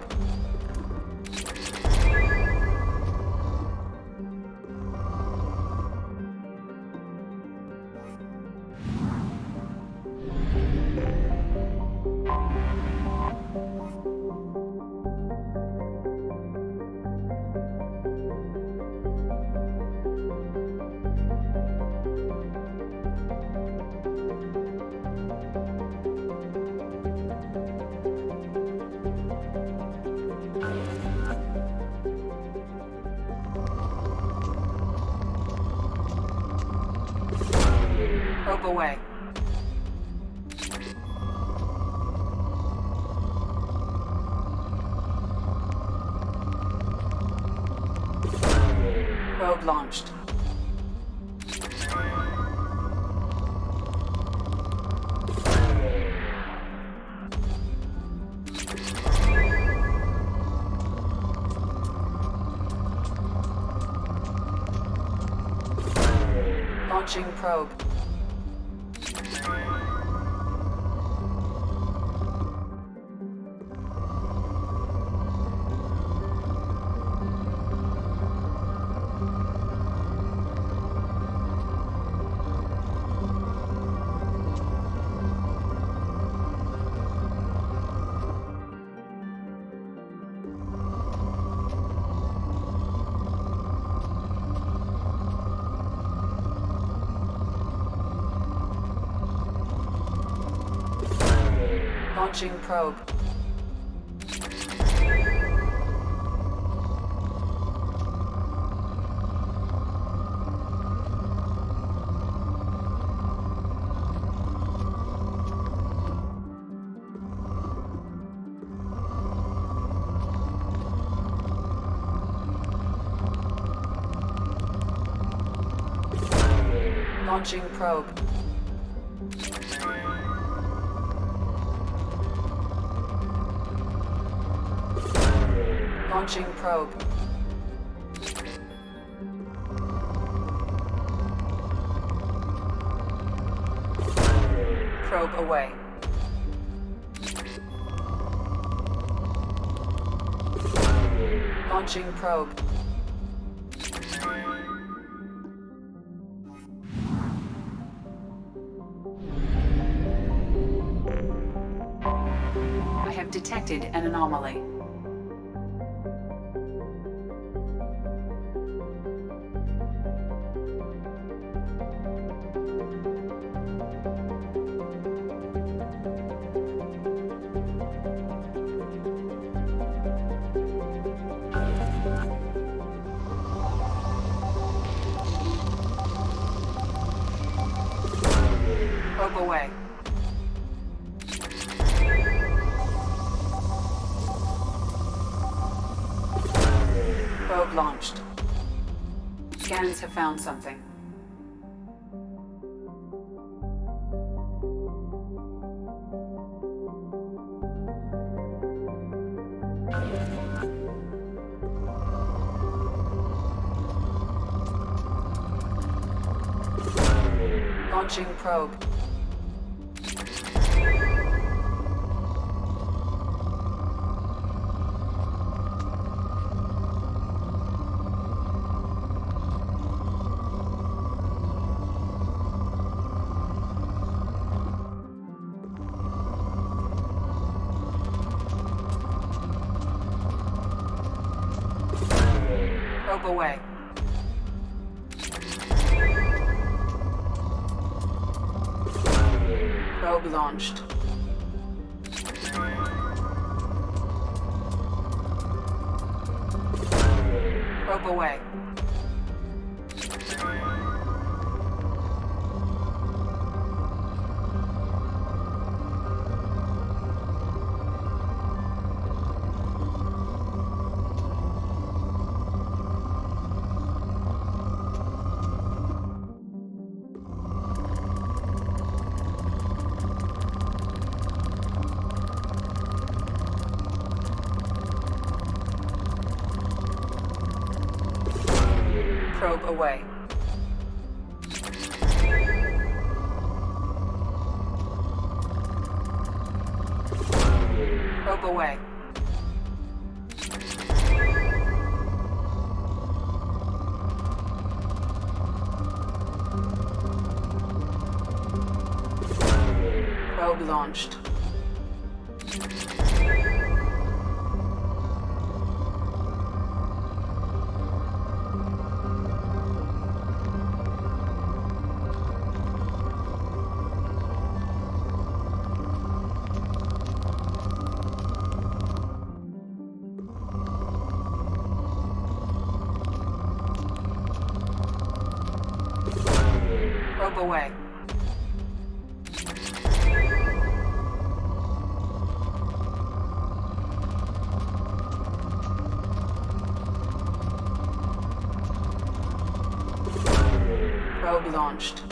Probe away. Probe launched. Launching probe. Launching probe. Launching probe. Launching probe. Probe away. Launching probe. I have detected an anomaly. Probe away. Probe launched. Scans have found something. Launching probe. Probe away. Probe launched. Probe away. Probe away. Probe away. Probe launched. Probe away. Probe launched.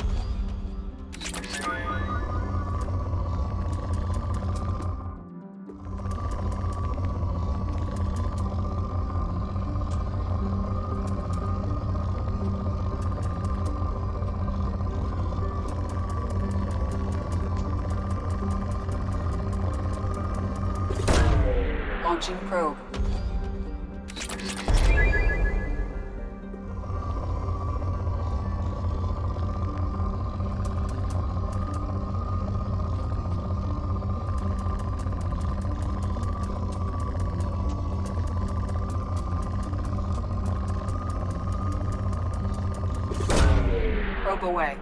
Launching probe. Probe away.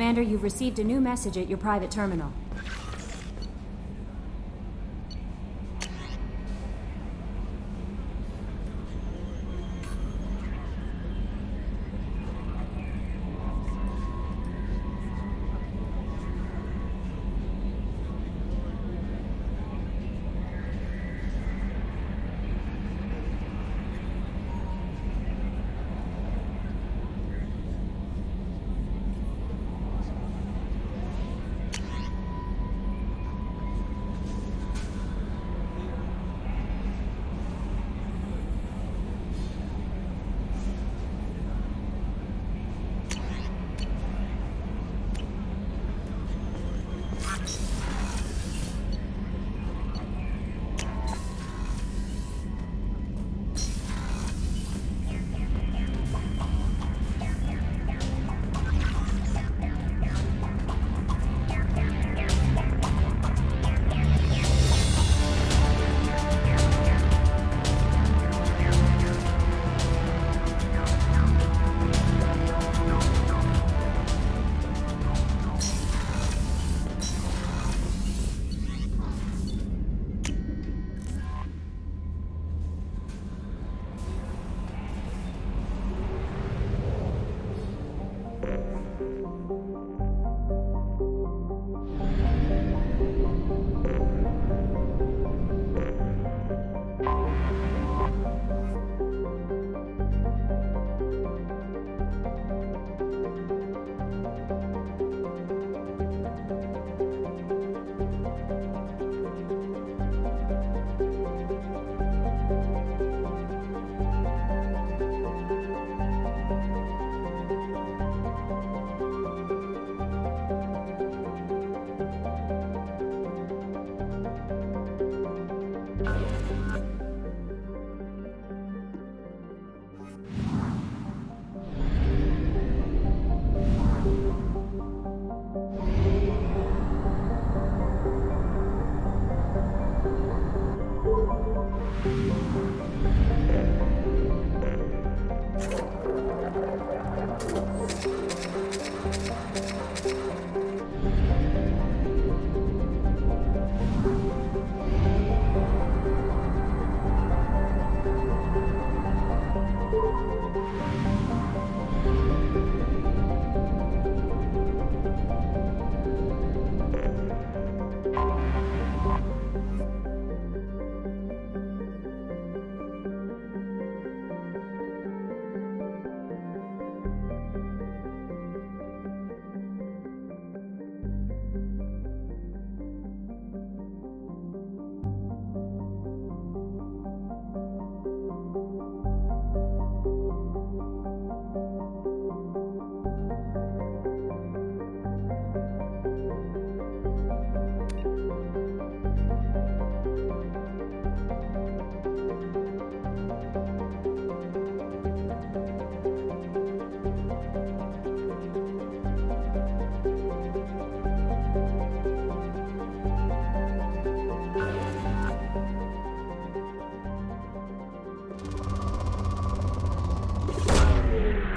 Commander, you've received a new message at your private terminal.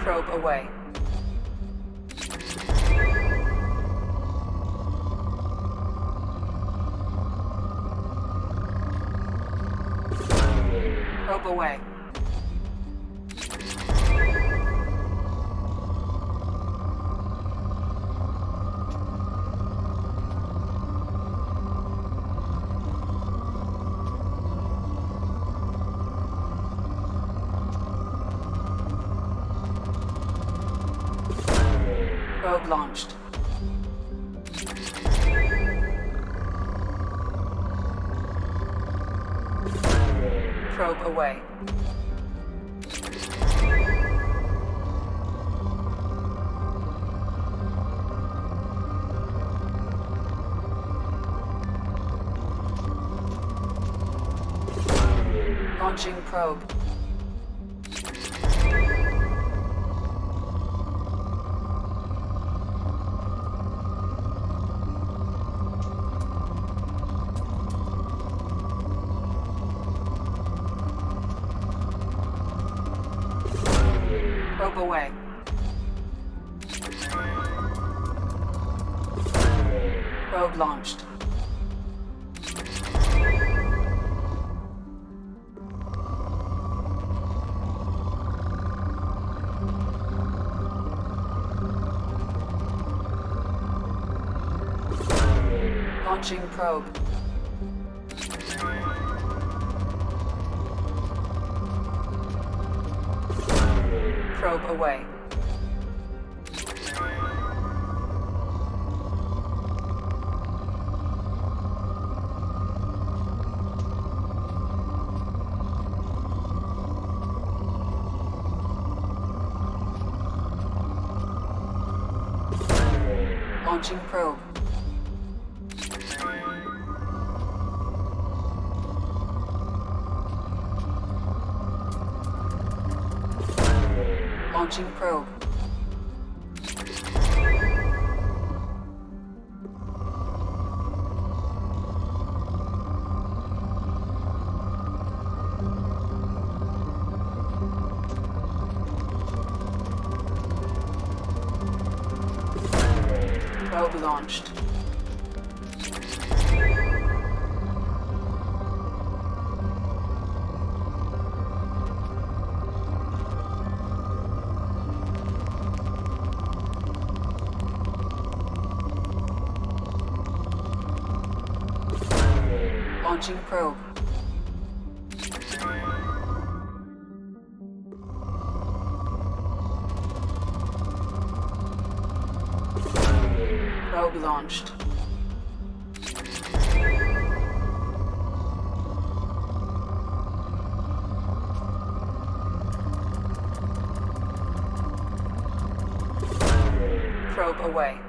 Probe away. Probe away. Probe launched. Probe away. Launching probe. Probe away. Probe launched. Launching probe. Probe away. Launching probe. Launching probe. Probe launched. Launching probe. Probe launched. Probe away.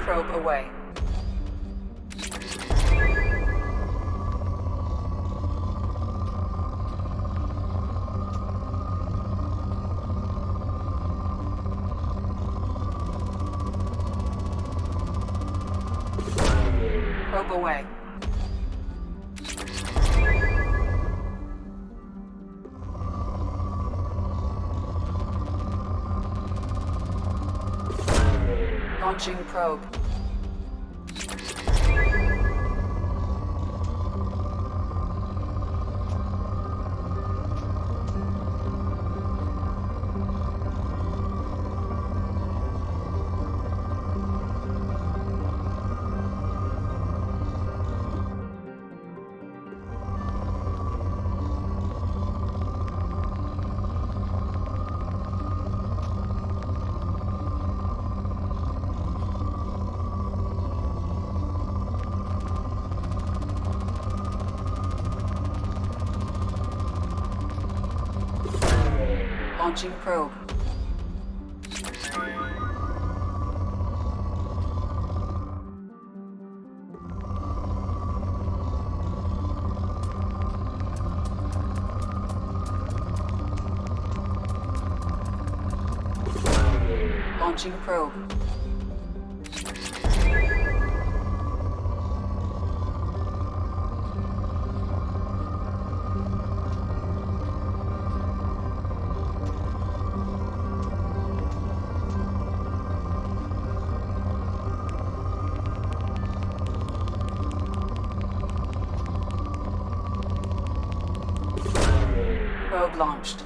Probe away. Probe away. Launching probe. Launching probe. Launching probe. Probe launched.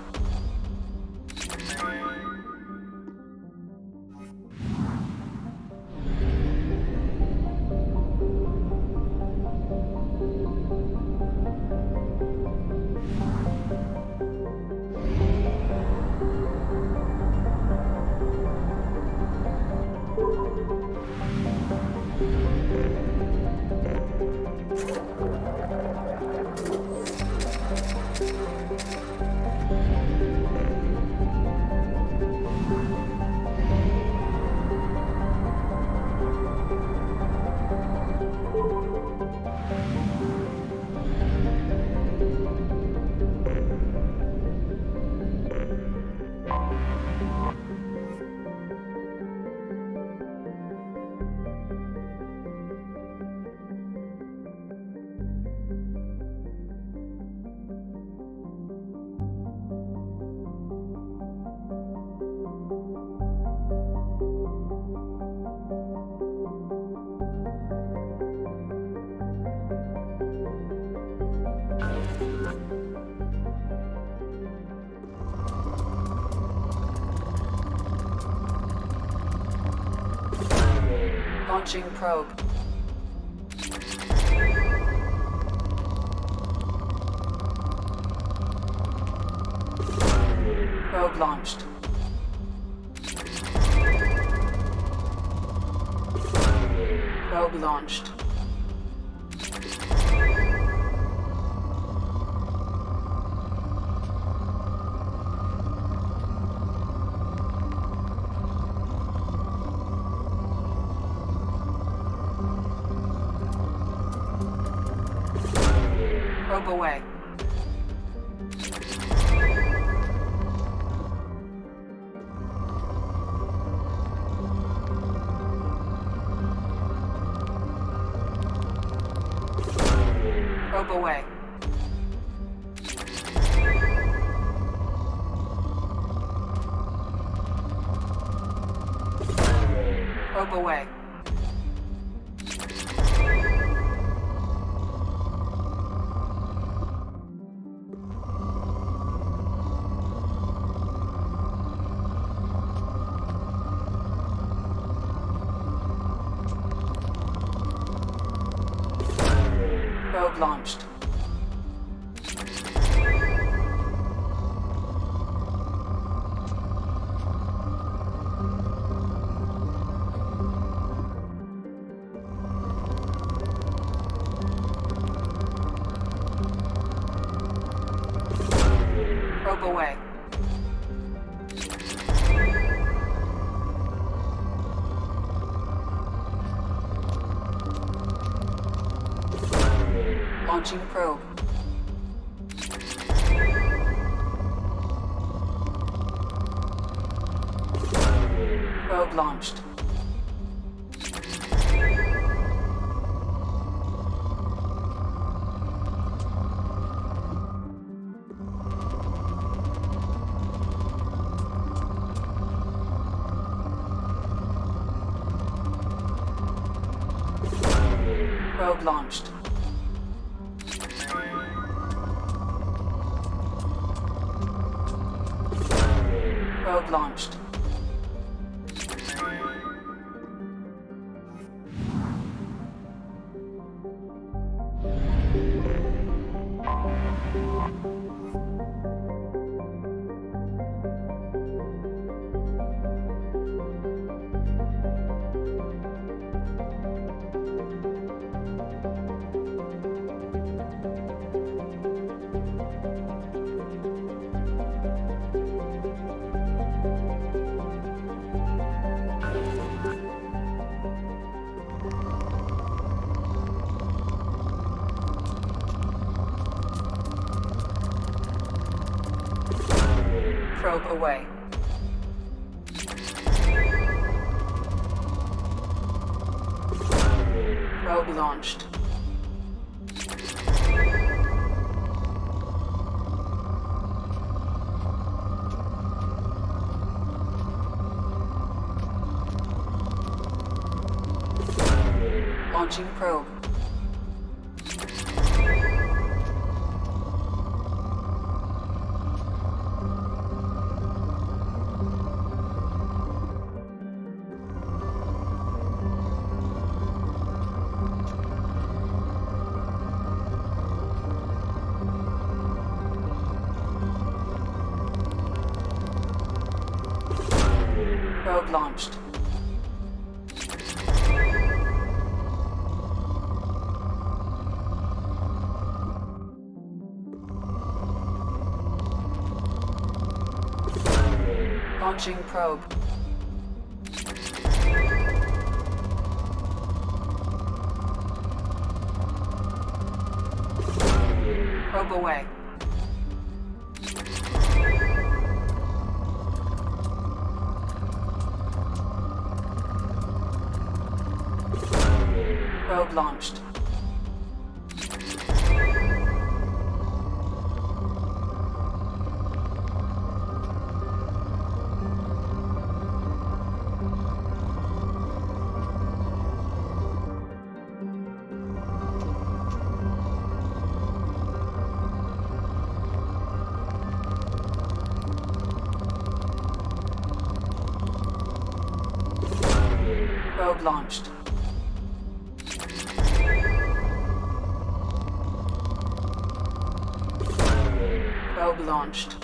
Launching probe. Probe launched. Probe launched. Probe away. Probe away. Probe away. Probe launched. Probe away. Launching probe. Probe launched. Probe launched. Probe launched. Probe away. Probe launched. Launching probe. Probe launched. Launching probe. Probe away. Probe launched. Probe launched. Probe launched.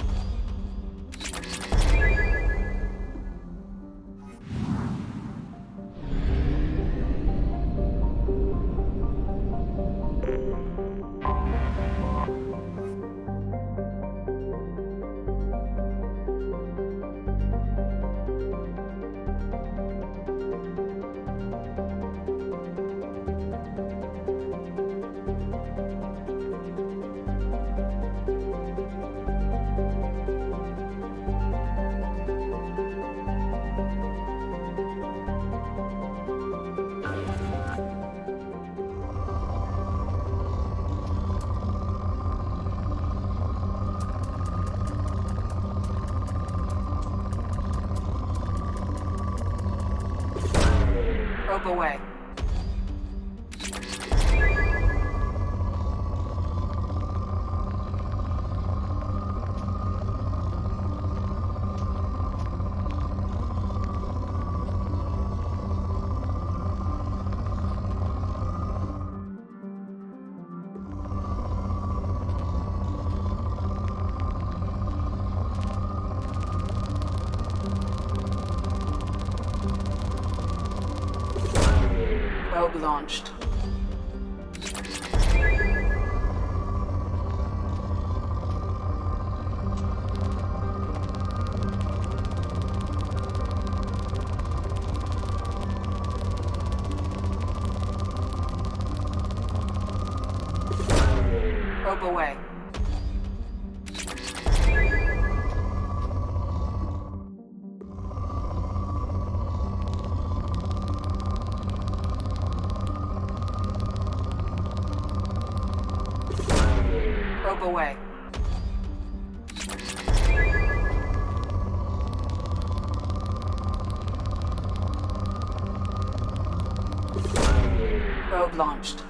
Probe away. Probe launched. Probe away. Probe away. Probe launched.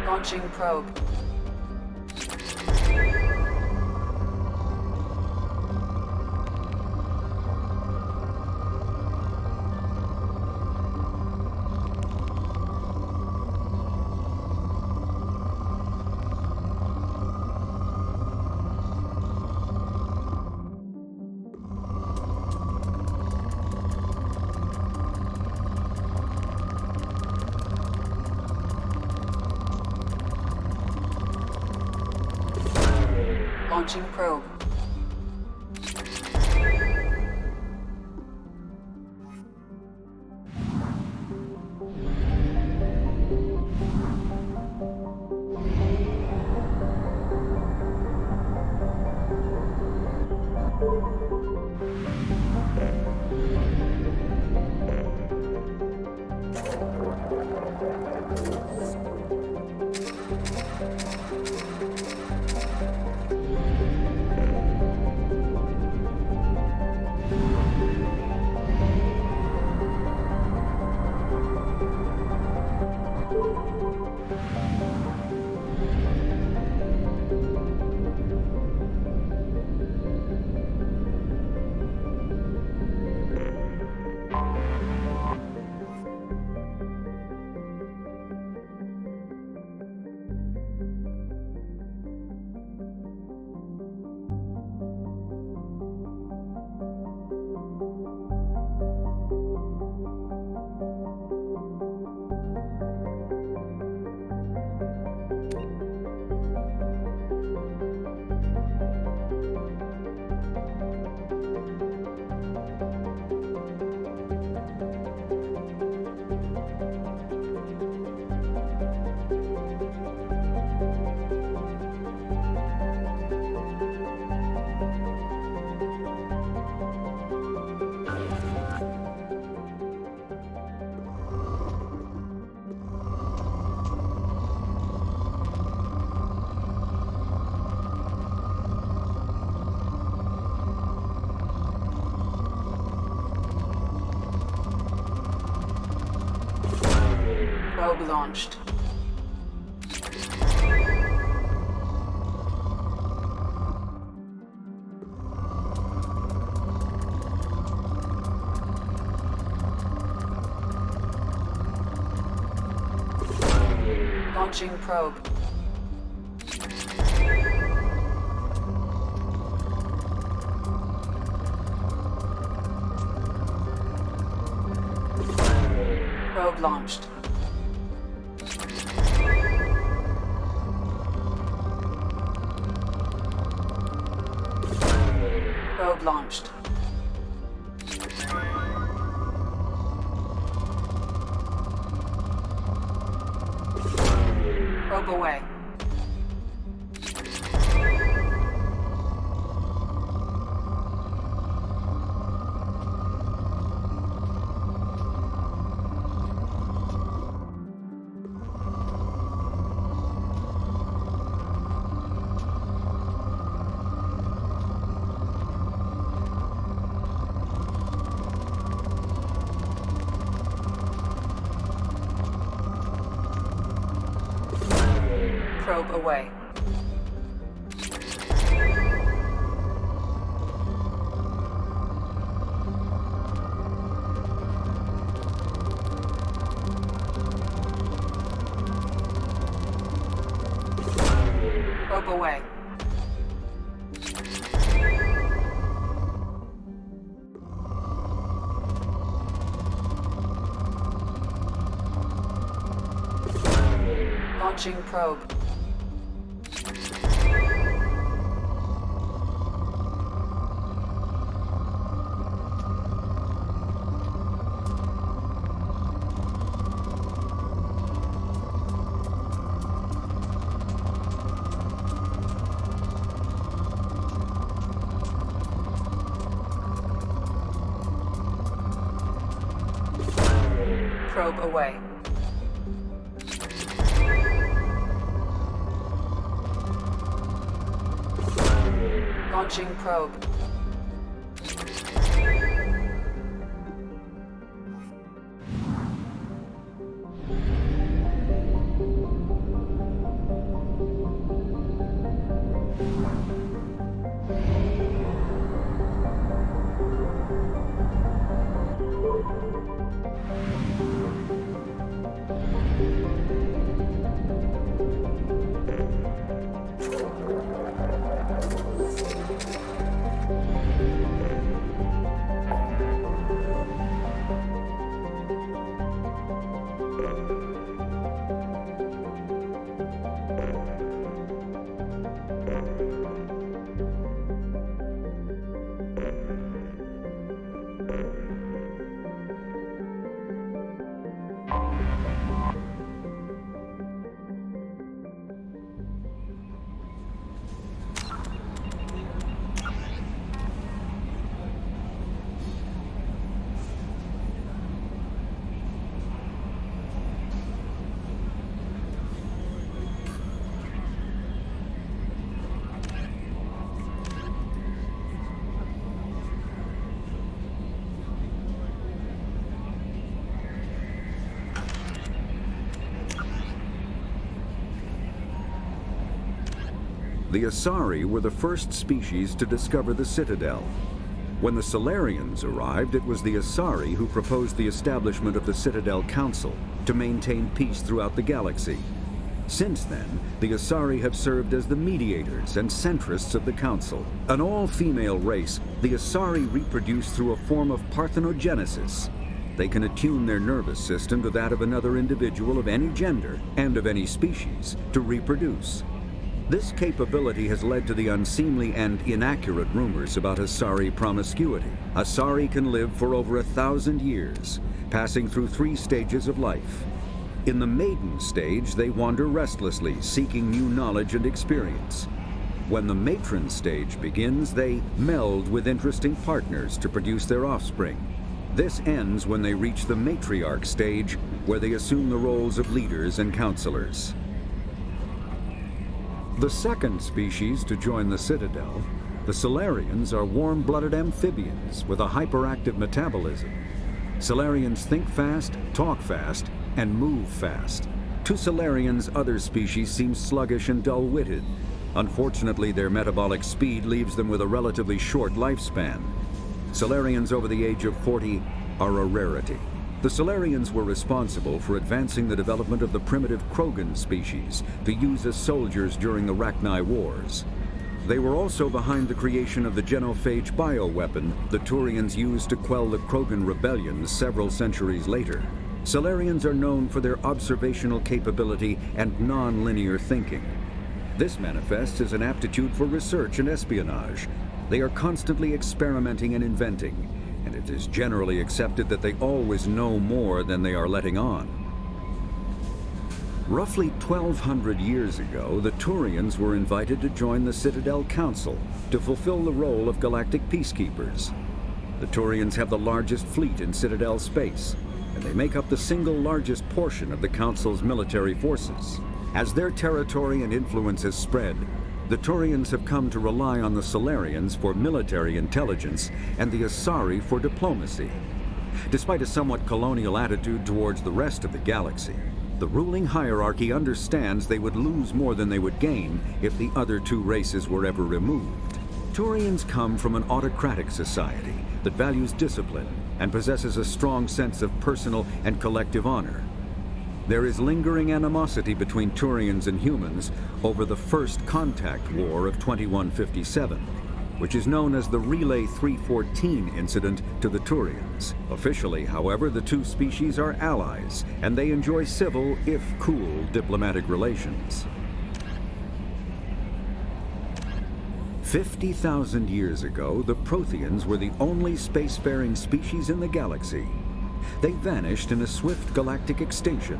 Launching probe. Launching probe. Probe launched. Launching probe. Probe launched. Probe launched. Probe away. Probe away. Probe away. Launching probe. Probe away. Launching probe. The Asari were the first species to discover the Citadel. When the Solarians arrived, it was the Asari who proposed the establishment of the Citadel Council to maintain peace throughout the galaxy. Since then, the Asari have served as the mediators and centrists of the Council. An all-female race, the Asari reproduce through a form of parthenogenesis. They can attune their nervous system to that of another individual of any gender and of any species to reproduce. This capability has led to the unseemly and inaccurate rumors about Asari promiscuity. Asari can live for over 1,000 years, passing through 3 stages of life. In the maiden stage, they wander restlessly, seeking new knowledge and experience. When the matron stage begins, they meld with interesting partners to produce their offspring. This ends when they reach the matriarch stage, where they assume the roles of leaders and counselors. The second species to join the Citadel, the Solarians, are warm-blooded amphibians with a hyperactive metabolism. Solarians think fast, talk fast, and move fast. To Solarians, other species seem sluggish and dull-witted. Unfortunately, their metabolic speed leaves them with a relatively short lifespan. Solarians over the age of 40 are a rarity. The Solarians were responsible for advancing the development of the primitive Krogan species to use as soldiers during the Rachni Wars. They were also behind the creation of the genophage bioweapon the Turians used to quell the Krogan rebellions several centuries later. Solarians are known for their observational capability and non-linear thinking. This manifests as an aptitude for research and espionage. They are constantly experimenting and inventing, and it is generally accepted that they always know more than they are letting on. Roughly 1,200 years ago, the Turians were invited to join the Citadel Council to fulfill the role of galactic peacekeepers. The Turians have the largest fleet in Citadel space, and they make up the single largest portion of the Council's military forces. As their territory and influence has spread, the Turians have come to rely on the Solarians for military intelligence and the Asari for diplomacy. Despite a somewhat colonial attitude towards the rest of the galaxy, the ruling hierarchy understands they would lose more than they would gain if the other two races were ever removed. Turians come from an autocratic society that values discipline and possesses a strong sense of personal and collective honor. There is lingering animosity between Turians and humans over the First Contact War of 2157, which is known as the Relay 314 incident to the Turians. Officially, however, the two species are allies, and they enjoy civil, if cool, diplomatic relations. 50,000 years ago, the Protheans were the only spacefaring species in the galaxy. They vanished in a swift galactic extinction.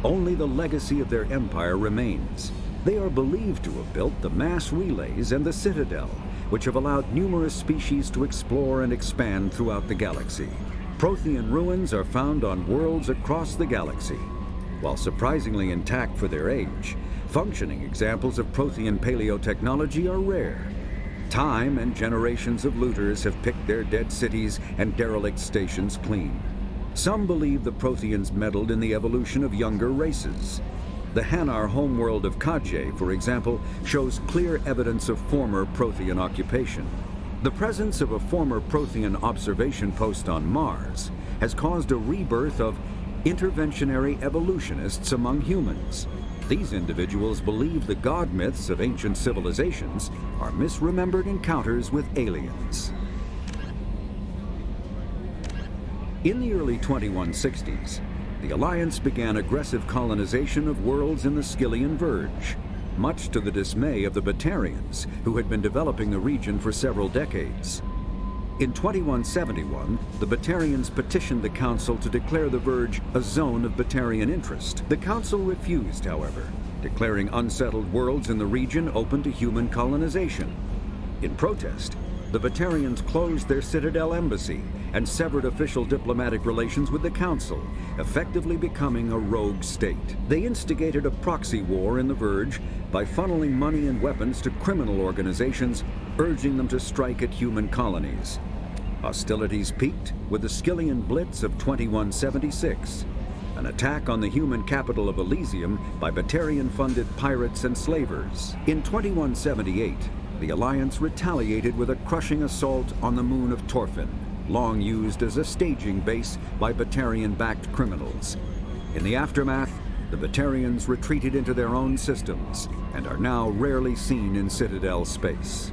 Only the legacy of their empire remains. They are believed to have built the mass relays and the Citadel, which have allowed numerous species to explore and expand throughout the galaxy. Prothean ruins are found on worlds across the galaxy. While surprisingly intact for their age, functioning examples of Prothean paleotechnology are rare. Time and generations of looters have picked their dead cities and derelict stations clean. Some believe the Protheans meddled in the evolution of younger races. The Hanar homeworld of Kaje, for example, shows clear evidence of former Prothean occupation. The presence of a former Prothean observation post on Mars has caused a rebirth of interventionary evolutionists among humans. These individuals believe the god myths of ancient civilizations are misremembered encounters with aliens. In the early 2160s, the Alliance began aggressive colonization of worlds in the Skyllian Verge, much to the dismay of the Batarians, who had been developing the region for several decades. In 2171, the Batarians petitioned the Council to declare the Verge a zone of Batarian interest. The Council refused, however, declaring unsettled worlds in the region open to human colonization. In protest, the Batarians closed their Citadel embassy and severed official diplomatic relations with the Council, effectively becoming a rogue state. They instigated a proxy war in the Verge by funneling money and weapons to criminal organizations, urging them to strike at human colonies. Hostilities peaked with the Skyllian Blitz of 2176, an attack on the human capital of Elysium by Batarian-funded pirates and slavers. In 2178, the Alliance retaliated with a crushing assault on the moon of Torfin, long used as a staging base by Batarian-backed criminals. In the aftermath, the Batarians retreated into their own systems and are now rarely seen in Citadel space.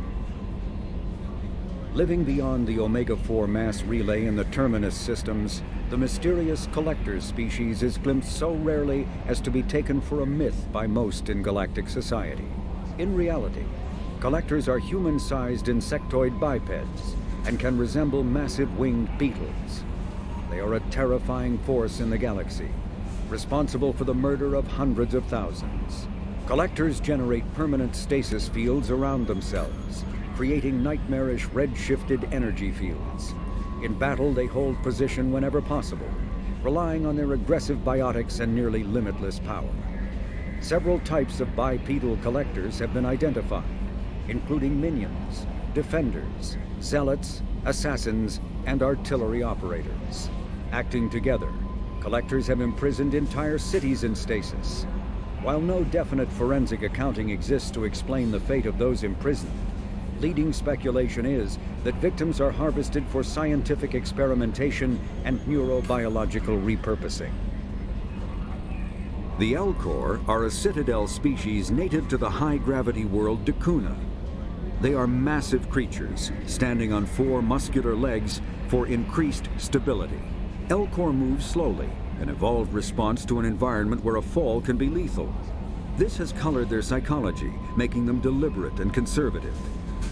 Living beyond the Omega-4 mass relay in the Terminus systems, the mysterious Collectors species is glimpsed so rarely as to be taken for a myth by most in galactic society. In reality, Collectors are human-sized insectoid bipeds and can resemble massive winged beetles. They are a terrifying force in the galaxy, responsible for the murder of hundreds of thousands. Collectors generate permanent stasis fields around themselves, creating nightmarish red-shifted energy fields. In battle, they hold position whenever possible, relying on their aggressive biotics and nearly limitless power. Several types of bipedal Collectors have been identified, including minions, defenders, zealots, assassins, and artillery operators. Acting together, Collectors have imprisoned entire cities in stasis. While no definite forensic accounting exists to explain the fate of those imprisoned, leading speculation is that victims are harvested for scientific experimentation and neurobiological repurposing. The Elcor are a Citadel species native to the high-gravity world Dakuna. They are massive creatures, standing on 4 muscular legs for increased stability. Elcor move slowly, an evolved response to an environment where a fall can be lethal. This has colored their psychology, making them deliberate and conservative.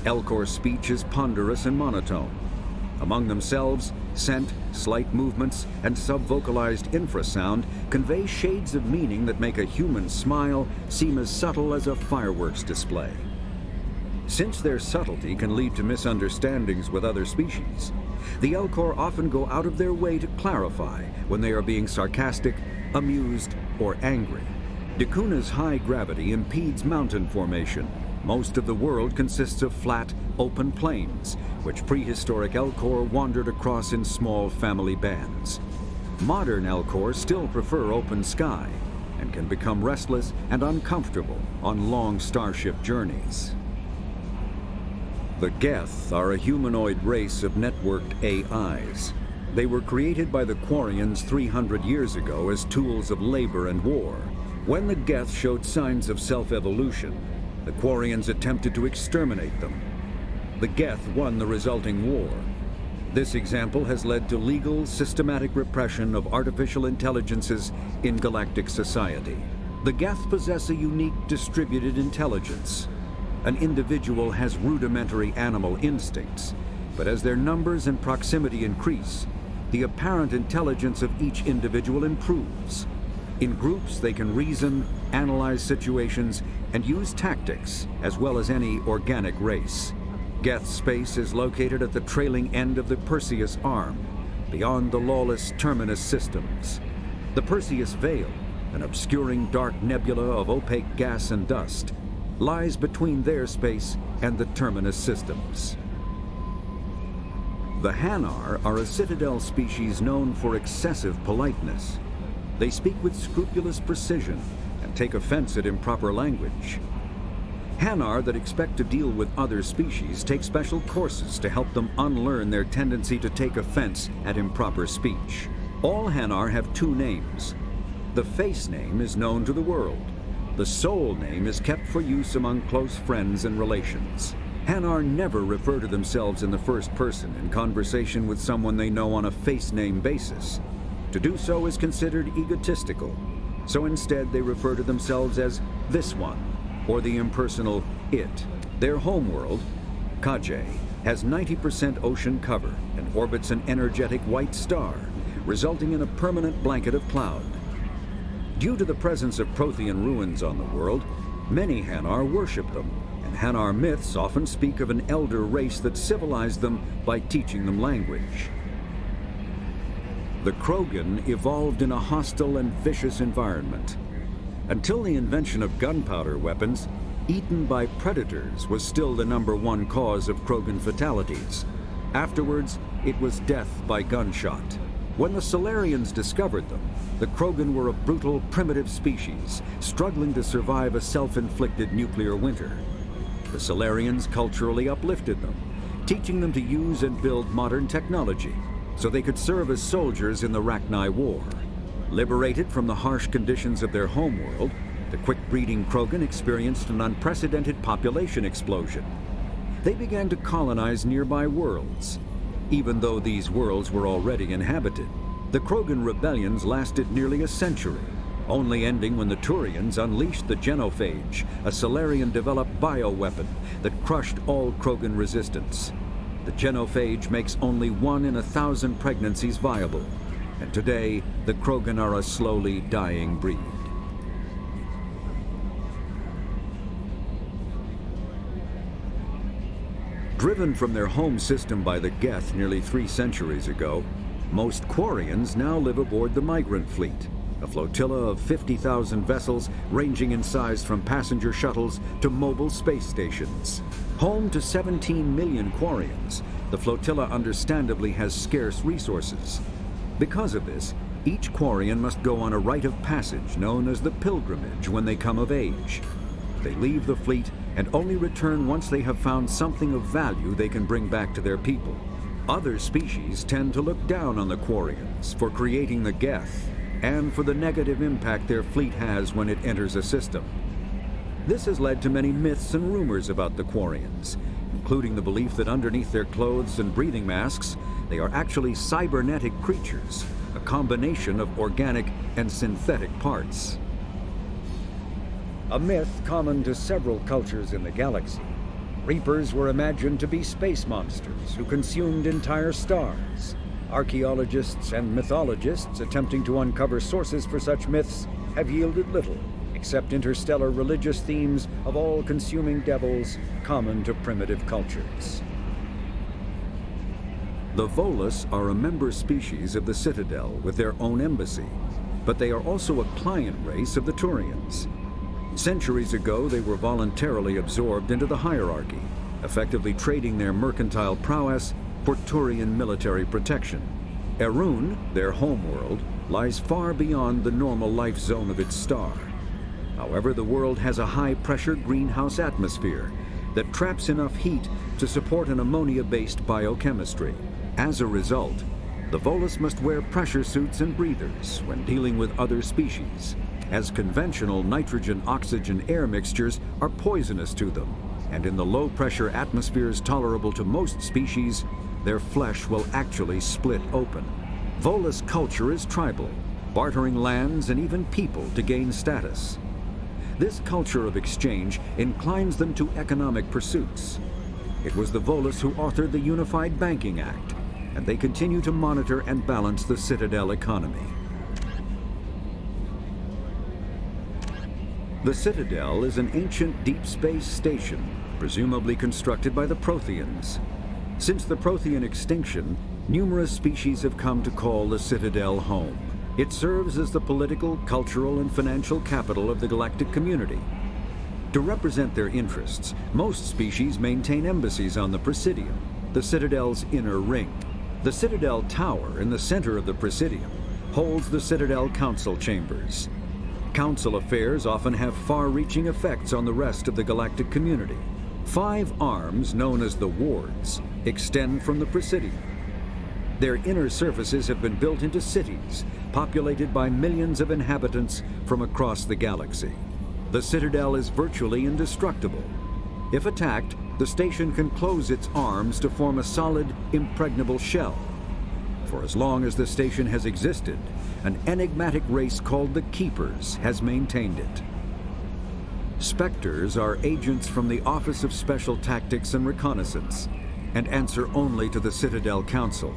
Elcor's speech is ponderous and monotone. Among themselves, scent, slight movements, and subvocalized infrasound convey shades of meaning that make a human smile seem as subtle as a fireworks display. Since their subtlety can lead to misunderstandings with other species, the Elcor often go out of their way to clarify when they are being sarcastic, amused, or angry. Dakuna's high gravity impedes mountain formation. Most of the world consists of flat, open plains, which prehistoric Elcor wandered across in small family bands. Modern Elcor still prefer open sky, and can become restless and uncomfortable on long starship journeys. The Geth are a humanoid race of networked AIs. They were created by the Quarians 300 years ago as tools of labor and war. When the Geth showed signs of self-evolution, the Quarians attempted to exterminate them. The Geth won the resulting war. This example has led to legal, systematic repression of artificial intelligences in galactic society. The Geth possess a unique distributed intelligence. An individual has rudimentary animal instincts, but as their numbers and proximity increase, the apparent intelligence of each individual improves. In groups, they can reason, analyze situations, and use tactics, as well as any organic race. Geth space is located at the trailing end of the Perseus Arm, beyond the lawless Terminus systems. The Perseus Veil, an obscuring dark nebula of opaque gas and dust, lies between their space and the Terminus systems. The Hanar are a Citadel species known for excessive politeness. They speak with scrupulous precision and take offense at improper language. Hanar that expect to deal with other species take special courses to help them unlearn their tendency to take offense at improper speech. All Hanar have 2 names. The face name is known to the world. The soul name is kept for use among close friends and relations. Hanar never refer to themselves in the first person in conversation with someone they know on a face name basis. To do so is considered egotistical, so instead they refer to themselves as this one, or the impersonal it. Their homeworld, Kajay, has 90% ocean cover and orbits an energetic white star, resulting in a permanent blanket of cloud. Due to the presence of Prothean ruins on the world, many Hanar worship them, and Hanar myths often speak of an elder race that civilized them by teaching them language. The Krogan evolved in a hostile and vicious environment. Until the invention of gunpowder weapons, eaten by predators was still the #1 cause of Krogan fatalities. Afterwards, it was death by gunshot. When the Solarians discovered them, the Krogan were a brutal, primitive species, struggling to survive a self-inflicted nuclear winter. The Solarians culturally uplifted them, teaching them to use and build modern technology, so they could serve as soldiers in the Rachni War. Liberated from the harsh conditions of their homeworld, the quick-breeding Krogan experienced an unprecedented population explosion. They began to colonize nearby worlds. Even though these worlds were already inhabited, the Krogan rebellions lasted nearly a century, only ending when the Turians unleashed the Genophage, a Solarian-developed bioweapon that crushed all Krogan resistance. The Genophage makes only 1 in 1,000 pregnancies viable, and today the Krogan are a slowly dying breed. Driven from their home system by the Geth nearly 3 centuries ago, most Quarians now live aboard the Migrant Fleet, a flotilla of 50,000 vessels ranging in size from passenger shuttles to mobile space stations. Home to 17 million Quarians, the flotilla understandably has scarce resources. Because of this, each Quarian must go on a rite of passage known as the Pilgrimage when they come of age. They leave the fleet and only return once they have found something of value they can bring back to their people. Other species tend to look down on the Quarians for creating the Geth, and for the negative impact their fleet has when it enters a system. This has led to many myths and rumors about the Quarians, including the belief that underneath their clothes and breathing masks, they are actually cybernetic creatures, a combination of organic and synthetic parts. A myth common to several cultures in the galaxy. Reapers were imagined to be space monsters who consumed entire stars. Archaeologists and mythologists attempting to uncover sources for such myths have yielded little, except interstellar religious themes of all-consuming devils common to primitive cultures. The Volus are a member species of the Citadel with their own embassy, but they are also a client race of the Turians. Centuries ago, they were voluntarily absorbed into the hierarchy, effectively trading their mercantile prowess for Turian military protection. Erun, their homeworld, lies far beyond the normal life zone of its star. However, the world has a high-pressure greenhouse atmosphere that traps enough heat to support an ammonia-based biochemistry. As a result, the Volus must wear pressure suits and breathers when dealing with other species, as conventional nitrogen-oxygen air mixtures are poisonous to them, and in the low-pressure atmospheres tolerable to most species, their flesh will actually split open. Volus culture is tribal, bartering lands and even people to gain status. This culture of exchange inclines them to economic pursuits. It was the Volus who authored the Unified Banking Act, and they continue to monitor and balance the Citadel economy. The Citadel is an ancient deep space station, presumably constructed by the Protheans. Since the Prothean extinction, numerous species have come to call the Citadel home. It serves as the political, cultural, and financial capital of the galactic community. To represent their interests, most species maintain embassies on the Presidium, the Citadel's inner ring. The Citadel Tower in the center of the Presidium holds the Citadel Council Chambers. Council affairs often have far-reaching effects on the rest of the galactic community. 5 arms, known as the Wards, extend from the Presidium. Their inner surfaces have been built into cities, populated by millions of inhabitants from across the galaxy. The Citadel is virtually indestructible. If attacked, the station can close its arms to form a solid, impregnable shell. For as long as the station has existed, an enigmatic race called the Keepers has maintained it. Spectres are agents from the Office of Special Tactics and Reconnaissance, and answer only to the Citadel Council.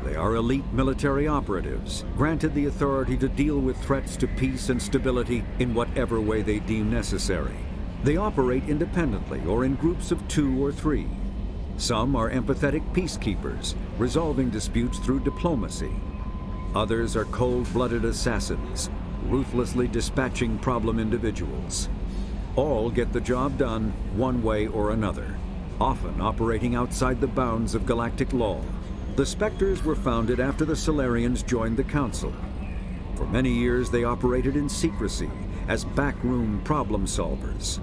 They are elite military operatives, granted the authority to deal with threats to peace and stability in whatever way they deem necessary. They operate independently or in groups of 2 or 3. Some are empathetic peacekeepers, resolving disputes through diplomacy. Others are cold-blooded assassins, ruthlessly dispatching problem individuals. All get the job done one way or another, often operating outside the bounds of galactic law. The Spectres were founded after the Solarians joined the Council. For many years they operated in secrecy as backroom problem solvers.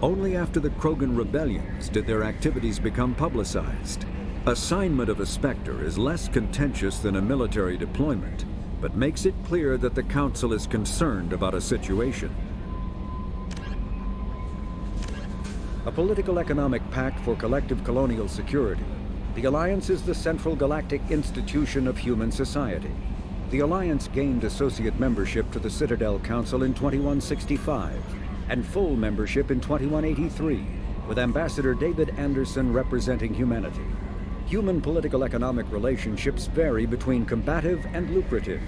Only after the Krogan rebellions did their activities become publicized. Assignment of a Spectre is less contentious than a military deployment, but makes it clear that the Council is concerned about a situation. A political economic pact for collective colonial security, the Alliance is the central galactic institution of human society. The Alliance gained associate membership to the Citadel Council in 2165, and full membership in 2183, with Ambassador David Anderson representing humanity. Human political economic relationships vary between combative and lucrative.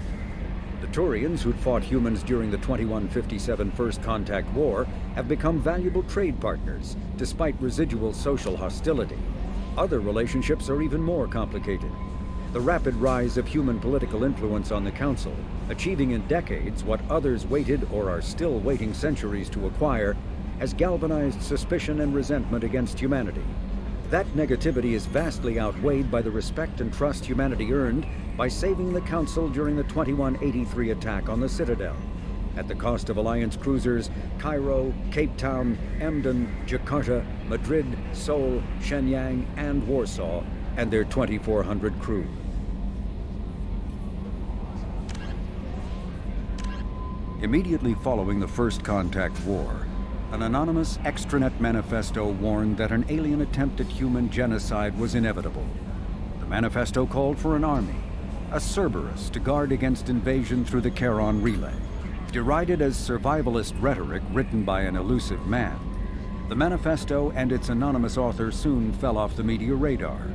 The Turians, who'd fought humans during the 2157 First Contact War, have become valuable trade partners, despite residual social hostility. Other relationships are even more complicated. The rapid rise of human political influence on the Council, achieving in decades what others waited or are still waiting centuries to acquire, has galvanized suspicion and resentment against humanity. That negativity is vastly outweighed by the respect and trust humanity earned by saving the Council during the 2183 attack on the Citadel. at the cost of Alliance cruisers Cairo, Cape Town, Emden, Jakarta, Madrid, Seoul, Shenyang, and Warsaw, and their 2,400 crew. Immediately following the First Contact War, an anonymous extranet manifesto warned that an alien attempt at human genocide was inevitable. The manifesto called for an army, a Cerberus, to guard against invasion through the Charon Relay. Derided as survivalist rhetoric written by an elusive man, the manifesto and its anonymous author soon fell off the media radar.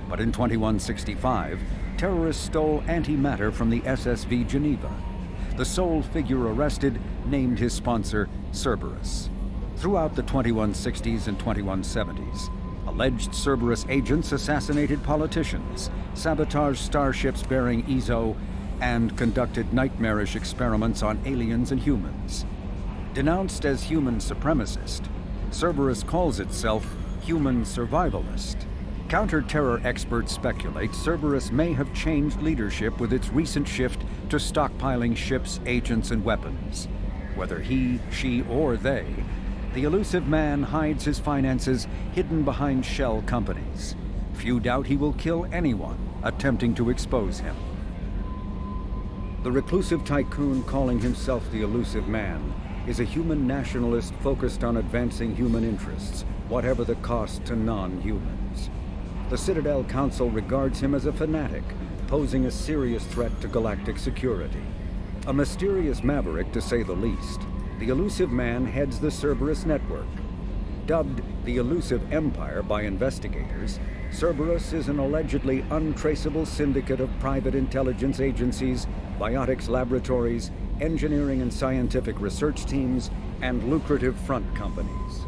But in 2165, terrorists stole antimatter from the SSV Geneva. The sole figure arrested named his sponsor Cerberus. Throughout the 2160s and 2170s, alleged Cerberus agents assassinated politicians, sabotaged starships bearing EZO, and conducted nightmarish experiments on aliens and humans. Denounced as human supremacist, Cerberus calls itself human survivalist. Counter-terror experts speculate Cerberus may have changed leadership with its recent shift to stockpiling ships, agents, and weapons. Whether he, she, or they, the elusive man hides his finances hidden behind shell companies. Few doubt he will kill anyone attempting to expose him. The reclusive tycoon calling himself the elusive man is a human nationalist focused on advancing human interests, whatever the cost to non-humans. The Citadel Council regards him as a fanatic, posing a serious threat to galactic security. A mysterious maverick, to say the least, the elusive man heads the Cerberus network. Dubbed the Elusive Empire by investigators, Cerberus is an allegedly untraceable syndicate of private intelligence agencies, biotics laboratories, engineering and scientific research teams, and lucrative front companies.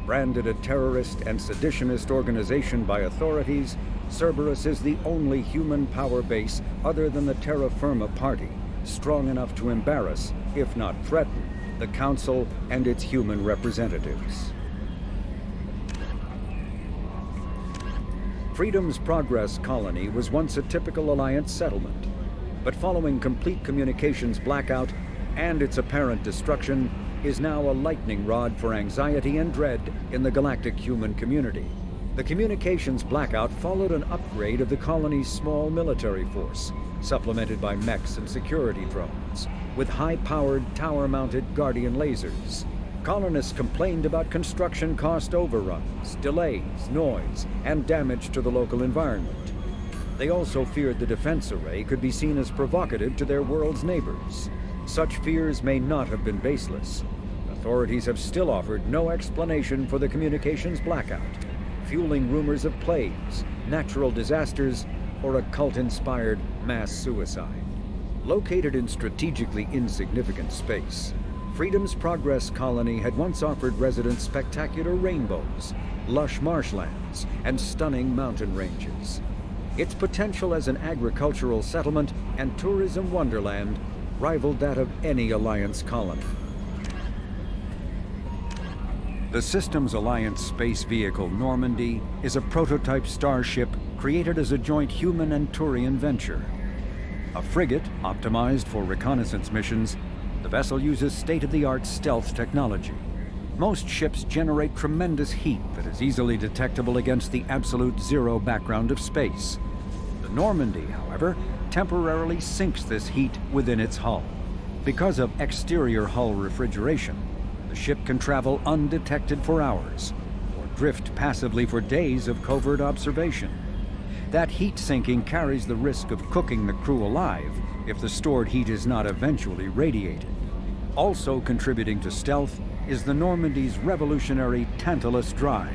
Branded a terrorist and seditionist organization by authorities, Cerberus is the only human power base other than the Terra Firma Party, strong enough to embarrass, if not threaten, the Council and its human representatives. Freedom's Progress colony was once a typical Alliance settlement, but following complete communications blackout and its apparent destruction, is now a lightning rod for anxiety and dread in the galactic human community. The communications blackout followed an upgrade of the colony's small military force, supplemented by mechs and security drones, with high-powered, tower-mounted Guardian lasers. Colonists complained about construction cost overruns, delays, noise, and damage to the local environment. They also feared the defense array could be seen as provocative to their world's neighbors. Such fears may not have been baseless. Authorities have still offered no explanation for the communications blackout, fueling rumors of plagues, natural disasters, or a cult-inspired mass suicide. Located in strategically insignificant space, Freedom's Progress colony had once offered residents spectacular rainbows, lush marshlands, and stunning mountain ranges. Its potential as an agricultural settlement and tourism wonderland rivaled that of any Alliance colony. The Systems Alliance space vehicle Normandy is a prototype starship created as a joint human and Turian venture. A frigate optimized for reconnaissance missions, the vessel uses state-of-the-art stealth technology. Most ships generate tremendous heat that is easily detectable against the absolute zero background of space. The Normandy, however, temporarily sinks this heat within its hull. Because of exterior hull refrigeration, the ship can travel undetected for hours, or drift passively for days of covert observation. That heat sinking carries the risk of cooking the crew alive if the stored heat is not eventually radiated. Also contributing to stealth is the Normandy's revolutionary Tantalus drive,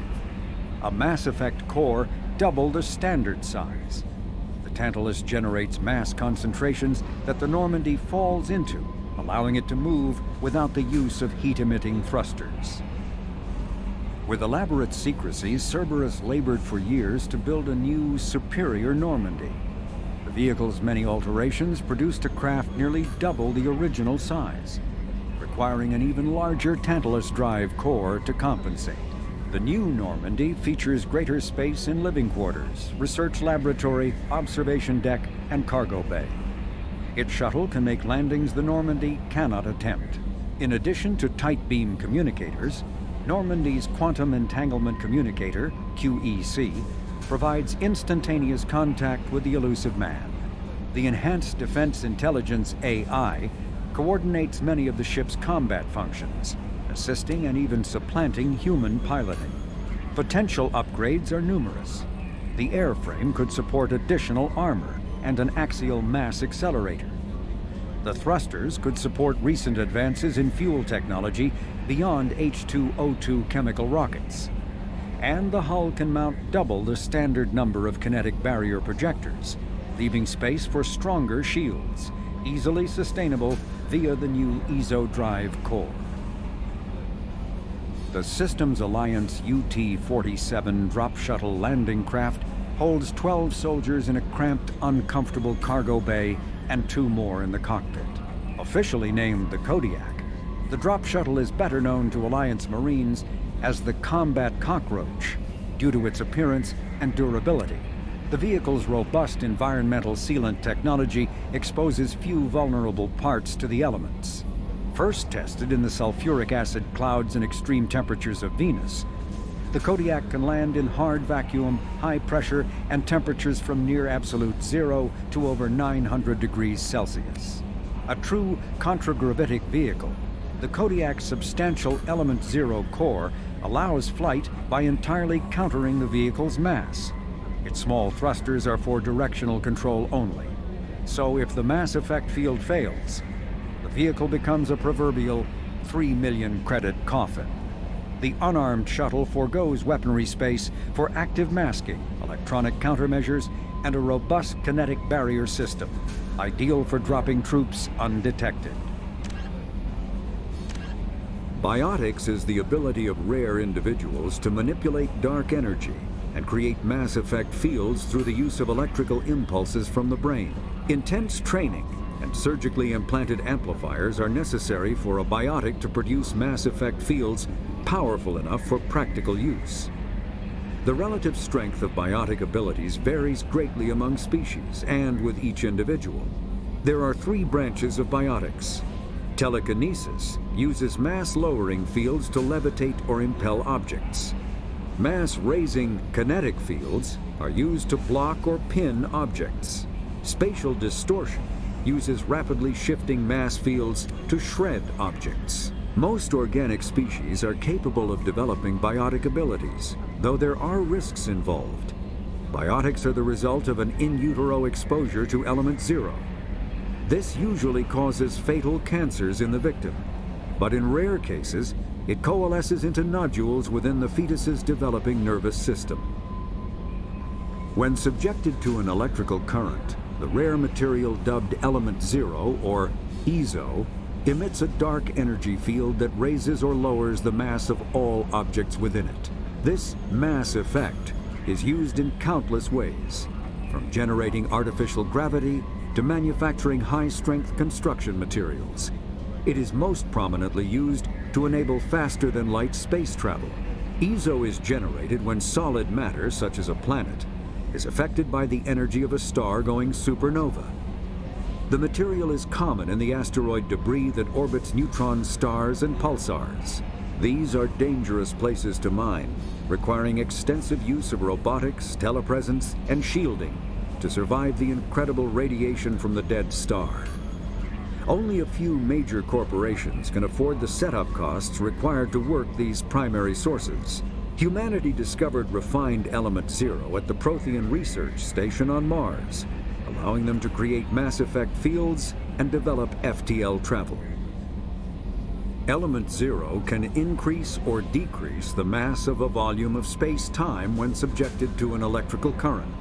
a Mass Effect core double the standard size. The Tantalus generates mass concentrations that the Normandy falls into, allowing it to move without the use of heat-emitting thrusters. With elaborate secrecy, Cerberus labored for years to build a new, superior Normandy. The vehicle's many alterations produced a craft nearly double the original size, requiring an even larger Tantalus drive core to compensate. The new Normandy features greater space in living quarters, research laboratory, observation deck, and cargo bay. Its shuttle can make landings the Normandy cannot attempt. In addition to tight beam communicators, Normandy's Quantum Entanglement Communicator, QEC, provides instantaneous contact with the elusive man. The Enhanced Defense Intelligence AI coordinates many of the ship's combat functions, assisting and even supplanting human piloting. Potential upgrades are numerous. The airframe could support additional armor and an axial mass accelerator. The thrusters could support recent advances in fuel technology beyond H2O2 chemical rockets. And the hull can mount double the standard number of kinetic barrier projectors, leaving space for stronger shields, easily sustainable via the new EZO drive core. The Systems Alliance UT-47 drop shuttle landing craft holds 12 soldiers in a cramped, uncomfortable cargo bay and 2 more in the cockpit. Officially named the Kodiak, the drop shuttle is better known to Alliance Marines as the Combat Cockroach due to its appearance and durability. The vehicle's robust environmental sealant technology exposes few vulnerable parts to the elements. First tested in the sulfuric acid clouds and extreme temperatures of Venus, the Kodiak can land in hard vacuum, high pressure, and temperatures from near absolute zero to over 900 degrees Celsius. A true contragravitic vehicle, the Kodiak's substantial Element Zero core allows flight by entirely countering the vehicle's mass. Its small thrusters are for directional control only. So if the mass effect field fails, the vehicle becomes a proverbial 3 million credit coffin. The unarmed shuttle forgoes weaponry space for active masking, electronic countermeasures, and a robust kinetic barrier system, ideal for dropping troops undetected. Biotics is the ability of rare individuals to manipulate dark energy and create mass effect fields through the use of electrical impulses from the brain. Intense training and surgically implanted amplifiers are necessary for a biotic to produce mass effect fields powerful enough for practical use. The relative strength of biotic abilities varies greatly among species and with each individual. There are 3 branches of biotics. Telekinesis uses mass-lowering fields to levitate or impel objects. Mass-raising kinetic fields are used to block or pin objects. Spatial distortion uses rapidly shifting mass fields to shred objects. Most organic species are capable of developing biotic abilities, though there are risks involved. Biotics are the result of an in utero exposure to Element Zero. This usually causes fatal cancers in the victim, but in rare cases, it coalesces into nodules within the fetus's developing nervous system. When subjected to an electrical current, the rare material dubbed Element Zero, or EZO, emits a dark energy field that raises or lowers the mass of all objects within it. This mass effect is used in countless ways, from generating artificial gravity to manufacturing high-strength construction materials. It is most prominently used to enable faster-than-light space travel. EZO is generated when solid matter, such as a planet, is affected by the energy of a star going supernova. The material is common in the asteroid debris that orbits neutron stars and pulsars. These are dangerous places to mine, requiring extensive use of robotics, telepresence, and shielding to survive the incredible radiation from the dead star. Only a few major corporations can afford the setup costs required to work these primary sources. Humanity discovered refined Element Zero at the Prothean Research Station on Mars, allowing them to create mass effect fields and develop FTL travel. Element Zero can increase or decrease the mass of a volume of space-time when subjected to an electrical current.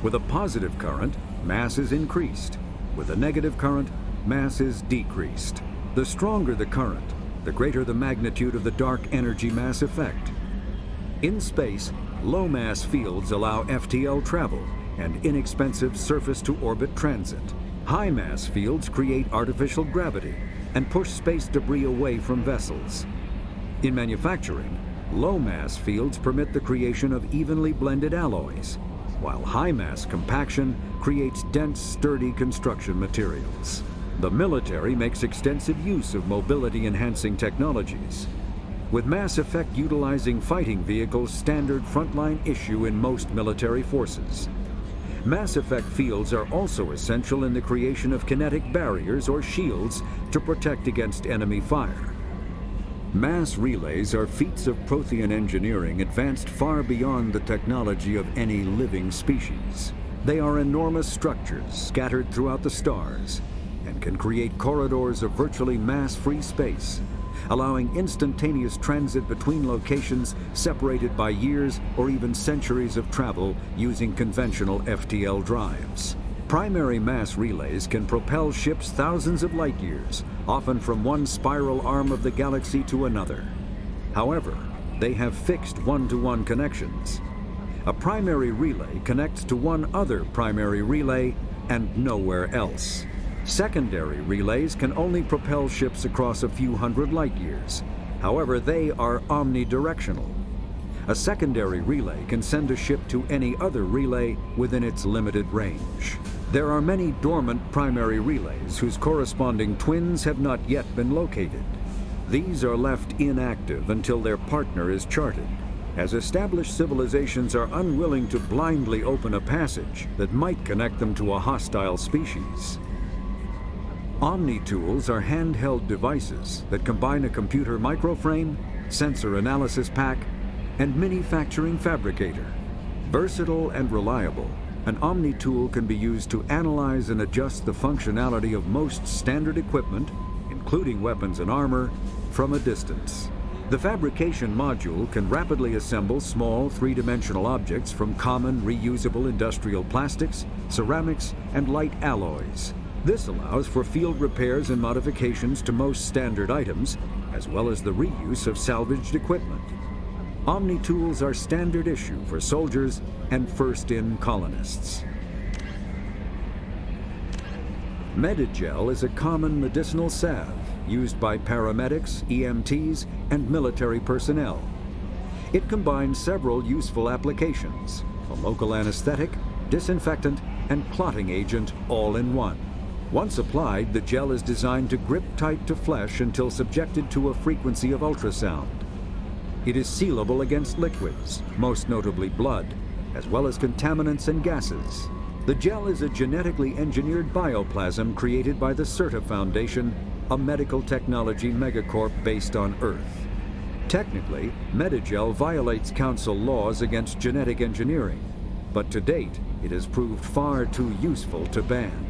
With a positive current, mass is increased. With a negative current, mass is decreased. The stronger the current, the greater the magnitude of the dark energy mass effect. In space, low-mass fields allow FTL travel and inexpensive surface-to-orbit transit. High-mass fields create artificial gravity and push space debris away from vessels. In manufacturing, low-mass fields permit the creation of evenly blended alloys. while high-mass compaction creates dense, sturdy construction materials. The military makes extensive use of mobility-enhancing technologies, with Mass Effect utilizing fighting vehicles standard frontline issue in most military forces. Mass Effect fields are also essential in the creation of kinetic barriers or shields to protect against enemy fire. Mass relays are feats of Prothean engineering advanced far beyond the technology of any living species. They are enormous structures scattered throughout the stars and can create corridors of virtually mass-free space, allowing instantaneous transit between locations separated by years or even centuries of travel using conventional FTL drives. Primary mass relays can propel ships thousands of light years, often from one spiral arm of the galaxy to another. However, they have fixed one-to-one connections. A primary relay connects to one other primary relay and nowhere else. Secondary relays can only propel ships across a few hundred light years. However, they are omnidirectional. A secondary relay can send a ship to any other relay within its limited range. There are many dormant primary relays whose corresponding twins have not yet been located. These are left inactive until their partner is charted, as established civilizations are unwilling to blindly open a passage that might connect them to a hostile species. Omni-tools are handheld devices that combine a computer microframe, sensor analysis pack, and manufacturing fabricator. Versatile and reliable, an Omni-tool can be used to analyze and adjust the functionality of most standard equipment, including weapons and armor, from a distance. The fabrication module can rapidly assemble small three-dimensional objects from common reusable industrial plastics, ceramics, and light alloys. This allows for field repairs and modifications to most standard items, as well as the reuse of salvaged equipment. Omni-tools are standard issue for soldiers and first-in colonists. Medigel is a common medicinal salve used by paramedics, EMTs, and military personnel. It combines several useful applications: a local anesthetic, disinfectant, and clotting agent all in one. Once applied, the gel is designed to grip tight to flesh until subjected to a frequency of ultrasound. It is sealable against liquids, most notably blood, as well as contaminants and gases. The gel is a genetically engineered bioplasm created by the CERTA Foundation, a medical technology megacorp based on Earth. Technically, Medigel violates Council laws against genetic engineering, but to date, it has proved far too useful to ban.